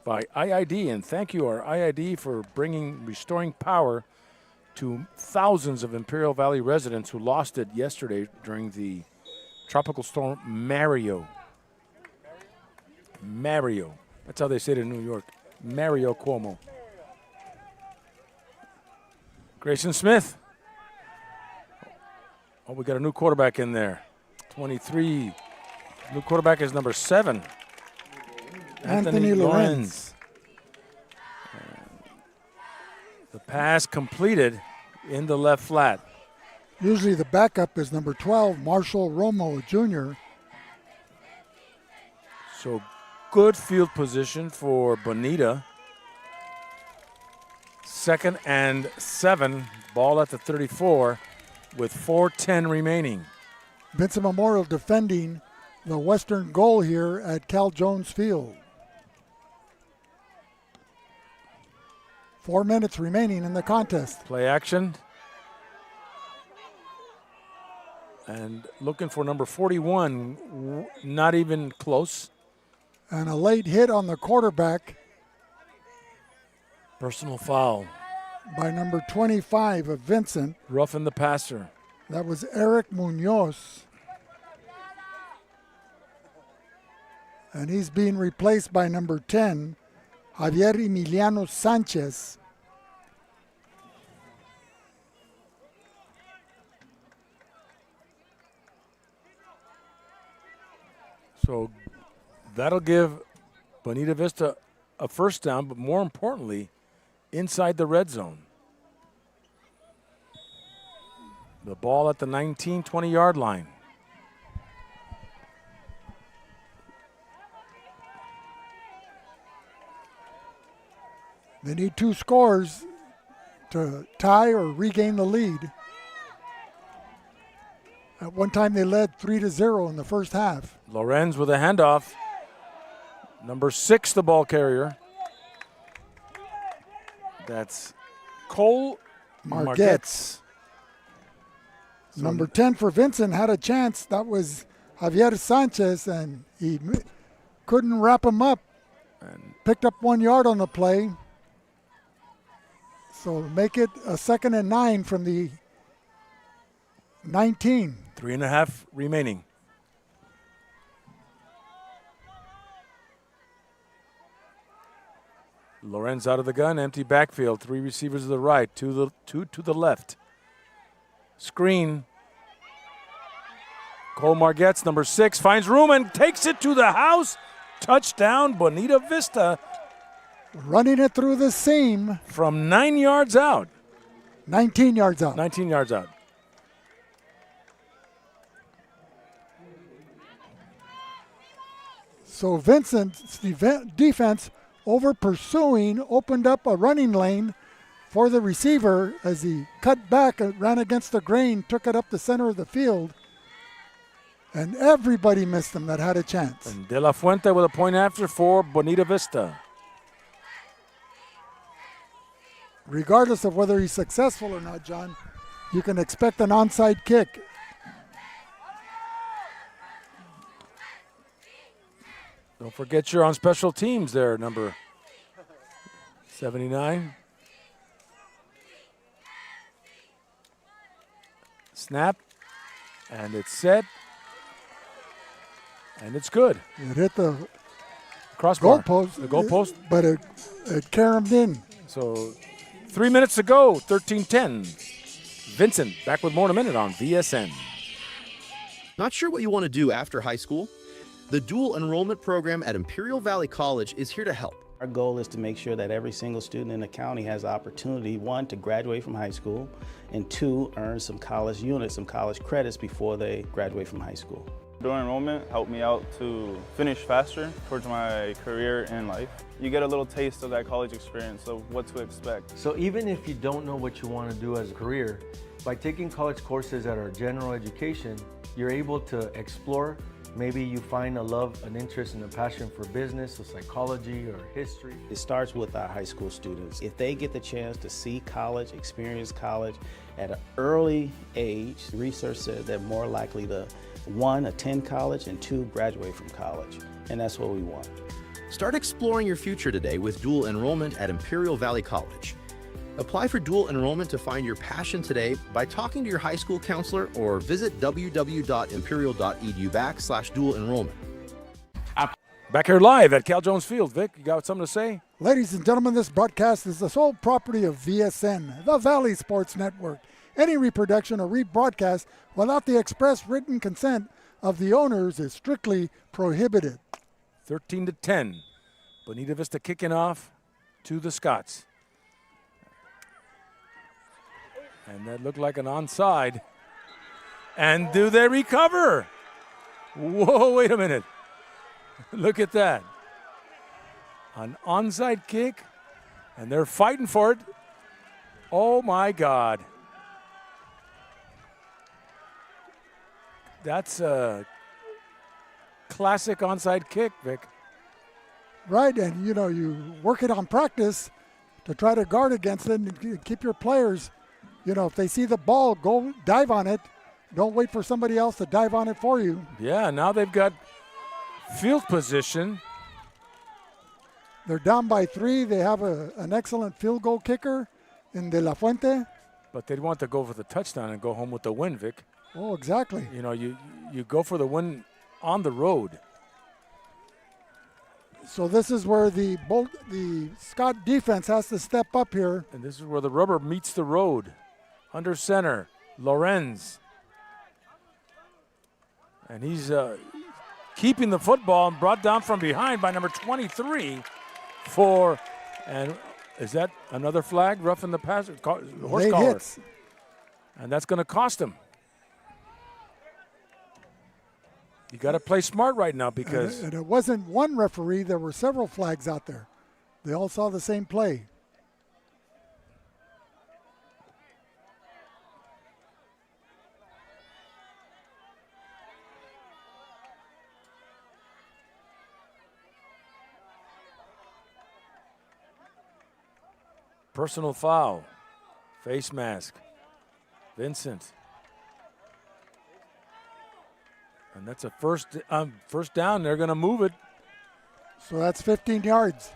S3: By IID, and thank you, our IID, for restoring power to thousands of Imperial Valley residents who lost it yesterday during the tropical storm Mario. That's how they say it in New York. Mario Cuomo. Grayson Smith. Oh, we got a new quarterback in there. 23. New quarterback is number 7.
S7: Anthony Lorenz.
S3: The pass completed in the left flat.
S7: Usually the backup is number 12, Marshall Romo Jr.
S3: So good field position for Bonita. 2nd and 7, ball at the 34 with 4:10 remaining.
S7: Vincent Memorial defending the western goal here at Cal Jones Field. 4 minutes remaining in the contest.
S3: Play action. And looking for number 41, not even close.
S7: And a late hit on the quarterback.
S3: Personal foul.
S7: By number 25 of Vincent.
S3: Roughing the passer.
S7: That was Eric Munoz. And he's being replaced by number 10, Javier Emiliano Sanchez.
S3: So that'll give Bonita Vista a first down, but more importantly, inside the red zone. The ball at the 19, 20-yard line.
S7: They need 2 scores to tie or regain the lead. At one time they led 3-0 in the first half.
S3: Lorenz with a handoff. Number 6, the ball carrier. That's Cole Margetz.
S7: Number 10 for Vincent had a chance. That was Javier Sanchez, and he couldn't wrap him up.
S3: And
S7: picked up 1 yard on the play. So make it a 2nd and 9 from the 19.
S3: 3.5 remaining. Lorenz out of the gun, empty backfield. 3 receivers to the right, 2 to the left. Screen. Cole Margetz, number 6, finds room and takes it to the house. Touchdown, Bonita Vista.
S7: Running it through the seam.
S3: From 9 yards out.
S7: 19 yards out.
S3: 19 yards out.
S7: So Vincent's defense over pursuing opened up a running lane for the receiver as he cut back and ran against the grain, took it up the center of the field. And everybody missed him that had a chance.
S3: And De La Fuente with a point after for Bonita Vista.
S7: Regardless of whether he's successful or not, John, you can expect an onside kick.
S3: Don't forget you're on special teams there, number 79. Snap, and it's set, and it's good.
S7: It hit the
S3: crossbar,
S7: goalpost,
S3: the goalpost,
S7: but it caromed in.
S3: So 3 minutes to go, 13-10. Vincent back with more in a minute on VSN.
S8: Not sure what you want to do after high school? The dual enrollment program at Imperial Valley College is here to help.
S5: Our goal is to make sure that every single student in the county has the opportunity, one, to graduate from high school, and two, earn some college units, some college credits before they graduate from high school.
S10: Dual enrollment helped me out to finish faster towards my career and life. You get a little taste of that college experience of what to expect.
S11: So even if you don't know what you want to do as a career, by taking college courses that are general education, you're able to explore. Maybe you find a love, an interest, and a passion for business or psychology or history.
S5: It starts with our high school students. If they get the chance to see college, experience college at an early age, research says they're more likely to, one, attend college, and two, graduate from college. And that's what we want.
S8: Start exploring your future today with dual enrollment at Imperial Valley College. Apply for dual enrollment to find your passion today by talking to your high school counselor or visit www.imperial.edu/dual enrollment.
S3: Back here live at Cal Jones Field. Vic, you got something to say?
S7: Ladies and gentlemen, this broadcast is the sole property of VSN, the Valley Sports Network. Any reproduction or rebroadcast without the express written consent of the owners is strictly prohibited.
S3: 13-10. Bonita Vista kicking off to the Scots. And that looked like an onside. And do they recover? Whoa, wait a minute. Look at that. An onside kick, and they're fighting for it. Oh, my God. That's a classic onside kick, Vic.
S7: Right, and you know, you work it on practice to try to guard against it and keep your players, you know, if they see the ball, go dive on it. Don't wait for somebody else to dive on it for you.
S3: Yeah, now they've got field position.
S7: They're down by 3. They have an excellent field goal kicker in De La Fuente.
S3: But they'd want to go for the touchdown and go home with the win, Vic.
S7: Oh, exactly.
S3: You know, you go for the win on the road.
S7: So this is where the Scott defense has to step up here.
S3: And this is where the rubber meets the road. Under center, Lorenz. And he's keeping the football and brought down from behind by number 23 and is that another flag? Roughing the passer, horse collar.
S7: Hits.
S3: And that's going to cost him. You got to play smart right now because...
S7: And it wasn't one referee. There were several flags out there. They all saw the same play.
S3: Personal foul. Face mask. Vincent. And that's a first down. They're going to move it.
S7: So that's 15 yards.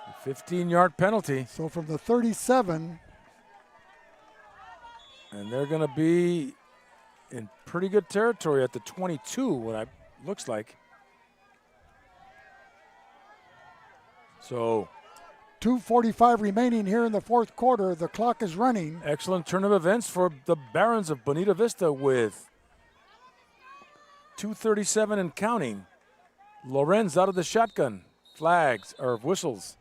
S3: A 15-yard penalty.
S7: So from the 37.
S3: And they're going to be in pretty good territory at the 22, what it looks like. So
S7: 2:45 remaining here in the fourth quarter. The clock is running.
S3: Excellent turn of events for the Barons of Bonita Vista with 2:37 and counting. Lorenz out of the shotgun. Flags or whistles.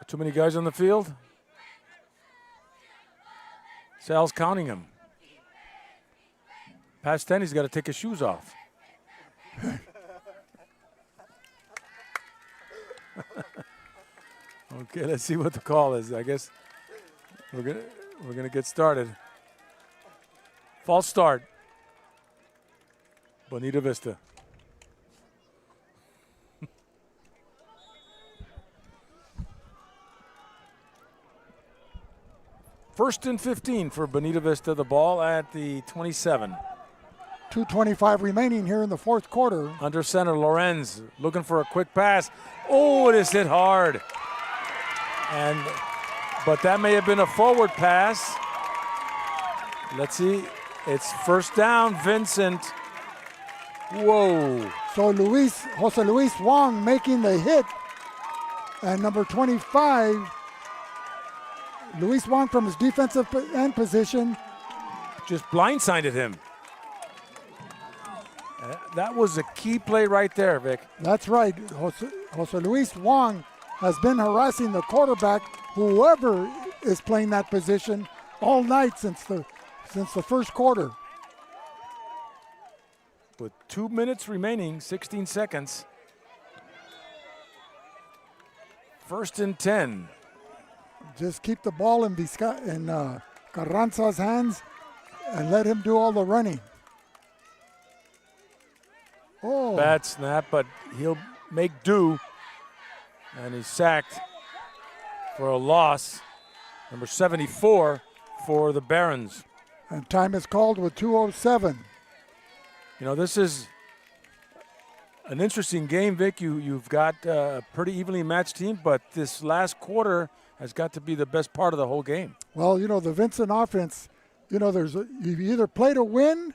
S3: Too many guys on the field? Sal's counting him. Past 10, he's got to take his shoes off. Okay, let's see what the call is. I guess we're gonna get started. False start. Bonita Vista. First and 15 for Bonita Vista, the ball at the 27.
S7: 2:25 remaining here in the fourth quarter.
S3: Under center, Lorenz looking for a quick pass. Oh, it is hit hard. But that may have been a forward pass. Let's see. It's first down, Vincent. Whoa.
S7: So Jose Luis Wong making the hit. And number 25, Luis Wong from his defensive end position.
S3: Just blindsided him. That was a key play right there, Vic.
S7: That's right. Jose Luis Wong has been harassing the quarterback, whoever is playing that position, all night since the first quarter.
S3: With 2 minutes remaining, 16 seconds. First and 10.
S7: Just keep the ball in Carranza's hands and let him do all the running. Oh.
S3: Bad snap, but he'll make do. And he's sacked for a loss. Number 74 for the Barons.
S7: And time is called with 2:07.
S3: You know, this is an interesting game, Vic. You've got a pretty evenly matched team, but this last quarter has got to be the best part of the whole game.
S7: Well, you know, the Vincent offense, you know, you either play to win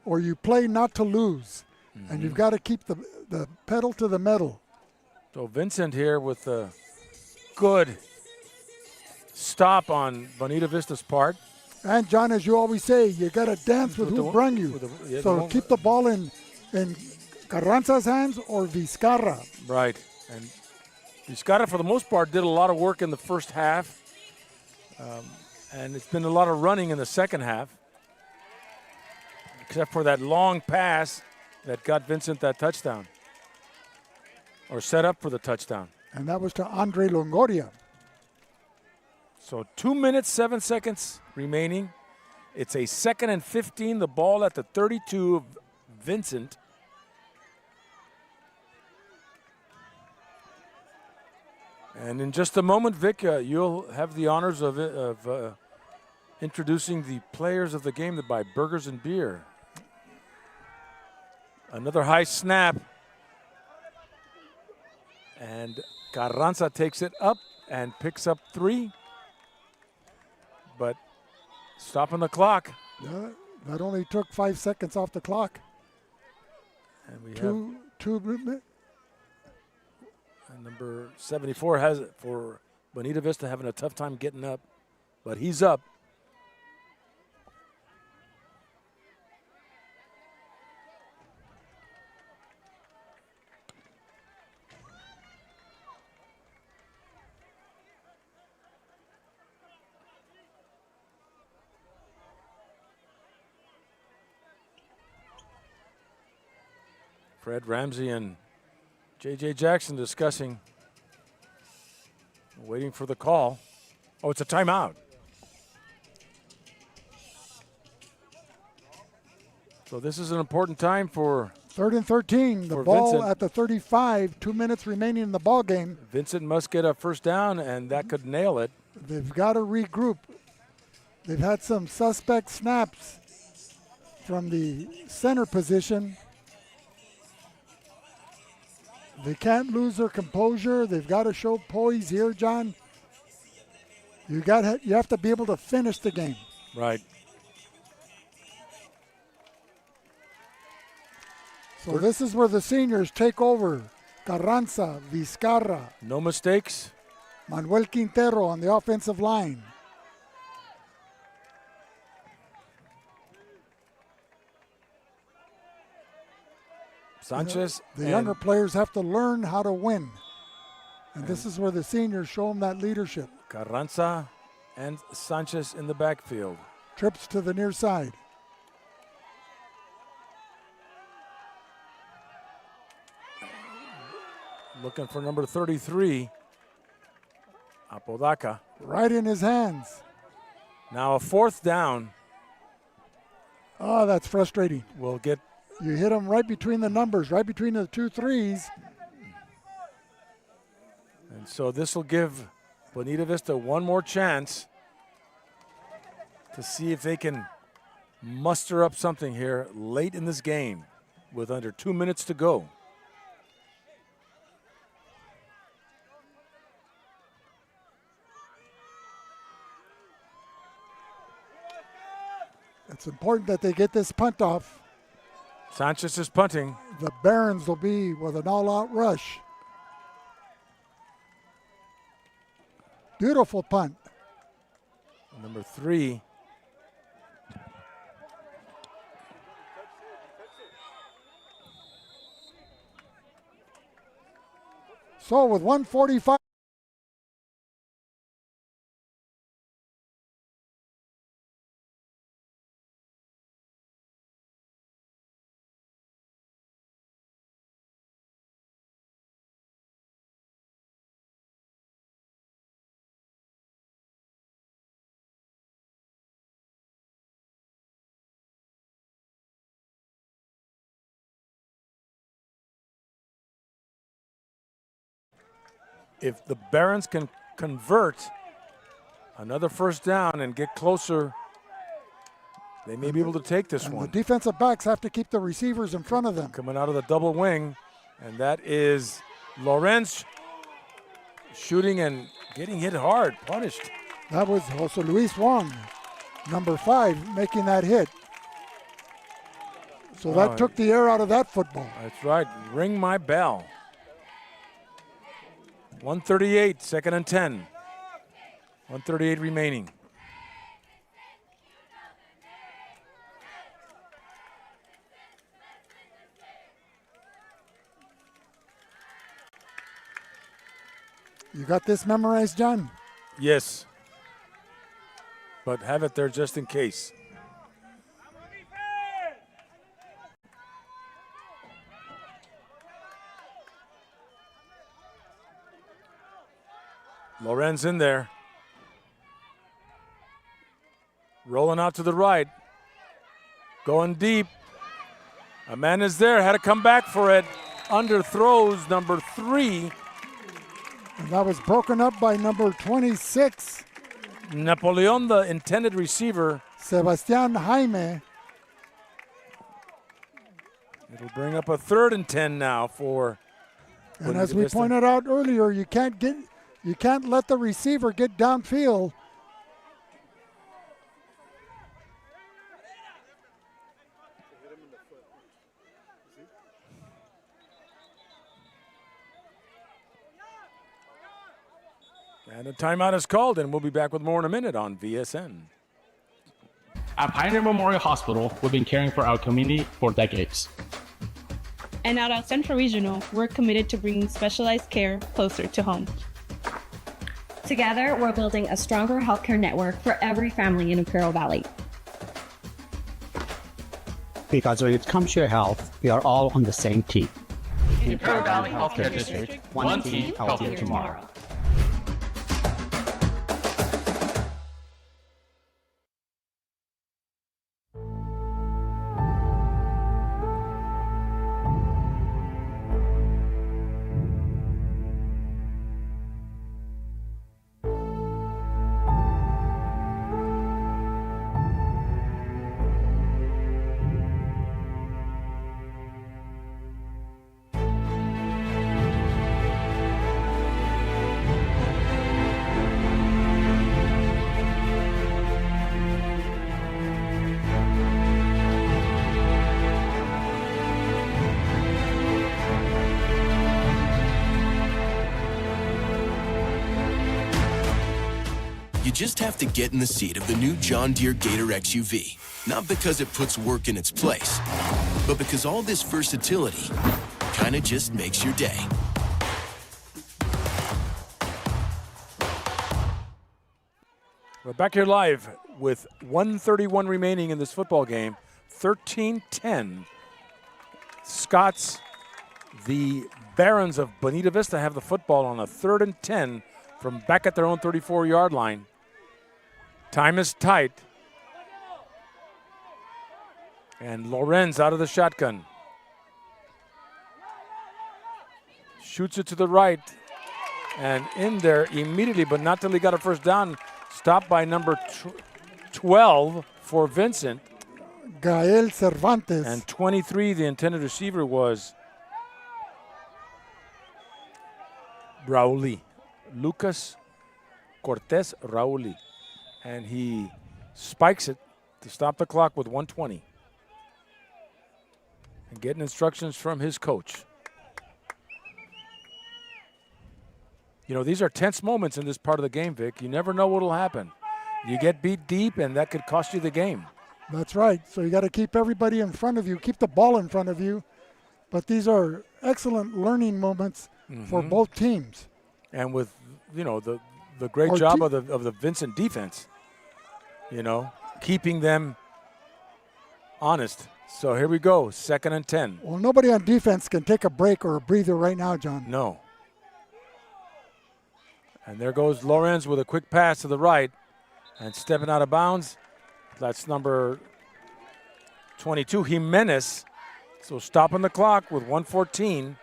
S7: or you play not to lose. Mm-hmm. And you've got to keep the pedal to the metal.
S3: So Vincent here with a good stop on Bonita Vista's part.
S7: And John, as you always say, you got to dance with who brung you. So keep the ball in Carranza's hands or Vizcarra.
S3: Right. And Vizcarra, for the most part, did a lot of work in the first half. And it's been a lot of running in the second half. Except for that long pass that got Vincent that touchdown. Or set up for the touchdown.
S7: And that was to Andre Longoria.
S3: So 2 minutes, 7 seconds remaining. It's a 2nd and 15. The ball at the 32 of Vincent. And in just a moment, Vic, you'll have the honors of introducing the players of the game that buy burgers and beer. Another high snap. And Carranza takes it up and picks up 3. But stopping the clock.
S7: Yeah, that only took 5 seconds off the clock.
S3: And we
S7: have
S3: and number 74 has it for Bonita Vista, having a tough time getting up, but he's up. Fred Ramsey and J.J. Jackson discussing, waiting for the call. Oh, it's a timeout. So this is an important time for
S7: 3rd and 13. The ball Vincent at the 35. 2 minutes remaining in the ball game.
S3: Vincent must get a first down, and that could nail it.
S7: They've got to regroup. They've had some suspect snaps from the center position. They can't lose their composure. They've got to show poise here, John. You have to be able to finish the game.
S3: Right.
S7: So this is where the seniors take over. Carranza, Vizcarra.
S3: No mistakes.
S7: Manuel Quintero on the offensive line.
S3: Sanchez.
S7: The younger players have to learn how to win. And this is where the seniors show them that leadership.
S3: Carranza and Sanchez in the backfield.
S7: Trips to the near side.
S3: Looking for number 33, Apodaca.
S7: Right in his hands.
S3: Now a 4th down.
S7: Oh, that's frustrating.
S3: We'll get.
S7: You hit him right between the numbers, right between the 2 threes.
S3: And so this will give Bonita Vista one more chance. to see if they can muster up something here late in this game with under 2 minutes to go.
S7: It's important that they get this punt off.
S3: Sanchez is punting.
S7: The Barons will be with an all-out rush. Beautiful punt.
S3: Number 3.
S7: So with 1:45.
S3: If the Barons can convert another first down and get closer, they may be able to take this one.
S7: The defensive backs have to keep the receivers in front of them.
S3: Coming out of the double wing, and that is Lorenz shooting and getting hit hard, punished.
S7: That was Jose Luis Wong, number 5, making that hit. So that took the air out of that football.
S3: That's right. Ring my bell. 1:38, 2nd and 10. 1:38 remaining.
S7: You got this memorized, John?
S3: Yes. But have it there just in case. Lorenz in there. Rolling out to the right. Going deep. A man is there, had to come back for it. Underthrows number 3.
S7: And that was broken up by number 26.
S3: Napoleon, the intended receiver.
S7: Sebastian Jaime.
S3: It'll bring up a 3rd and 10 now for
S7: And
S3: Bonita
S7: as we
S3: Vista.
S7: pointed out earlier, you can't let the receiver get downfield.
S3: And a timeout is called, and we'll be back with more in a minute on VSN.
S9: At Pioneer Memorial Hospital, we've been caring for our community for decades.
S12: And at our Centro Regional, we're committed to bringing specialized care closer to home.
S13: Together, we're building a stronger healthcare network for every family in Imperial Valley.
S14: Because when it comes to your health, we are all on the same team.
S9: Imperial Valley Healthcare District, one team, healthier tomorrow.
S15: You just have to get in the seat of the new John Deere Gator XUV. Not because it puts work in its place, but because all this versatility kind of just makes your day.
S3: We're back here live with 1:31 remaining in this football game. 13-10. Scots, the Barons of Bonita Vista, have the football on a 3rd and 10 from back at their own 34-yard line. Time is tight. And Lorenz out of the shotgun. Shoots it to the right. And in there immediately, but not till he got a first down. Stopped by number 12 for Vincent.
S7: Gael Cervantes.
S3: And 23, the intended receiver was Rauli. Lucas Cortez Rauli. And he spikes it to stop the clock with 1:20. And getting instructions from his coach. You know, these are tense moments in this part of the game, Vic. You never know what will happen. You get beat deep, and that could cost you the game.
S7: That's right. So you got to keep everybody in front of you, keep the ball in front of you. But these are excellent learning moments for both teams.
S3: And with, you know, the great job of the Vincent defense, you know, keeping them honest. So here we go, 2nd and 10.
S7: Well, nobody on defense can take a break or a breather right now, John.
S3: No. And there goes Lorenz with a quick pass to the right and stepping out of bounds. That's number 22, Jimenez. So stopping the clock with 1:14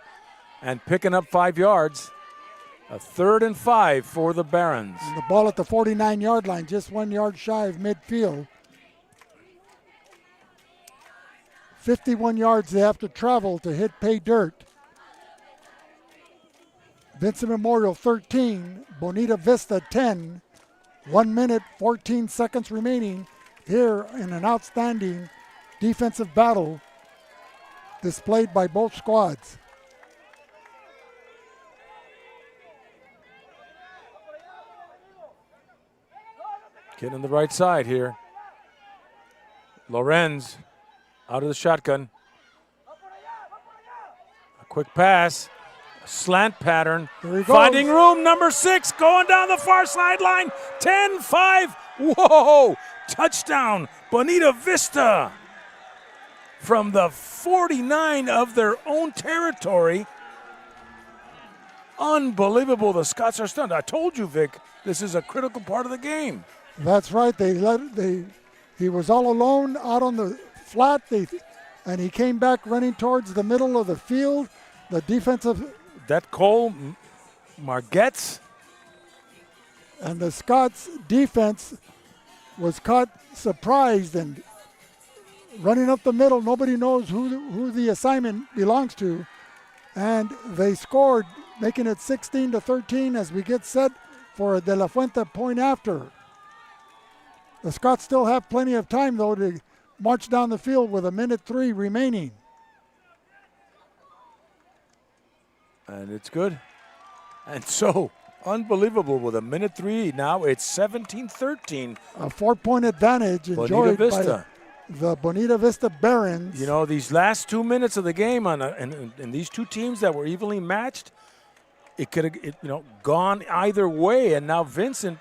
S3: and picking up 5 yards. A 3rd and 5 for the Barons.
S7: And the ball at the 49-yard line, just 1 yard shy of midfield. 51 yards they have to travel to hit pay dirt. Vincent Memorial 13, Bonita Vista 10. 1 minute, 14 seconds remaining here in an outstanding defensive battle displayed by both squads.
S3: Getting on the right side here. Lorenz out of the shotgun. A quick pass. Slant pattern. Finding room, number 6, going down the far sideline. 10-5. Whoa! Touchdown, Bonita Vista. From the 49 of their own territory. Unbelievable. The Scots are stunned. I told you, Vic, this is a critical part of the game.
S7: That's right. He was all alone out on the flat, and he came back running towards the middle of the field. The defensive...
S3: That Cole Margetts.
S7: And the Scots defense was caught surprised and running up the middle. Nobody knows who the assignment belongs to. And they scored, making it 16-13 as we get set for a De La Fuente point after. The Scots still have plenty of time, though, to march down the field with 1:03 remaining.
S3: And it's good. And so, unbelievable with 1:03. Now it's 17-13.
S7: A 4-point advantage enjoyed by the Bonita Vista Barons.
S3: You know, these last 2 minutes of the game and these two teams that were evenly matched, it could have gone either way. And now Vincent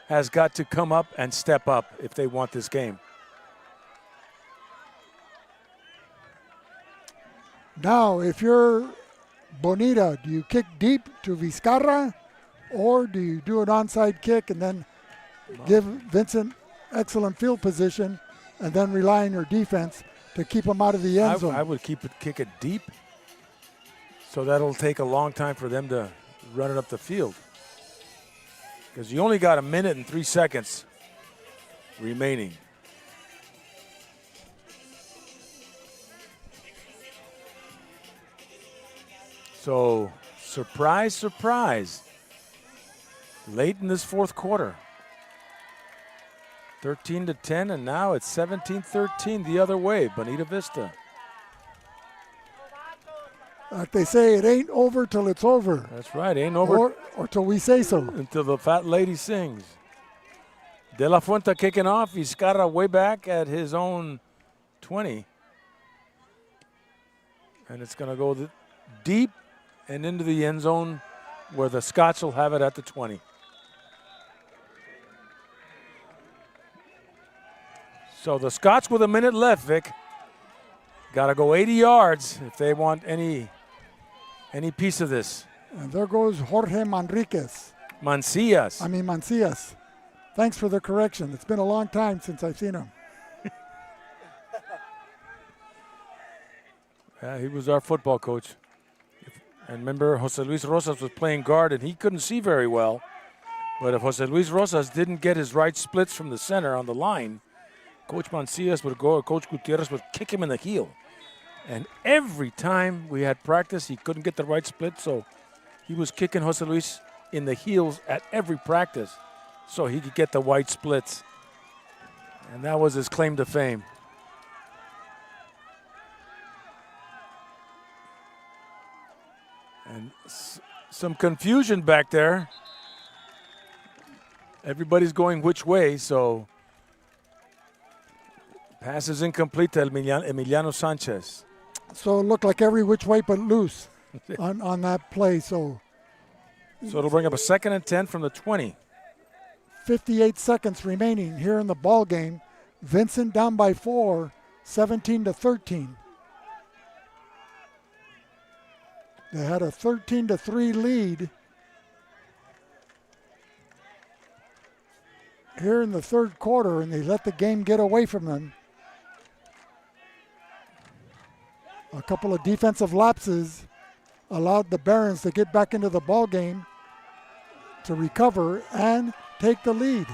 S3: has got to come up and step up if they want this game.
S7: Now, if you're Bonita, do you kick deep to Vizcarra, or do you do an onside kick and then give Vincent excellent field position and then rely on your defense to keep him out of the end zone?
S3: I would kick it deep, so that'll take a long time for them to run it up the field. Because you only got 1 minute and 3 seconds remaining. So, surprise, surprise. Late in this fourth quarter. 13-10, and now it's 17-13 the other way, Bonita Vista.
S7: Like they say, it ain't over till it's over.
S3: That's right, ain't over.
S7: Or till we say so.
S3: Until the fat lady sings. De La Fuente kicking off. Vizcarra way back at his own 20. And it's going to go deep and into the end zone where the Scots will have it at the 20. So the Scots with 1 minute left, Vic. Got to go 80 yards if they want any piece of this.
S7: And there goes Jorge Manriquez.
S3: Mancias.
S7: Thanks for the correction. It's been a long time since I've seen him.
S3: Yeah, he was our football coach. And remember, Jose Luis Rosas was playing guard, and he couldn't see very well. But if Jose Luis Rosas didn't get his right splits from the center on the line, Coach Mancias would go, or Coach Gutierrez would kick him in the heel. And every time we had practice, he couldn't get the right split, so he was kicking Jose Luis in the heels at every practice so he could get the white splits. And that was his claim to fame. And some confusion back there. Everybody's going which way, so pass is incomplete to Emiliano Sanchez.
S7: So it looked like every which way but loose on that play. So
S3: it'll bring up a 2nd and 10 from the 20.
S7: 58 seconds remaining here in the ball game. Vincent down by 4, 17-13. They had a 13-3 lead. Here in the third quarter, and they let the game get away from them. A couple of defensive lapses allowed the Barons to get back into the ball game to recover and take the lead.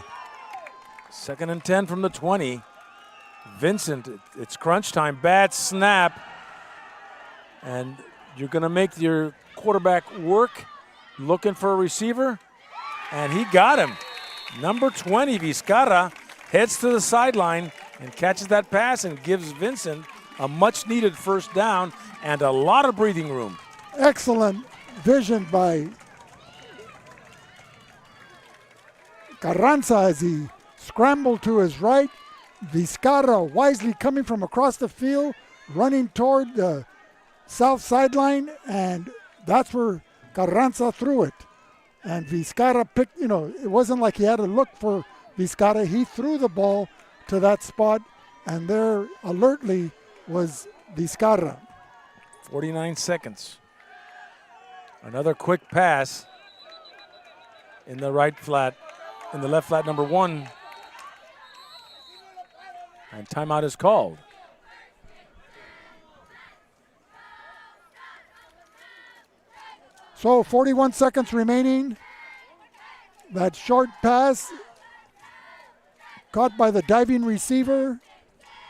S3: 2nd and 10 from the 20. Vincent, it's crunch time. Bad snap. And you're going to make your quarterback work, looking for a receiver, and he got him. Number 20, Vizcarra, heads to the sideline and catches that pass and gives Vincent a much-needed first down and a lot of breathing room.
S7: Excellent vision by Carranza as he scrambled to his right. Vizcarra wisely coming from across the field, running toward the south sideline, and that's where Carranza threw it. And Vizcarra picked, it wasn't like he had to look for Vizcarra. He threw the ball to that spot, and there alertly was Vizcarra.
S3: 49 seconds. Another quick pass in the right flat, in the left flat, number 1. And timeout is called.
S7: So 41 seconds remaining. That short pass caught by the diving receiver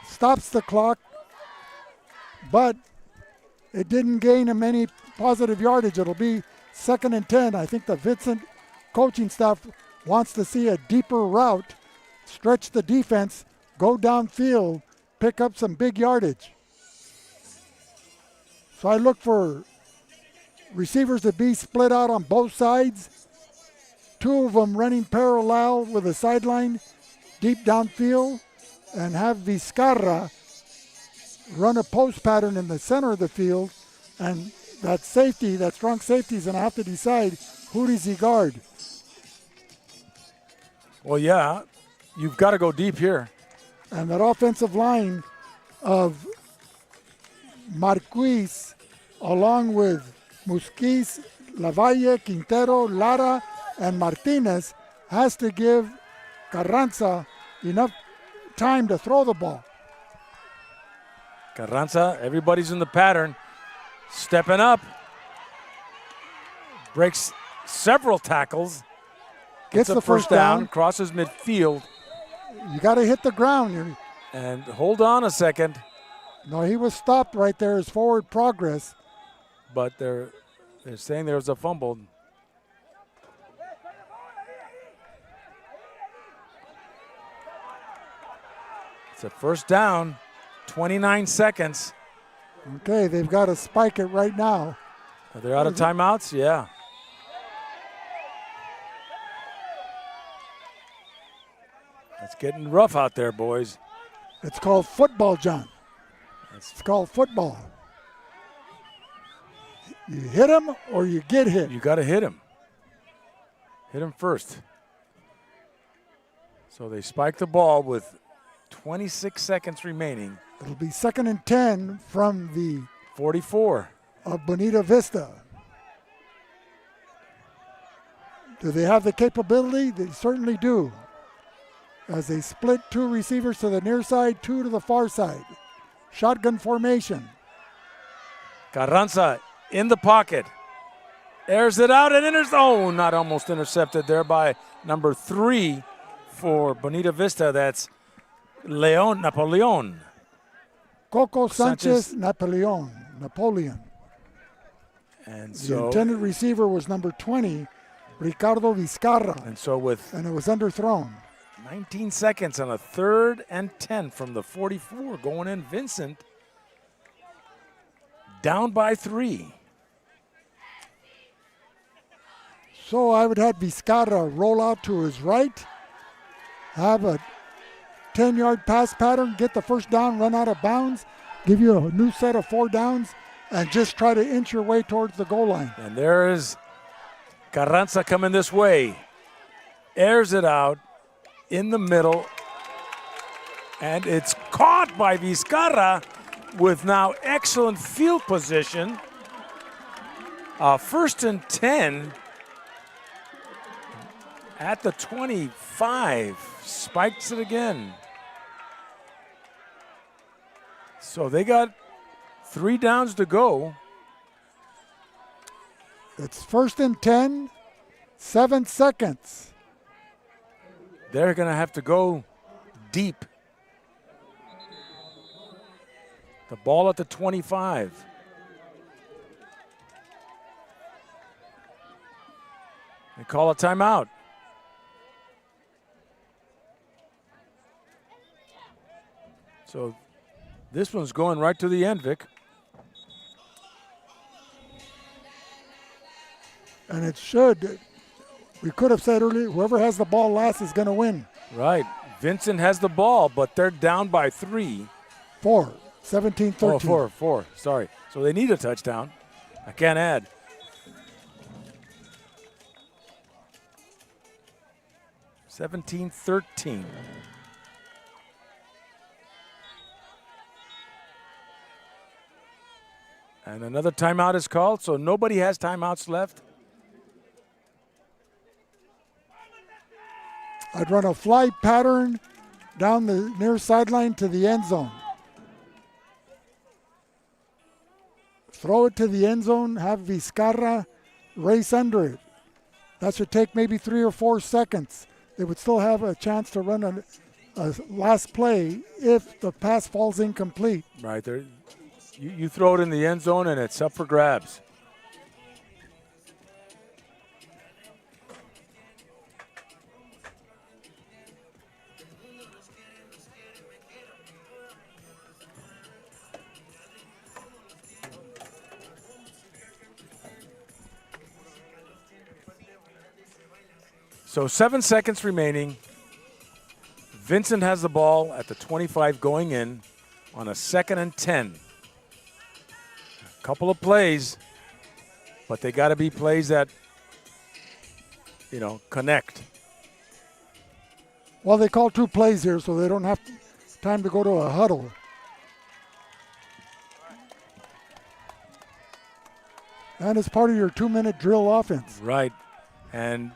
S7: stops the clock, but it didn't gain him any positive yardage. It'll be 2nd and 10. I think the Vincent coaching staff wants to see a deeper route, stretch the defense, go downfield, pick up some big yardage. So I look for receivers to be split out on both sides. 2 of them running parallel with the sideline, deep downfield, and have Vizcarra run a post pattern in the center of the field. And that safety, that strong safety, is going to have to decide who does he guard.
S3: Well, yeah, you've got to go deep here.
S7: And that offensive line of Marquis, along with Musquiz, Lavalle, Quintero, Lara, and Martinez, has to give Carranza enough time to throw the ball.
S3: Carranza, everybody's in the pattern, stepping up, breaks several tackles, gets the first down, crosses midfield.
S7: You got to hit the ground.
S3: And hold on a second.
S7: No, he was stopped right there as forward progress.
S3: But they're saying there was a fumble. It's a first down, 29 seconds.
S7: Okay, they've got to spike it right now.
S3: Are they out of timeouts? Yeah. It's getting rough out there, boys.
S7: It's called football, John. It's called football. You hit him or you get hit.
S3: You got to hit him. Hit him first. So they spike the ball with 26 seconds remaining.
S7: It'll be 2nd and 10 from the
S3: 44
S7: of Bonita Vista. Do they have the capability? They certainly do. As they split 2 receivers to the near side, 2 to the far side. Shotgun formation.
S3: Carranza in the pocket. Airs it out and oh, not almost intercepted there by number 3 for Bonita Vista. That's Napoleon.
S7: Coco Sanchez Napoleon.
S3: And
S7: the
S3: so
S7: intended receiver was number 20, Ricardo Vizcarra.
S3: And so
S7: and it was underthrown.
S3: 19 seconds on a 3rd and 10 from the 44 going in. Vincent down by 3.
S7: So I would have Vizcarra roll out to his right, have a 10-yard pass pattern, get the first down, run out of bounds, give you a new set of 4 downs, and just try to inch your way towards the goal line.
S3: And there is Carranza coming this way. Airs it out in the middle. And it's caught by Vizcarra with now excellent field position. 1st and 10 at the 25. Spikes it again. So they got 3 downs to go.
S7: It's 1st and 10, 7 seconds.
S3: They're going to have to go deep. The ball at the 25. They call a timeout. So this one's going right to the end, Vic.
S7: And it should. We could have said earlier, whoever has the ball last is going to win.
S3: Right. Vincent has the ball, but they're down by 3.
S7: 4, 17-13.
S3: Oh, 4. Sorry. So they need a touchdown. I can't add. (17-13). And another timeout is called, so nobody has timeouts left.
S7: I'd run a fly pattern down the near sideline to the end zone. Throw it to the end zone, have Vizcarra race under it. That should take maybe 3 or 4 seconds. They would still have a chance to run a last play if the pass falls incomplete.
S3: Right there. You throw it in the end zone and it's up for grabs. So 7 seconds remaining. Vincent has the ball at the 25 going in on a 2nd and 10. A couple of plays, but they got to be plays that, connect.
S7: Well, they call 2 plays here, so they don't have time to go to a huddle. And it's part of your 2-minute drill offense.
S3: Right. And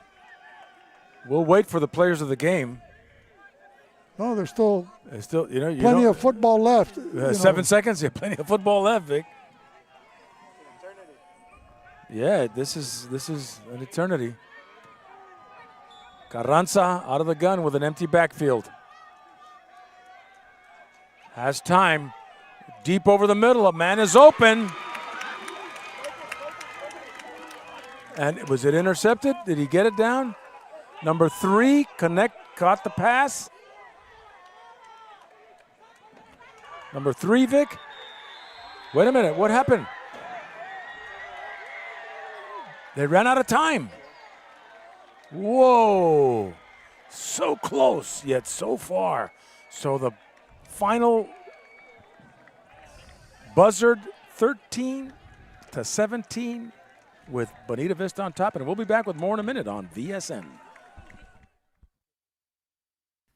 S3: we'll wait for the players of the game.
S7: No, there's still
S3: plenty
S7: of football left.
S3: 7 seconds, yeah, plenty of football left, Vic. Yeah, this is an eternity. Carranza out of the gun with an empty backfield. Has time. Deep over the middle, a man is open. And was it intercepted? Did he get it down? Number 3, caught the pass. Number 3, Vic. Wait a minute, what happened? They ran out of time. Whoa. So close, yet so far. So the final buzzard, 13-17 with Bonita Vista on top. And we'll be back with more in a minute on VSN.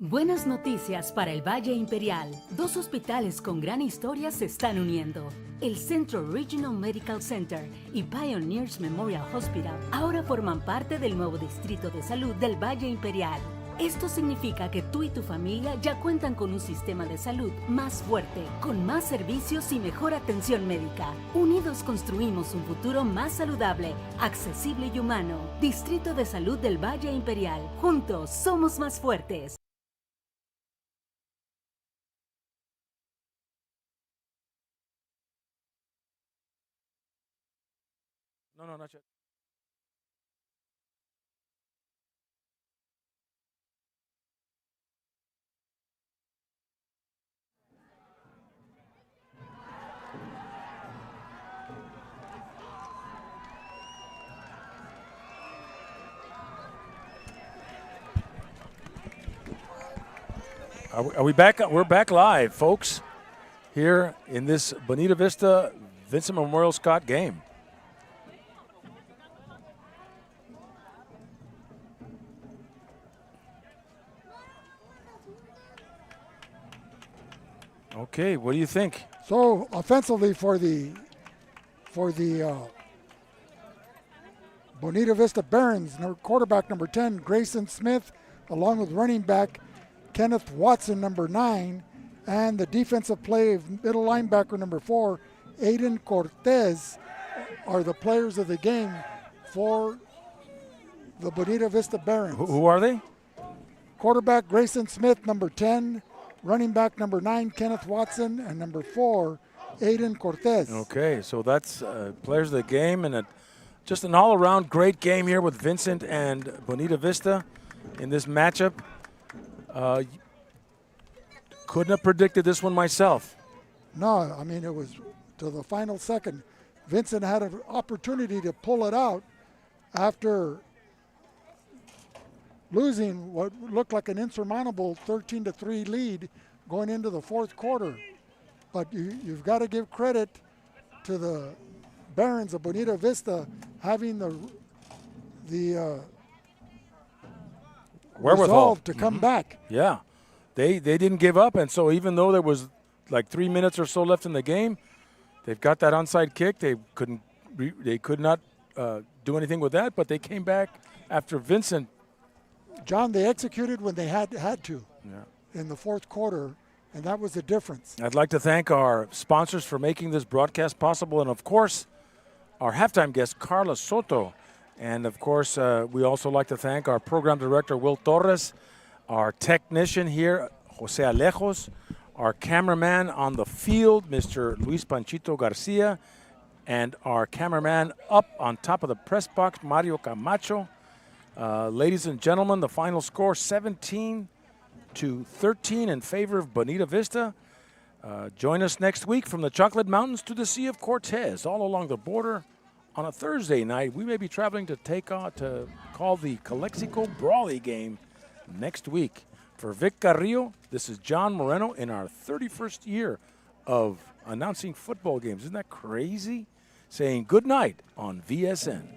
S1: Buenas noticias para el Valle Imperial. 2 hospitales con gran historia se están uniendo. El Centro Regional Medical Center y Pioneers Memorial Hospital ahora forman parte del nuevo Distrito de Salud del Valle Imperial. Esto significa que tú y tu familia ya cuentan con un sistema de salud más fuerte, con más servicios y mejor atención médica. Unidos construimos un futuro más saludable, accesible y humano. Distrito de Salud del Valle Imperial. Juntos somos más fuertes.
S3: No, not yet. Are we back? We're back live, folks, here in this Bonita Vista Vincent Memorial Scots game. Okay, what do you think?
S7: So offensively for the Bonita Vista Barons, quarterback number 10, Grayson Smith, along with running back Kenneth Watson, number 9, and the defensive play of middle linebacker number 4, Aiden Cortez, are the players of the game for the Bonita Vista Barons.
S3: Who are they?
S7: Quarterback Grayson Smith, number 10, running back number 9, Kenneth Watson, and number 4, Aiden Cortez.
S3: Okay, so that's players of the game, and just an all-around great game here with Vincent and Bonita Vista in this matchup. Couldn't have predicted this one myself.
S7: No, I mean, it was to the final second. Vincent had an opportunity to pull it out after losing what looked like an insurmountable 13-3 lead going into the fourth quarter. But you've got to give credit to the Barons of Bonita Vista having the
S3: wherewithal
S7: resolve to come back.
S3: Yeah, they didn't give up, and so even though there was like 3 minutes or so left in the game, they've got that onside kick. They could not do anything with that, but they came back after Vincent.
S7: John, they executed when they had to
S3: Yeah.
S7: in the fourth quarter, and that was the difference.
S3: I'd like to thank our sponsors for making this broadcast possible, and of course, our halftime guest, Carla Soto. And of course, we also like to thank our program director, Will Torres, our technician here, Jose Alejos, our cameraman on the field, Mr. Luis Panchito Garcia, and our cameraman up on top of the press box, Mario Camacho. Ladies and gentlemen, the final score, 17-13 in favor of Bonita Vista. Join us next week from the Chocolate Mountains to the Sea of Cortez, all along the border. On a Thursday night, we may be traveling to call the Calexico Brawley game next week. For Vic Carrillo, this is John Moreno in our 31st year of announcing football games. Isn't that crazy? Saying good night on VSN.